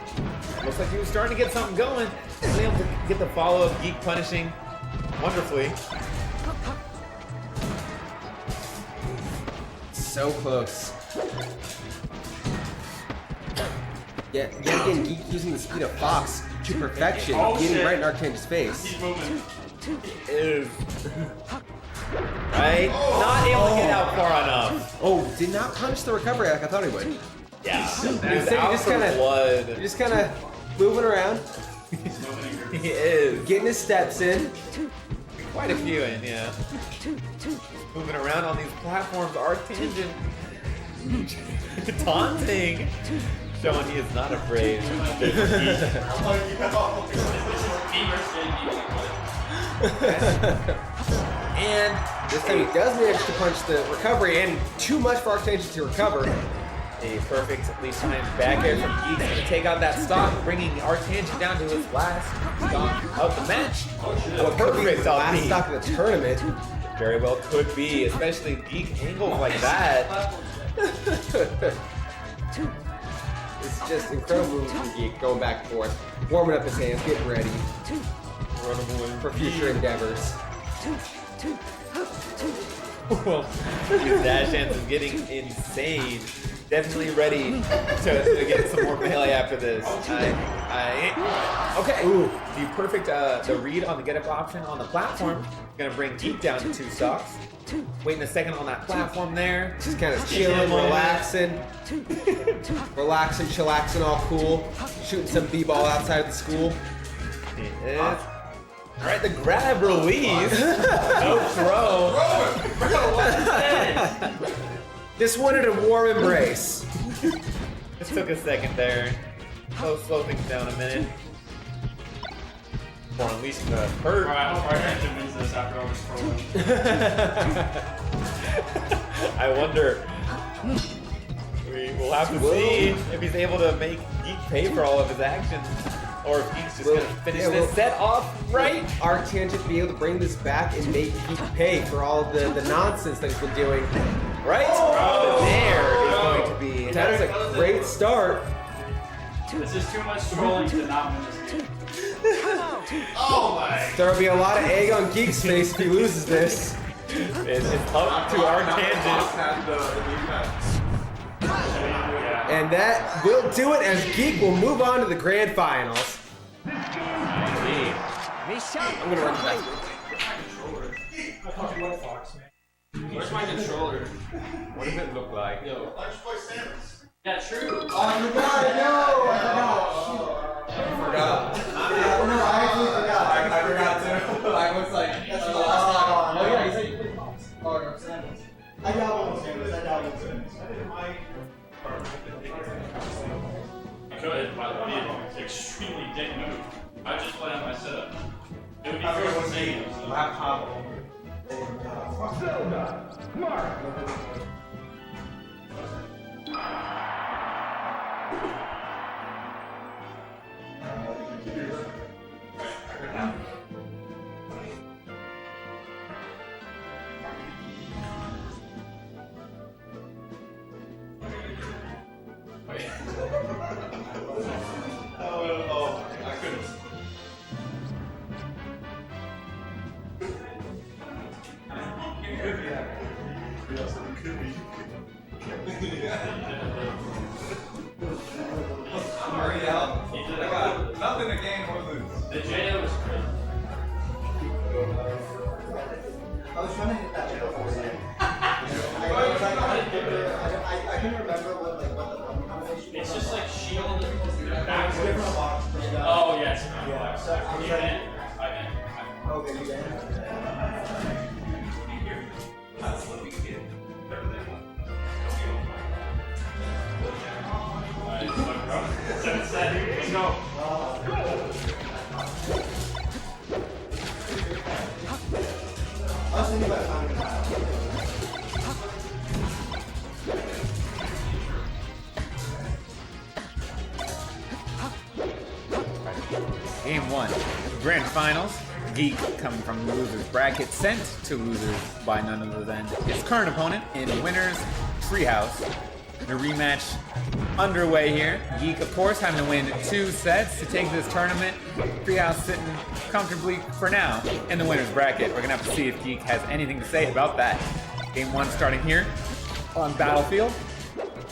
Looks like he was starting to get something going. Was able to get the follow-up, Geek punishing wonderfully. So close. Yeah, yet again, Geek using the speed of Fox to perfection, Oh, getting shit. right in Arctangent's face. He's moving. Is right? Not able to get out far enough. Oh, did not punish the recovery like I thought he would. Yeah. So He's you out just for kinda- blood. You're just kind of moving around, He is. getting his steps in. Quite a few in, yeah. Moving around on these platforms, Arctangent taunting, showing he is not afraid. And this time he does manage to punch the recovery, and too much for Arctangent to recover. A perfectly timed back air from Geek to take out that stock, bringing Arctangent down to his last stock of the match. What could be Perfect the on last me. stock of the tournament. Very well could be, especially Geek angles like that. It's just incredible moves from Geek, going back and forth, warming up his hands, getting ready for future endeavors. Well, his dash hands is getting insane. Definitely ready to get some more melee after this. Okay. Ooh, the perfect the read on the get up option on the platform. Gonna bring Geek down to 2 stocks. Waiting a second on that platform there. Just kind of chilling, relaxing, chillaxing, all cool, shooting some b-ball outside of the school. It is. All right, the grab release. No throw. Just wanted a warm embrace. Just took a second there. Slow things down a minute. Before unleashing the hurt. Alright, I hope Arctangent wins this after all this trolling. I wonder. We will have to see if he's able to make Geek pay for all of his actions, or if Geek's just gonna finish this set off right. Arctangent be able to bring this back and make Geek pay for all of the nonsense that he's been doing. Right? There is going to be. That is a great start. This is too much trolling to not win this game. There will be a lot of egg on Geek's face if he loses this. It's up to Arctangent. And that will do it as Geek will move on to the grand finals. Indeed. I'm gonna run back. Where's my controller? What does it look like? Yeah, true. Oh, you got it! No! was like, That's the last time. Oh yeah, he said you played Fox. Or Sandals. I dabbled in Sandals. I dabbled in Sandals. You could, but it'd be an extremely dick move. I just play on my setup. It would be first insane. laptop. Oh, I couldn't. I'm already out. I got nothing to gain or lose. The JO was crazy. I was trying to hit that middle for you. I couldn't remember what the button combination It's was. just like shield Different backwards. box. Oh, yes. Yeah, so I was You like, can. I can. okay, you did. Let's go. I was thinking about timing. Game 1, Grand Finals. Geek coming from the loser's bracket, sent to losers by none other than his current opponent in winners Treehauz. The rematch underway here. Geek, of course, having to win 2 sets to take this tournament. Treehauz sitting comfortably for now in the winners bracket. We're gonna have to see if Geek has anything to say about that. Game 1 starting here on Battlefield.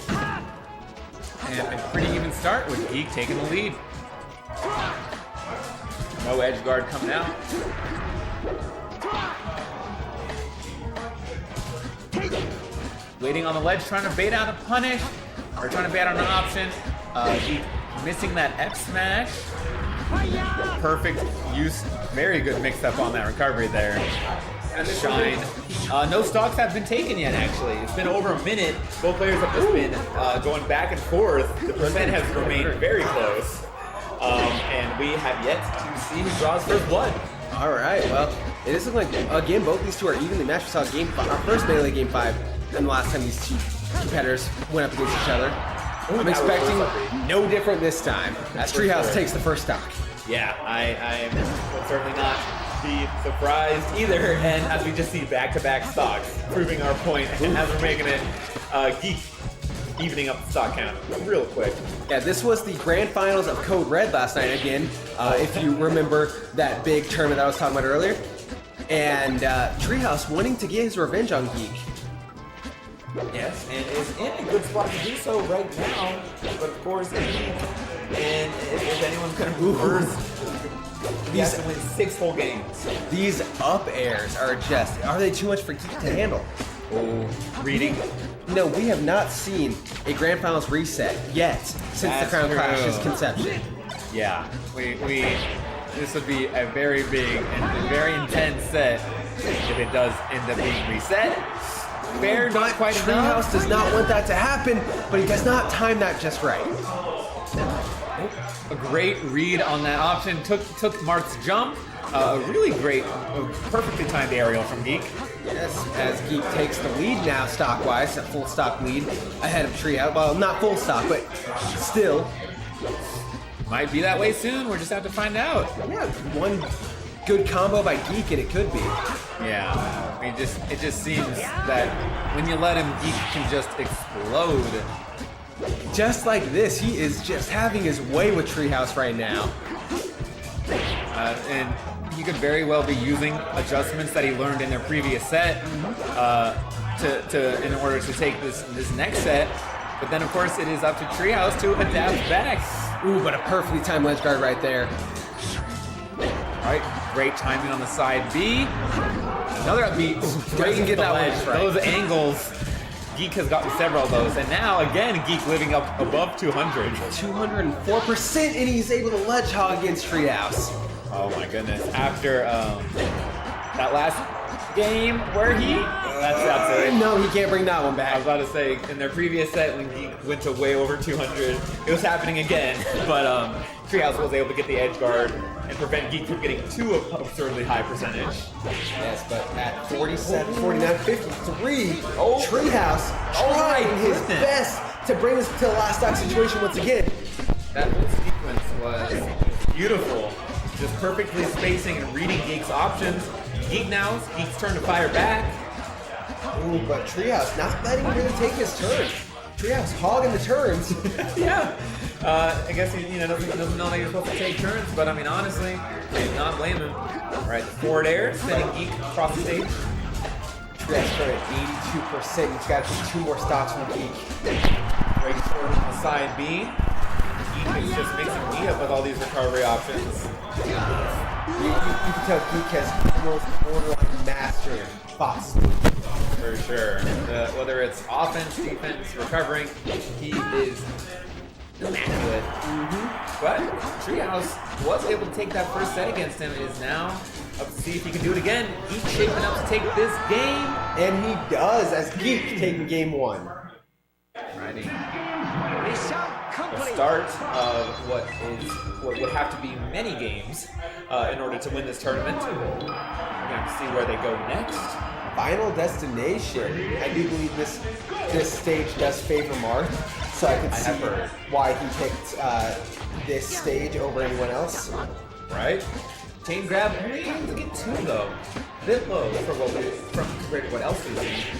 And a pretty even start with Geek taking the lead. No edge guard coming out. Waiting on the ledge, trying to bait out a punish, or trying to bait out an option. Geek missing that F smash. Perfect use, very good mix up on that recovery there. Shine. No stocks have been taken yet, actually. It's been over a minute. Both players have just been going back and forth. The percent has remained very close. And we have yet to see who draws first blood. All right, well, it doesn't look like, again, both these two are evenly matched. We saw game five, our first melee game 5, and the last time these two competitors went up against each other. I'm expecting no different this time, as Treehauz takes the first stock. Yeah, I will certainly not be surprised either. And as we just see back-to-back stocks, proving our point, and as we're making it, Geek evening up the stock count real quick. Yeah, this was the grand finals of Code Red last night again, if you remember that big tournament that I was talking about earlier. And Treehauz wanting to get his revenge on Geek. Yes, and is in a good spot to do so right now. But of course, and if anyone's going to burst, he has to win 6 full games. These up airs are they too much for Geek to handle? Oh, reading. No, we have not seen a grand finals reset yet since That's the Crown true. Clash's conception. Yeah, this would be a very big and very intense set if it does end up being reset. Fair, not quite enough. Treehauz does not want that to happen, but he does not time that just right. A great read on that option. Took Mark's jump. A really great, perfectly timed aerial from Geek. Yes, as Geek takes the lead now stock-wise, a full stock lead ahead of Treehauz. Well, not full stock, but still. Might be that way soon. We'll just have to find out. Yeah, one good combo by Geek and it could be. Yeah, it just seems that when you let him, Geek can just explode. Just like this, he is just having his way with Treehauz right now. And he could very well be using adjustments that he learned in their previous set in order to take this next set. But then, of course, it is up to Treehauz to adapt back. Ooh, but a perfectly timed ledge guard right there. All right, great timing on the side B. Another up B. Doesn't get that one right. Those angles, Geek has gotten several of those. And now, again, Geek living up above 200. 204%, and he's able to ledge hog against Treehauz. Oh my goodness. After that last game where he... That's it. No, he can't bring that one I back. was about to say, in their previous set when he went to way over 200, it was happening again. But Treehauz was able to get the edge guard and prevent Geek from getting too absurdly high percentage. Yes, but at 47, 49, 53, Oh. Treehauz trying his goodness. best to bring us to the last stock situation once again. That whole sequence was beautiful. Just perfectly spacing and reading Geek's options. Geek's turn to fire back. Ooh, but Treehauz not letting him really take his turn. Treehauz hogging the turns. Yeah. I guess he doesn't know that you're supposed to take turns, but I mean, honestly, I do not blame him. All right, forward air, sending Geek across the stage. Treehauz current at 82%. He's got to take 2 more stocks from Geek. Break forward on the side B. Geek is just mixing me up with all these recovery options. You can tell Geek has almost borderline mastered Fox. For sure. Whether it's offense, defense, recovering, he is immaculate. But Treehauz was able to take that first set against him. It is now up to see if he can do it again. Geek shaping up to take this game. And he does, as Geek taking game 1. Righty. Mission The complete. start of what would have to be many games in order to win this tournament. We're going to see where they go next. Final destination. I do believe this stage does favor Marth, so I can I see have heard. why he picked this stage over anyone else. Right? Chain grab only able to get 2 though. A bit low from compared to what else we've seen.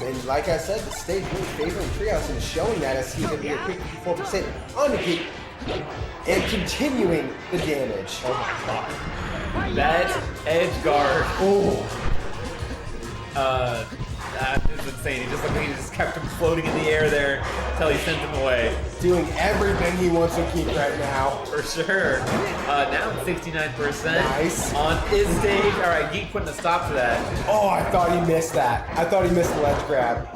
And like I said, the stage really favoring Treehauz and showing that as he's going to be at 54% on the Geek and continuing the damage. Oh my god. That edge guard. Oh, That is insane. He just kept him floating in the air there until he sent him away. doing everything he wants to Geek right now. For sure. Now 69% Nice. on his stage. All right, Geek putting a stop to that. Oh, I thought he missed that. I thought he missed the ledge grab.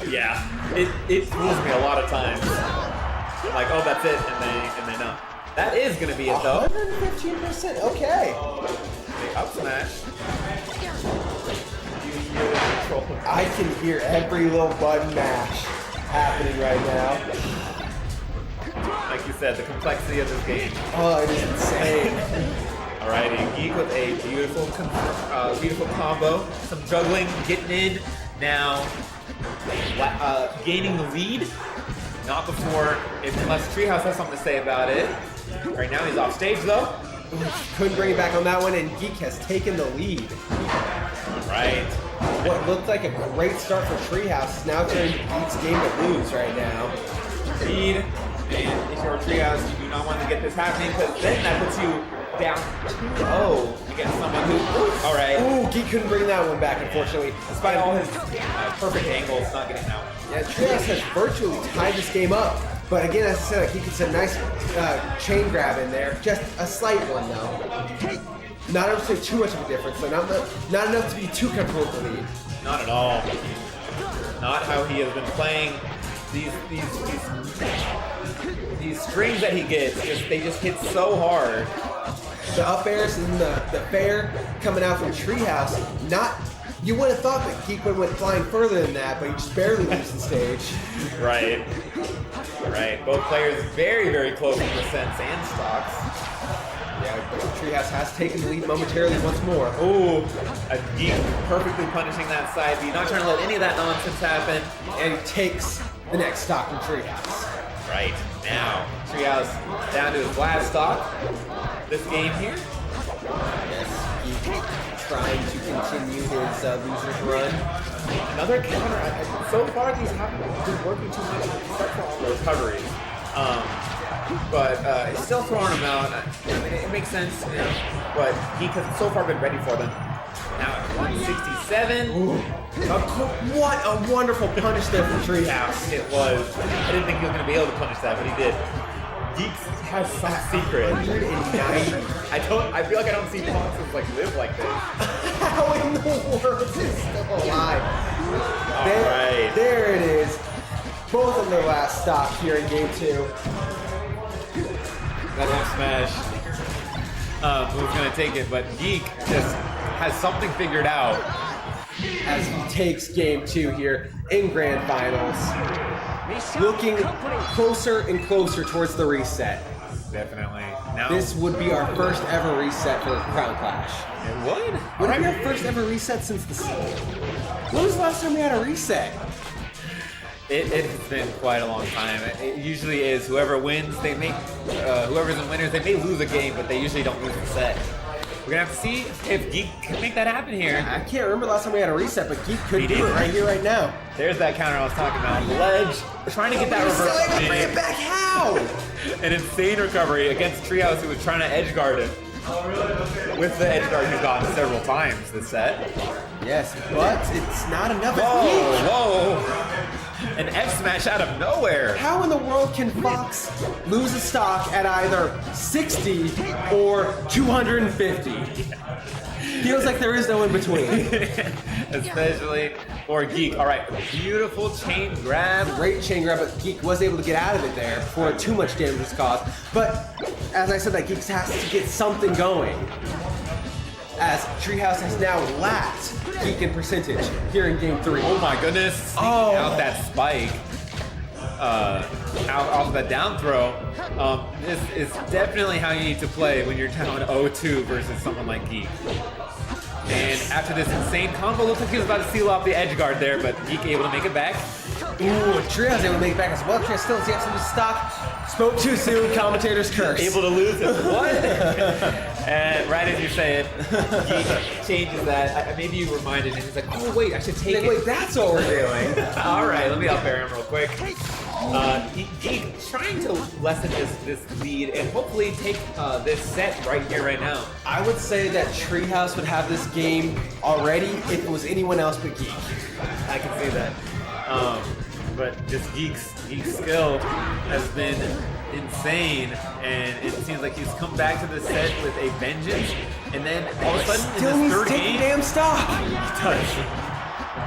Yeah, it fools me a lot of times. I'm like, oh, that's it, and they know. That is gonna be it though. 115%. Okay. The up smash. You hear the control. I can hear every little button mash happening right now. Like you said, the complexity of this game. Oh, it is insane. Alrighty, Geek with a beautiful combo, some juggling, getting in. Now, gaining the lead. Not before, unless Treehauz has something to say about it. Right now he's off stage though. Couldn't bring it back on that one, and Geek has taken the lead. Right. What looked like a great start for Treehauz is now turning Geek's game to lose right now. Lead. And if you're Treehauz, you do not want to get this happening because then that puts you down 2-0 against someone who. All right. Ooh, Geek couldn't bring that one back, unfortunately. Despite all his perfect angles, not getting that one. Yeah, Treehauz has virtually tied this game up. But again, as I said, like, he gets a nice chain grab in there. Just a slight one, though. Not enough to make too much of a difference, so not enough to be too comfortable with the lead. Not at all. Not how he has been playing. These strings that he gets, they just hit so hard. The up airs and the fair coming out from Treehauz, you would have thought that Geek would have went flying further than that, but he just barely leaves the stage. Right. Right. Both players very, very close in percents and stocks. Yeah, but Treehauz has taken the lead momentarily once more. Ooh, a Geek perfectly punishing that side B, not trying to let any of that nonsense happen. And he takes the next stock from Treehauz. Right. Now, Treehauz down to his last stock. This game here. Yes, Geek trying to continue his loser's run. Another counter. So far, these haven't been working too much except for on the recoveries. But he's still throwing them out. I mean, it makes sense, you know, but Geek has so far been ready for them. Now at 167. Ooh. What a wonderful punish there from Treehauz. It was. I didn't think he was going to be able to punish that, but he did. Geek has some secret. 190. I feel like I don't see boxers like live like this. How in the world is he still alive? Alright. There it is. Both of their last stop here in game 2. That up smash. who's gonna take it, but Geek just has something figured out. As he takes game 2 here in Grand Finals. Looking closer and closer towards the reset. Definitely. Now This would be our first ever reset for Crown Clash. it would. Would it be our first ever reset since the... When was the last time we had a reset? It has been quite a long time. It usually is whoever wins, they make whoever's in winners, they may lose a game, but they usually don't lose the set. We're gonna have to see if Geek can make that happen here. I can't remember the last time we had a reset, but Geek could He do did. it right here, right now. There's that counter I was talking about. The ledge, trying to get that Still reverse able to bring it G. back. How? An insane recovery against Treehauz, who was trying to edge guard him. With the edge guard he's gotten several times this set. Yes, but it's not enough. It's Whoa, Geek. whoa! An F smash out of nowhere. How in the world can Fox lose a stock at either 60 or 250? Feels like there is no in between. Especially for Geek. All right, beautiful chain grab. Great chain grab, but Geek was able to get out of it there before too much damage was caused. But as I said, that Geek has to get something going. As Treehauz has now lapped Geek in percentage here in game 3. Oh my goodness! Sneaking out that spike. Out off the down throw. This is definitely how you need to play when you're down 0-2 versus someone like Geek. And after this insane combo, looks like he was about to seal off the edge guard there, but Geek able to make it back. Ooh, Treehauz able to make it back as well. Treehauz still has the absolute stock. Spoke too soon, commentator's curse. Able to lose it. What? And right as you say it, Geek changes that. Maybe you reminded him. He's like, oh wait, I should take it. Wait, that's what we're doing. All right, let me up air him real quick. Geek trying to lessen this lead and hopefully take this set right here, right now. I would say that Treehauz would have this game already if it was anyone else but Geek. I can see that. But just Geek's skill has been insane, and it seems like he's come back to the set with a vengeance. And then all of a sudden, Still in needs this to third take the game, damn stock. he does.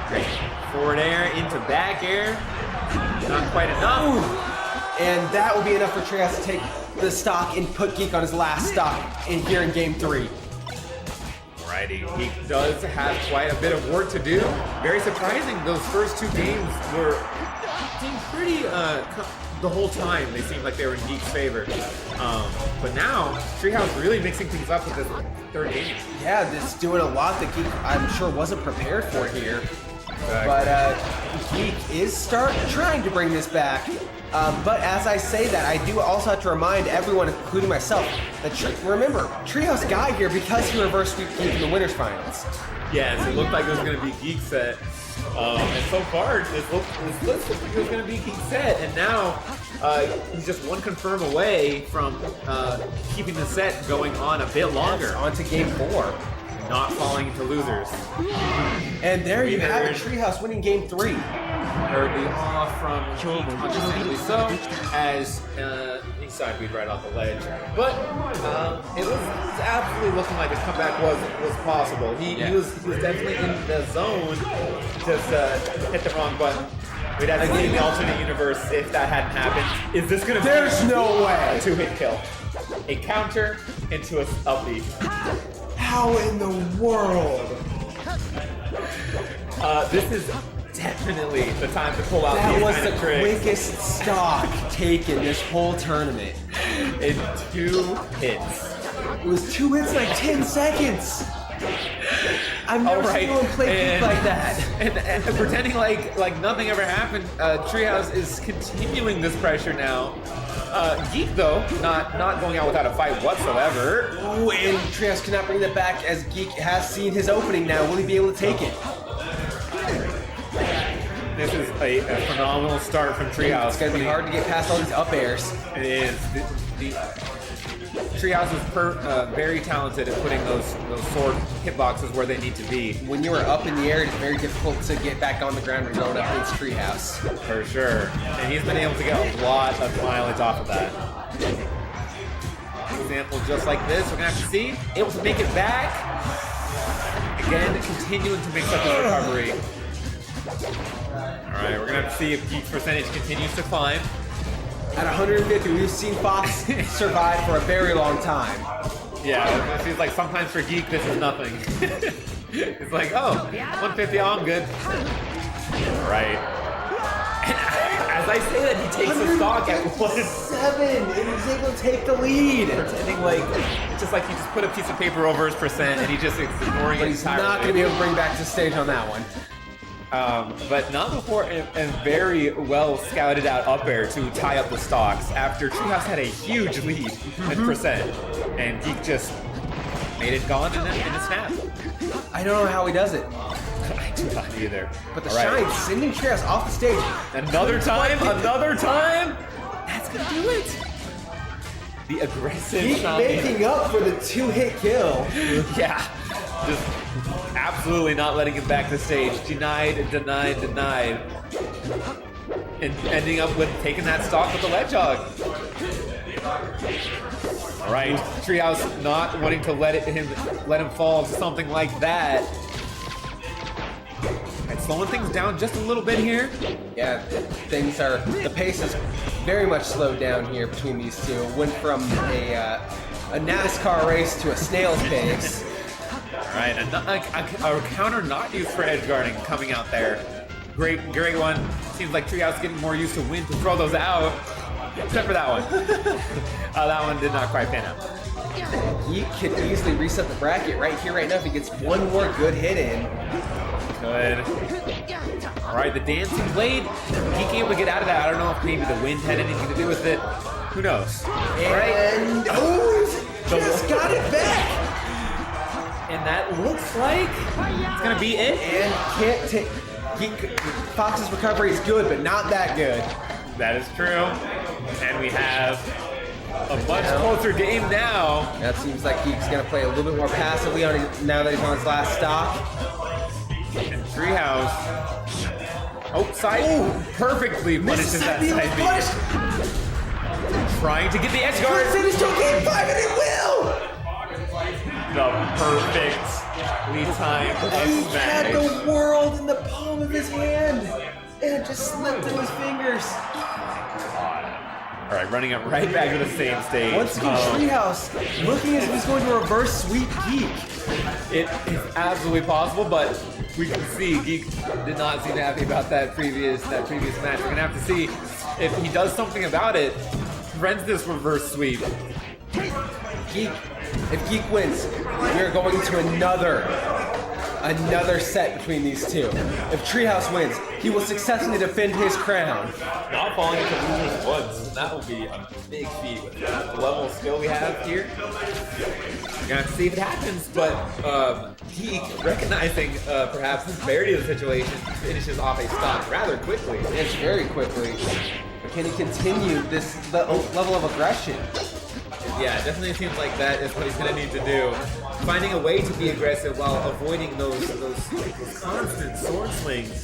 Great. Forward air into back air. Not quite enough. Ooh. And that will be enough for Treehauz to take the stock and put Geek on his last stock here in game 3. Alrighty, Geek does have quite a bit of work to do. Very surprising, those first 2 games seemed pretty, the whole time they seemed like they were in Geek's favor. But now, Treehauz really mixing things up with this third game. Yeah, it's doing a lot that Geek, I'm sure, wasn't prepared for here. But Geek is trying to bring this back. But as I say that, I do also have to remind everyone, including myself, that remember, Treehauz got here because he reversed sweep Geek in the winners finals. Yes, it looked like it was going to be Geek set. And so far, this looks like it was going to be Geek set. And now, he's just one confirm away from keeping the set going on a bit longer. On to game 4. Not falling into losers. And there you have it, Treehauz winning game 3. Heard the off from Geek, understandably so, as he sidebeat right off the ledge. But it was absolutely looking like his comeback was possible. He was definitely in the zone, just hit the wrong button. We'd have to see in the alternate universe if that hadn't happened. Is this going to be There's no way. a 2-hit kill? A counter into a upbeat. How in the world? This is definitely the time to pull out That these was kind the of tricks. quickest stock taken this whole tournament. In 2 hits. It was 2 hits in like 10 seconds. I've never seen anyone play Geek like that. And pretending like nothing ever happened, Treehauz is continuing this pressure now. Geek, though, not going out without a fight whatsoever. Ooh, and Treehauz cannot bring that back as Geek has seen his opening now. Will he be able to take it? This is a phenomenal start from Treehauz. It's going to be hard to get past all these up airs. It is. Treehauz is very talented at putting those sword hitboxes where they need to be. When you are up in the air, it's very difficult to get back on the ground when you're going up against Treehauz. For sure. And he's been able to get a lot of mileage off of that. Example just like this, we're going to have to see. Able to make it back. Again, continuing to mix up his recovery. Alright, we're going to have to see if Geek's percentage continues to climb. At 150, we've seen Fox survive for a very long time. Yeah, it seems like sometimes for Geek this is nothing. It's like, oh, 150, oh, I'm good. Right. As I say that, he takes a stock at 7, and he's able to take the lead. pretending like it's just like he just put a piece of paper over his percent and he just is ignoring But it he's entirely. not going to be able to bring back to stage on that one. But not before a very well scouted out up air to tie up the stocks after Treehauz had a huge lead in percent, and Geek just made it gone in a snap. I don't know how he does it. I do not either. But the All right. shine sending Treehauz off the stage. Another time. That's gonna do it. The aggressive Keep shine. making up for the 2-hit kill. Yeah. Just absolutely not letting him back to stage. Denied. And ending up with taking that stock with the ledge hug. All right, Treehauz not wanting to let him fall to something like that. And slowing things down just a little bit here. Yeah, the pace is very much slowed down here between these two. Went from a NASCAR race to a snail's pace. All right, a counter not used for edge guarding coming out there. Great one. Seems like Treehauz getting more used to wind to throw those out. Except for that one. That one did not quite pan out. He could easily reset the bracket right here, right now if he gets one more good hit in. Good. All right, the dancing blade. Geek able to get out of that. I don't know if maybe the wind had anything to do with it. Who knows? And just got it back. And that looks like it's gonna be it. And can't take. Fox's recovery is good, but not that good. That is true. And we have a much closer game now. That seems like Geek's gonna play a little bit more passively on now that he's on his last stock. And Treehauz. Oh, side. Perfectly punishes that side B. Trying to get the edge guard. Finish to game 5, and it will! The perfectly timed He had smash. the world in the palm of his hand, and it just slipped through his fingers. All right, running it right back to the same stage. Once again, Treehauz looking as if he's going to reverse sweep Geek. It is absolutely possible, but we can see Geek did not seem happy about that previous match. We're gonna have to see if he does something about it. Prevents this reverse sweep. Geek, if Geek wins, we're going to another set between these two. If Treehauz wins, he will successfully defend his crown. Not falling into losers woods. That will be a big feat with the level of skill we have here. We're gonna have to see if it happens, but Geek, recognizing perhaps the severity of the situation, finishes off a stock rather quickly. Yes, very quickly. But can he continue this level of aggression? Yeah, it definitely seems like that is what he's gonna need to do. Finding a way to be aggressive while avoiding those constant sword swings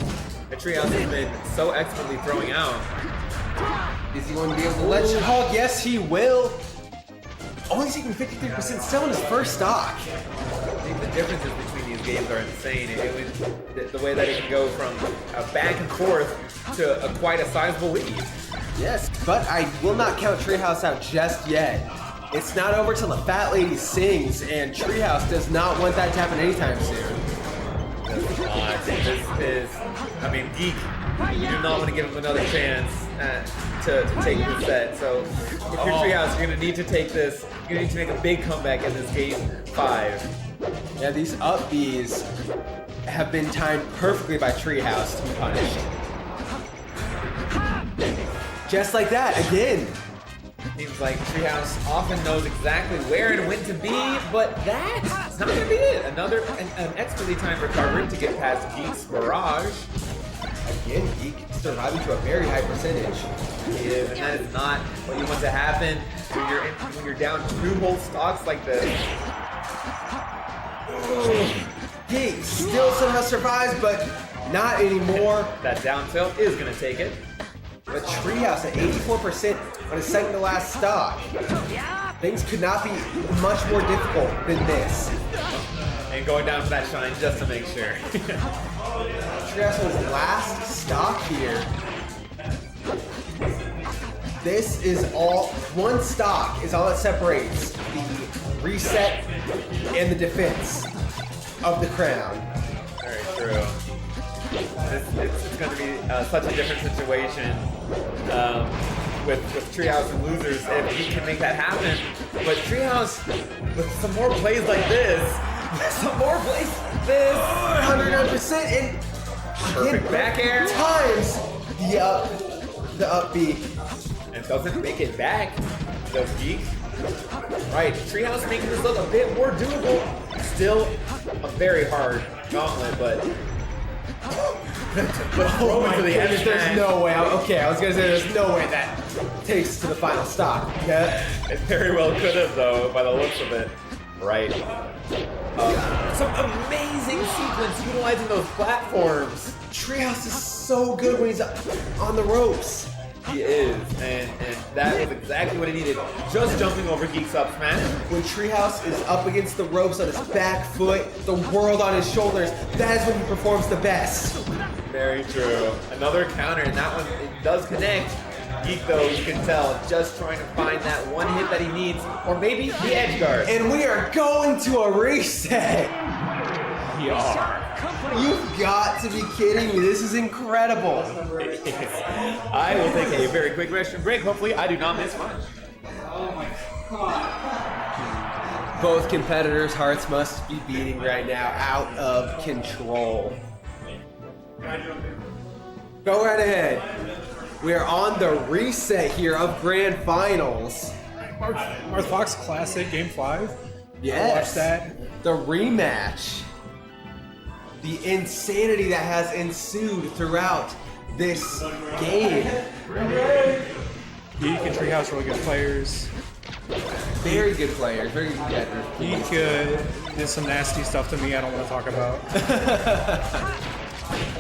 that Treehauz has been so expertly throwing out. Is he going to be able to ledge hug? Yes, he will. Only taking 53%, still in his first stock. I think the differences between these games are insane. The way that it can go from a back and forth to quite a sizable lead. Yes, but I will not count Treehauz out just yet. It's not over till the fat lady sings, and Treehauz does not want that to happen anytime soon. Geek, you do not want to give him another chance to take this set. So if you're Treehauz, you're going to need to take this. You're going to need to make a big comeback in this game 5. Yeah, these up Bs have been timed perfectly by Treehauz to be punished. Just like that, again. Seems like Treehauz often knows exactly where and when to be, but that's not going to be it. An expertly timed recovery to get past Geek's barrage. Again, Geek surviving to a very high percentage. And that is not what you want to happen when you're down 2 whole stocks like this. Geek still somehow survives, but not anymore. That down tilt is going to take it. But Treehauz at 84% on his second to last stock. Things could not be much more difficult than this. And going down for that shine just to make sure. Treehauz on his last stock here. This is all, one stock is all that separates the reset and the defense of the crown. Very true. It's going to be such a different situation with Treehauz and losers if he can make that happen. But Treehauz, with some more plays like this, 100% and perfect back air, times the upbeat. and doesn't make it back. Does Geek? Right, Treehauz making this look a bit more doable. Still a very hard gauntlet, but Oh my to the goodness, edge, there's man. no way. Okay, I was gonna say there's no way that takes to the final stop. Yeah. It very well could have, though, by the looks of it. Right. Some amazing sequence utilizing those platforms. Treehouse is so good when he's on the ropes. He is, and that was exactly what he needed. Just jumping over Geek's up smash. When Treehouse is up against the ropes on his back foot, the world on his shoulders, that is when he performs the best. Very true. Another counter, and that one it does connect. Geek, though, you can tell, just trying to find that one hit that he needs, or maybe the edge guard. And we are going to a reset. We are. You've got to be kidding me. This is incredible. I will take a very quick restroom break. Hopefully, I do not miss much. Both competitors' hearts must be beating right now, out of control. Go right ahead. We are on the reset here of Grand Finals. Marth Fox Classic Game 5. Yes. Watch that. The rematch. The insanity that has ensued throughout this game. Geek and Treehouse really good players. Very good players, very good competitors. Geek did some nasty stuff to me I don't want to talk about.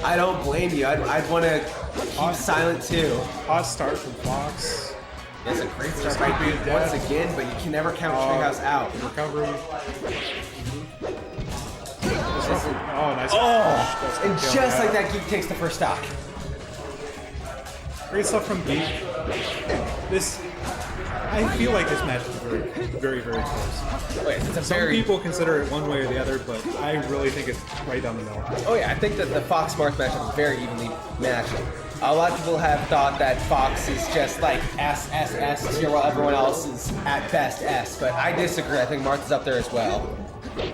I don't blame you. I'd want to keep silent too. Hot start from Fox. It's a great start by Geek once again, but you can never count Treehouse out. Recovery. Oh, nice. Oh, and just like that, Geek takes the first stock. Great stuff from Geek. I feel like this match is very close. Some people consider it one way or the other, but I really think it's right down the middle. Oh yeah, I think that the Fox Marth matchup is very evenly matched. A lot of people have thought that Fox is just like S tier while everyone else is at best S, but I disagree. I think Marth is up there as well.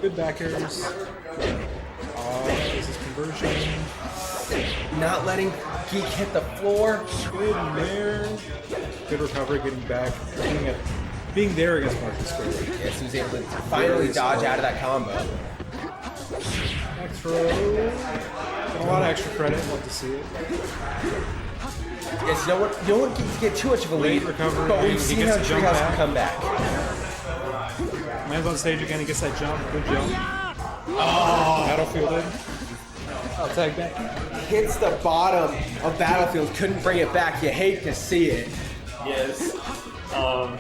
Good back airs. This is conversion. Not letting Geek hit the floor. Good in there. Good recovery, getting back. Being there against Marcus Square. Yes, he was able to finally dodge out of that combo. Back throw. Got a lot of extra credit. Love to see it. Yes, you don't want Geek to get too much of a lead, Great recovery. but we've He seen gets how the jump Treehouse back. can come back. Lands on stage again. He gets that jump. Good jump. Oh. Battlefielded. I'll tag back. Hits the bottom of Battlefield, couldn't bring it back. You hate to see it. Yes. Of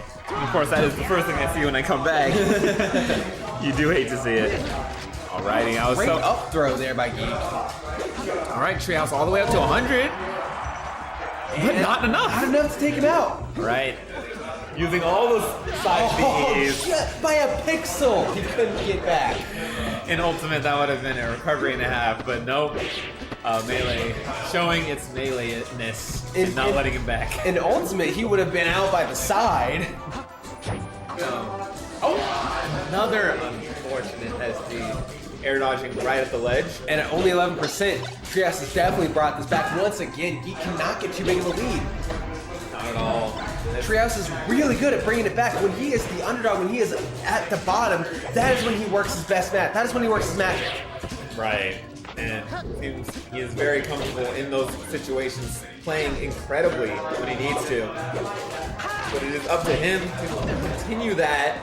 course, that is the first thing I see when I come back. You do hate to see it. Alrighty, I was Great so up throw there by Geek. All right, Treehouse all the way up to 100, but not enough. Not enough to take him out. Right, using all those side Bs. Just by a pixel, he couldn't get back. In Ultimate, that would have been a recovery and a half, but nope. Melee showing its melee-ness and not letting him back. In Ultimate, he would have been out by the side. Oh, another unfortunate SD. Air dodging right at the ledge. And at only 11%, Treehouse has definitely brought this back. Once again, Geek cannot get too big of a lead. Not at all. Treehouse is really good at bringing it back. When he is the underdog, when he is at the bottom, that is when he works his best match. That is when he works his magic. Right. And seems he is very comfortable in those situations, playing incredibly when he needs to. But it is up to him to continue that.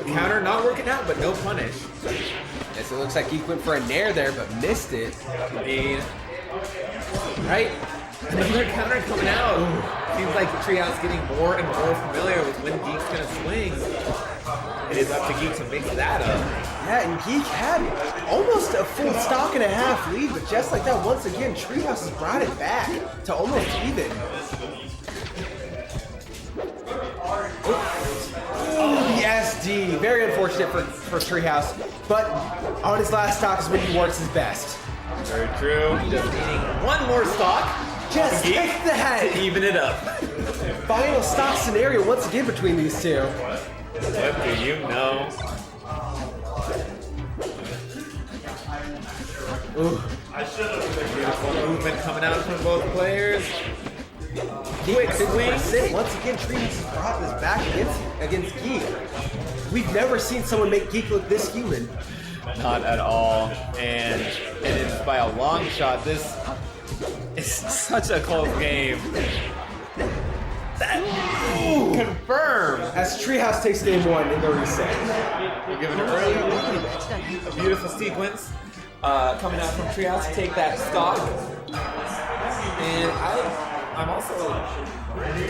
Counter not working out, but no punish. Yes, it looks like Geek went for a nair there, but missed it. Indeed. Right? Another counter coming out. Seems like the Treehouse getting more and more familiar with when Geek's gonna swing. It is up to Geek to make that up. Yeah, and Geek had almost a full stock and a half lead, but just like that, once again, Treehouse has brought it back to almost even. Oh, the SD. Very unfortunate for Treehauz, but on his last stock is when he works his best. Very true. Just needing one more stock. Just Geek take the head. to even it up. Final stock scenario once again between these two. What do you know? Ooh. Beautiful movement coming out from both players. Quick swing. Once again, Treehauz has brought this back against Geek. We've never seen someone make Geek look this human. Not at all. And it is by a long shot. This is such a close game. Confirm. As Treehauz takes game 1 in the reset. We're giving an early lead. A beautiful sequence coming out from Treehauz to take that stock. And I'm also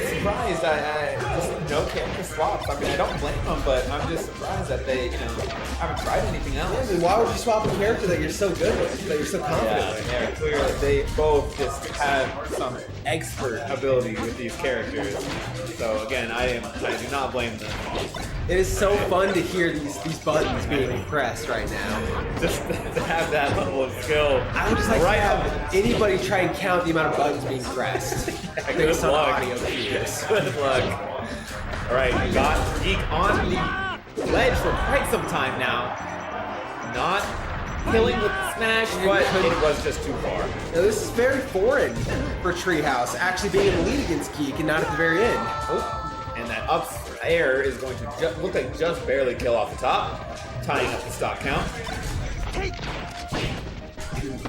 surprised. I just no character swaps. I mean, I don't blame them, but I'm just surprised that they, haven't tried anything else. I mean, why would you swap a character that you're so good with, that you're so confident with? Yeah, clearly they both just have some expert ability with these characters. So again, I do not blame them. It is so fun to hear these buttons being pressed right now. Just to have that level of skill. I would just like to have anybody try and count the amount of buttons being pressed. Good luck. Audio cues. Good luck. All right, got Geek on the ledge for quite some time now. Not killing with the smash, but it was just too far. Now, this is very foreign for Treehauz, actually being in the lead against Geek and not at the very end. Oh, and that up air is going to look like just barely kill off the top, tying up the stock count.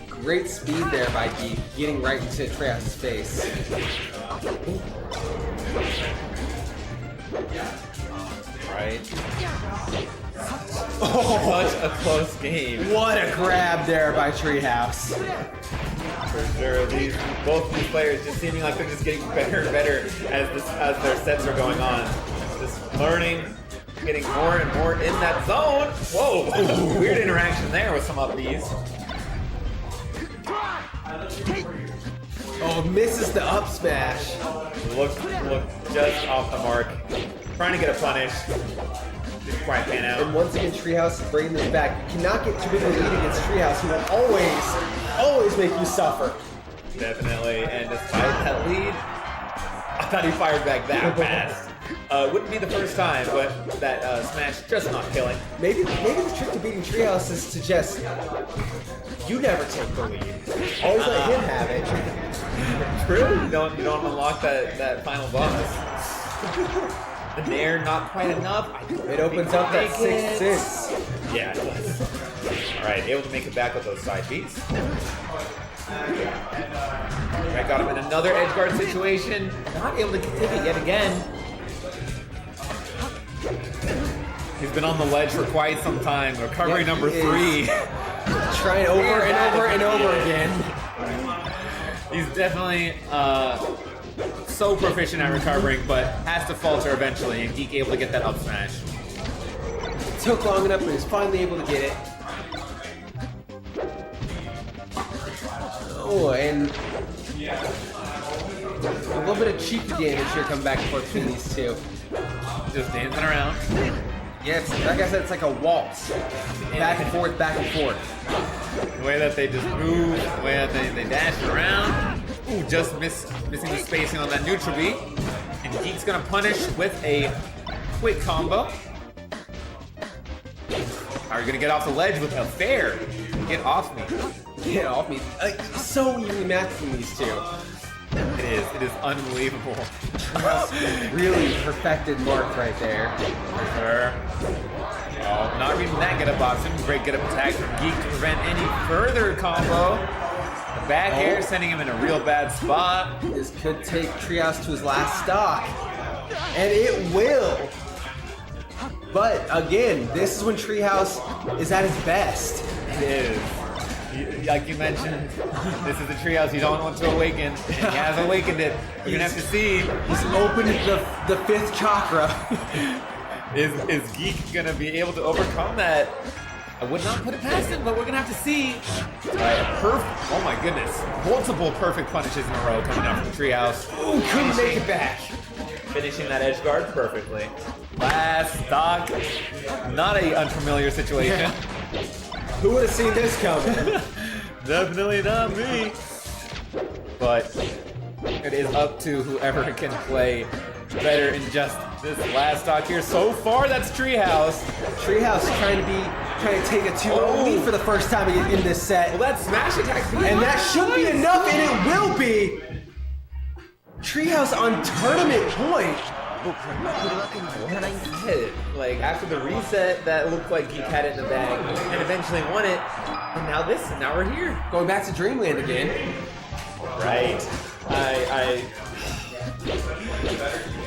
Great speed there by Geek, getting right into Treehauz's face. Right. Oh, such a close game. What a grab there by Treehauz. For sure, both these players just seeming like they're just getting better and better as their sets are going on. Just learning, getting more and more in that zone. Whoa, weird interaction there with some up Bs. Oh, misses the up smash. Look just off the mark. Trying to get a punish. Didn't quite pan out. And once again, Treehauz is bringing this back. You cannot get too big of a lead against Treehauz. He will always make you suffer. Definitely, and despite that lead, I thought he fired back that fast. Wouldn't be the first time, but that smash just not killing. Maybe the trick to beating Treehauz is to just you never take the lead. Always let him have it. True. You don't unlock that final boss. The nair not quite enough. It opens up that 6-6. Yeah, it does. All right, able to make it back with those side beats. I got him in another edge guard situation. Not able to take it yet again. He's been on the ledge for quite some time. Recovery number 3. Trying over and over and over again. He's definitely so proficient at recovering, but has to falter eventually, and Geek able to get that up smash. It took long enough, but he's finally able to get it. Oh, and a little bit of cheeky damage here coming back and forth between these two. Just dancing around. Yeah, like I said, it's like a waltz. Back and forth, back and forth. The way that they just move, the way that they dash around. Ooh, just missing the spacing on that neutral beat. And Geek's gonna punish with a quick combo. Are you gonna get off the ledge with a fair? Get off me. Get off me. So evenly matched from these two. It is unbelievable. Really perfected mark right there. For sure. Oh, not reading that get up option. Great get up attack from Geek to prevent any further combo. The back air sending him in a real bad spot. This could take Treehauz to his last stock. And it will. But again, this is when Treehauz is at his best. It is. Like you mentioned, this is the Treehauz you don't want to awaken. And he has awakened it. We're gonna have to see. He's opened the 5th chakra. Is Geek gonna be able to overcome that? I would not put it past him, but we're gonna have to see. Oh my goodness. Multiple perfect punishes in a row coming out from the Treehauz. Ooh, couldn't make it back. finishing that edge guard perfectly. Last stock, not a unfamiliar situation. Who would have seen this coming? Definitely not me. But it is up to whoever can play better in just this last stock here. So far, that's Treehauz. Treehauz trying to take a 2-0 lead for the first time in this set. Well, that smash attack, And that should be enough, and it will be. Treehauz on tournament point. Like after the reset, that looked like Geek had it in the bag and eventually won it. And now this, and now we're here. Going back to Dreamland again. Right.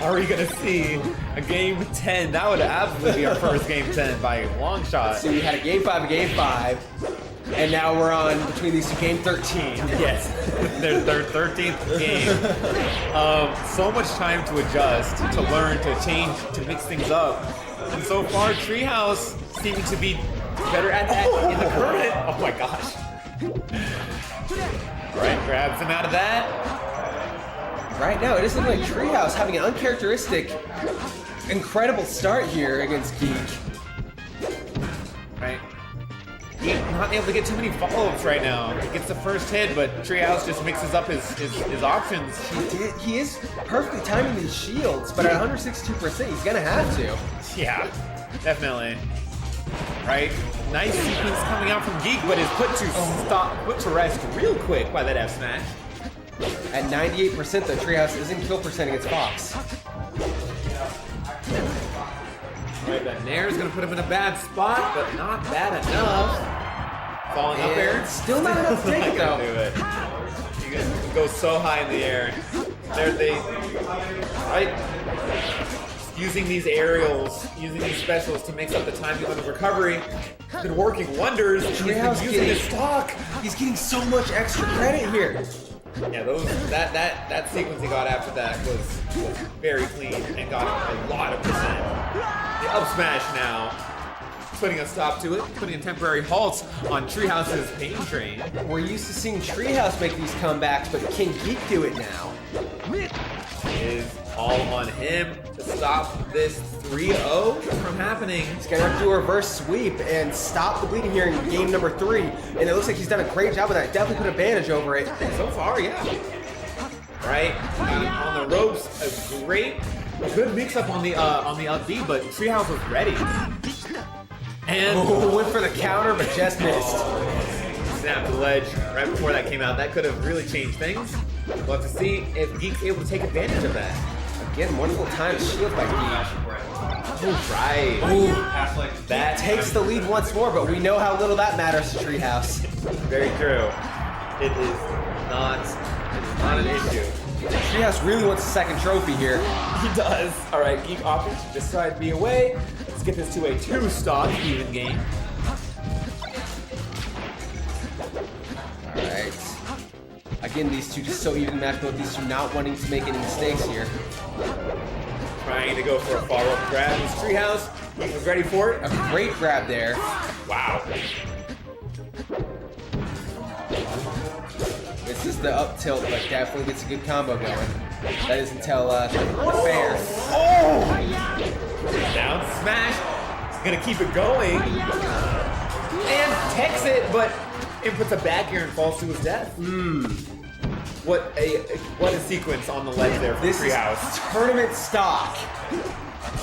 Are we gonna see a game 10? That would absolutely be our first game 10 by a long shot. So we had a game 5, a game 5, and now we're on between these two, game 13. Yes, their 13th game. So much time to adjust, to learn, to change, to mix things up. And so far, Treehauz seeming to be better at that in the current. Oh my gosh. Right, grabs him out of that. Right now, it doesn't look like Treehauz having an uncharacteristic, incredible start here against Geek. Right. Geek not able to get too many follow-ups right now. He gets the first hit, but Treehauz just mixes up his options. He is perfectly timing these shields, but at 162%, he's gonna have to. Yeah, definitely. Right? Nice sequence coming out from Geek, but is put to rest real quick by that F smash. At 98%, though, Treehauz is in kill percent against Fox. Right, that Nair's gonna put him in a bad spot, but not bad enough. Falling up air. Still not enough to take it, though. Do it. You guys go so high in the air. Right? Using these aerials, using these specials to mix up the timing on the recovery. It's been working wonders. Treehauz using his stock. He's getting so much extra credit here. Yeah, that sequence he got after that was very clean and got him a lot of percent. The up smash now, putting a stop to it, putting a temporary halt on Treehauz's pain train. We're used to seeing Treehauz make these comebacks, but can Geek do it now? It is all on him to stop this 3-0 from happening. He's gonna have to do a reverse sweep and stop the bleeding here in game number 3. And it looks like he's done a great job with that. Definitely put advantage over it. So far, yeah. Right, on the ropes, a good mix-up on the up B, but Treehauz was ready. And went for the counter, but just missed. Snapped the ledge right before that came out. That could have really changed things. We'll have to see if Geek's able to take advantage of that. Again, wonderful time shield by Geek. Right. Ooh. That takes the lead once more, but we know how little that matters to Treehauz. Very true. It is not an issue. Treehauz really wants a second trophy here. He does. All right, Geek options to just side B away. Let's get this to a 2-stock even game. All right. Again, these two just so even matched, both these two not wanting to make any mistakes here. Trying to go for a follow-up grab. It's Treehauz. He was ready for it. A great grab there. Wow. This is the up tilt, but definitely gets a good combo going. That is until fair. Oh! Down smash. Gonna keep it going. And techs it, but inputs a back air and falls to his death. What a sequence on the ledge there for Treehauz. Is tournament stock.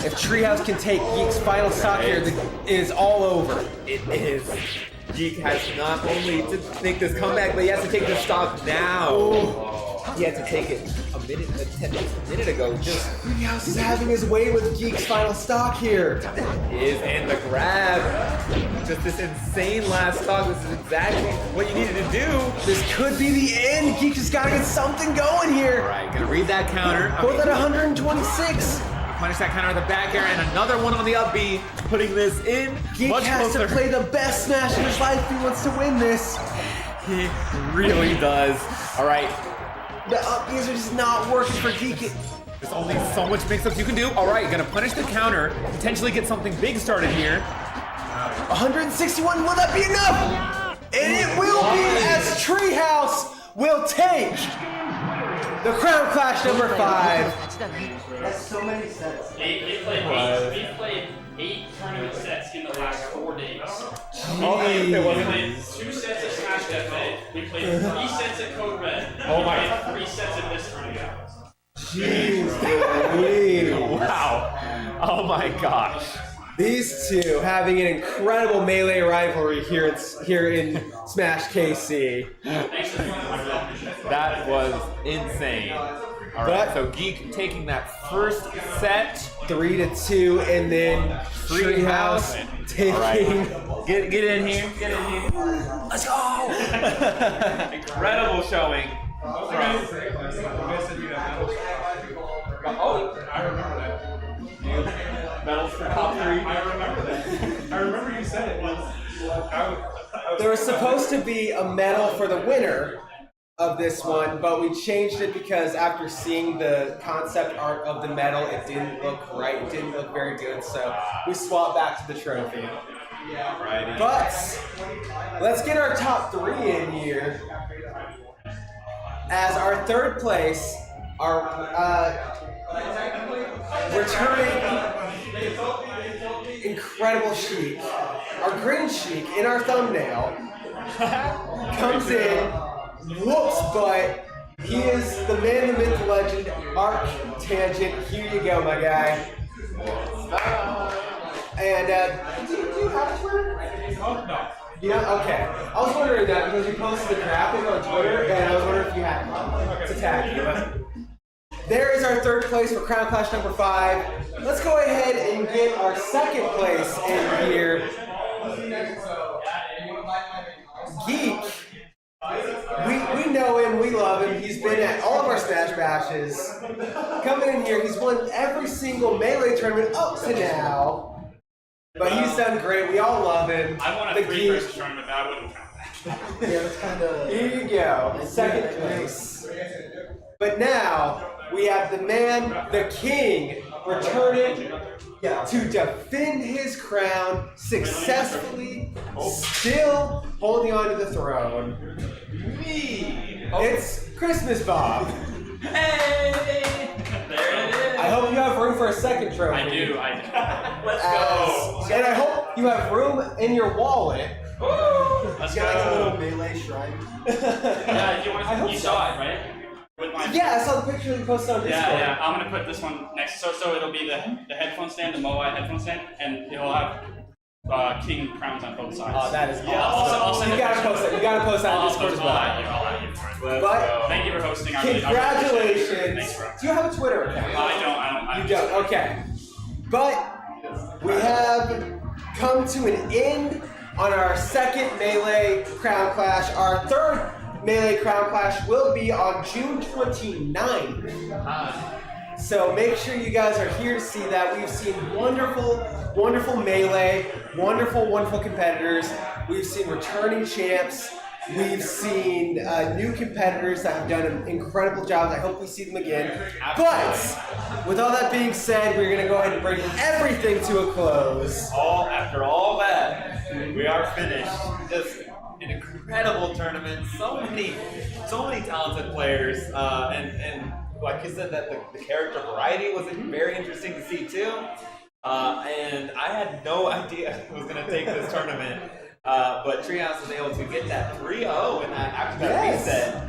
If Treehauz can take Geek's final stock here, it is all over. It is. Geek has not only to make this comeback, but he has to take the stock now. He had to take it a minute ago. Just Treehauz is having his way with Geek's final stock here. is and the grab. Just this insane last stock. This is exactly what you needed to do. This could be the end. Geek just gotta get something going here. All right, gonna read that counter. Both at 126. Punish that counter with the back air and another one on the up B, putting this in. Geek much has closer. to play the best smash of his life if he wants to win this. He really does. All right, The up Bs are just not working for Geek. there's only so much mix-ups you can do. All right, gonna punish the counter, potentially get something big started here. 161, will that be enough? And it will be, as Treehauz will take the Crown Clash number 5. That's so many sets. He played 8 tournament sets in the last 4 days. Jeez. He played 2 sets of Smash FA. He played 3 sets of Code Red. Oh my He played 3 sets of this tournament. Jeez Louise. Wow. Oh my gosh. These two having an incredible melee rivalry here in Smash KC. That was insane. All right, so Geek taking that first set. 3-2, and then Treehauz taking. All right. Get in here. Get in here. Let's go. Incredible showing. Oh, I remember that. Medals for top 3. I remember you said it. There was supposed to be a medal for the winner of this one, but we changed it because after seeing the concept art of the medal, it didn't look right. It didn't look very good, so we swapped back to the trophy. Right. But let's get our top 3 in here. As our third place, our returning incredible Sheik, our green Sheik in our thumbnail, comes in, whoops, but he is the man, the myth, the legend, Arc Tangent. Here you go, my guy. And do you have a Twitter? No. Yeah, okay. I was wondering that because you posted the graphic on Twitter, and I was wondering if you had one to tag you. There is our third place for Crown Clash number 5. Let's go ahead and get our second place in here. Geek. We know him, we love him. He's been at all of our Smash Bashes. Coming in here, he's won every single Melee tournament up to now. But he's done great. We all love him. I won a The 3-person Geek. tournament, but I wouldn't count that. Yeah, it's kind of. Here you go, second place. But now we have the man, the king, returning to defend his crown successfully, still holding on to the throne. Me. It's Christmas Bob. Hey! There it is. I hope you have room for a second trophy. I do. Let's go. And I hope you have room in your wallet. Let's Got like a go. little melee shrine. Yeah, you want to, you saw it, right? With my Yeah, I saw the picture you posted on Discord. Yeah. I'm gonna put this one next. So it'll be the headphone stand, the Moai headphone stand, and it'll have king crowns on both sides. Oh, that is awesome. I'll send You a gotta picture. post it. You gotta post that on I'll Discord as post well. I'll at you for it. But Thank you for hosting. I really appreciate it. congratulations. Thanks, bro. Do you have a Twitter account? I don't. You don't. Okay. But we have come to an end on our second Melee Crown Clash. Our third Melee Crown Clash will be on June 29th. So make sure you guys are here to see that. We've seen wonderful Melee, wonderful competitors. We've seen returning champs. We've seen new competitors that have done incredible jobs. I hope we see them again. But with all that being said, we're gonna go ahead and bring everything to a close. After all that, we are finished. Just an incredible tournament. So many talented players, and like you said, that the character variety was very interesting to see too. And I had no idea who was gonna take this tournament, but Treehauz was able to get that 3-0 in that after that reset.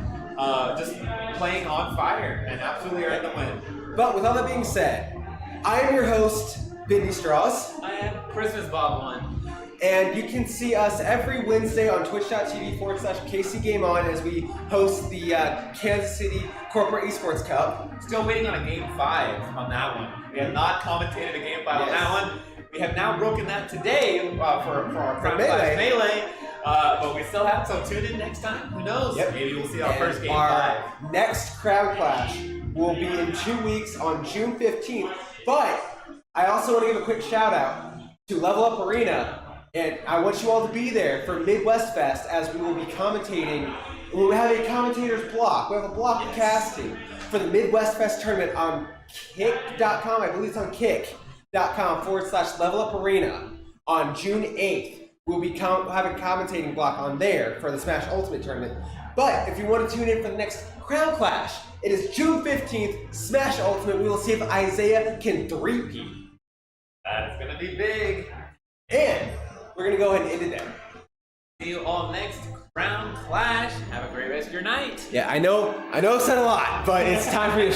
Just playing on fire and absolutely earned the win. But with all that being said, I am your host, Vinny Strauss. I am Christmas Bob 1. And you can see us every Wednesday on twitch.tv/KCGameOn as we host the Kansas City Corporate Esports Cup. Still waiting on a game 5 on that one. We have not commentated a game 5 on that one. We have now broken that today for our Crown Clash Melee. But we still have, so tune in next time. Who knows? Yep. Maybe we'll see our first game Our 5. next Crown Clash will be in 2 weeks on June 15th. But I also want to give a quick shout out to Level Up Arena. And I want you all to be there for Midwest Fest as we will be commentating. We'll have a commentator's block. We have a block of casting for the Midwest Fest tournament on kick.com. I believe it's on kick.com/Level Up Arena on June 8th. we'll be have a commentating block on there for the Smash Ultimate Tournament. But if you want to tune in for the next Crown Clash, it is June 15th, Smash Ultimate. We will see if Isaiah can three-peat. That is gonna be big. And we're gonna go ahead and end it there. See you all next Crown Clash. Have a great rest of your night. Yeah, I know I've said a lot, but it's time for me to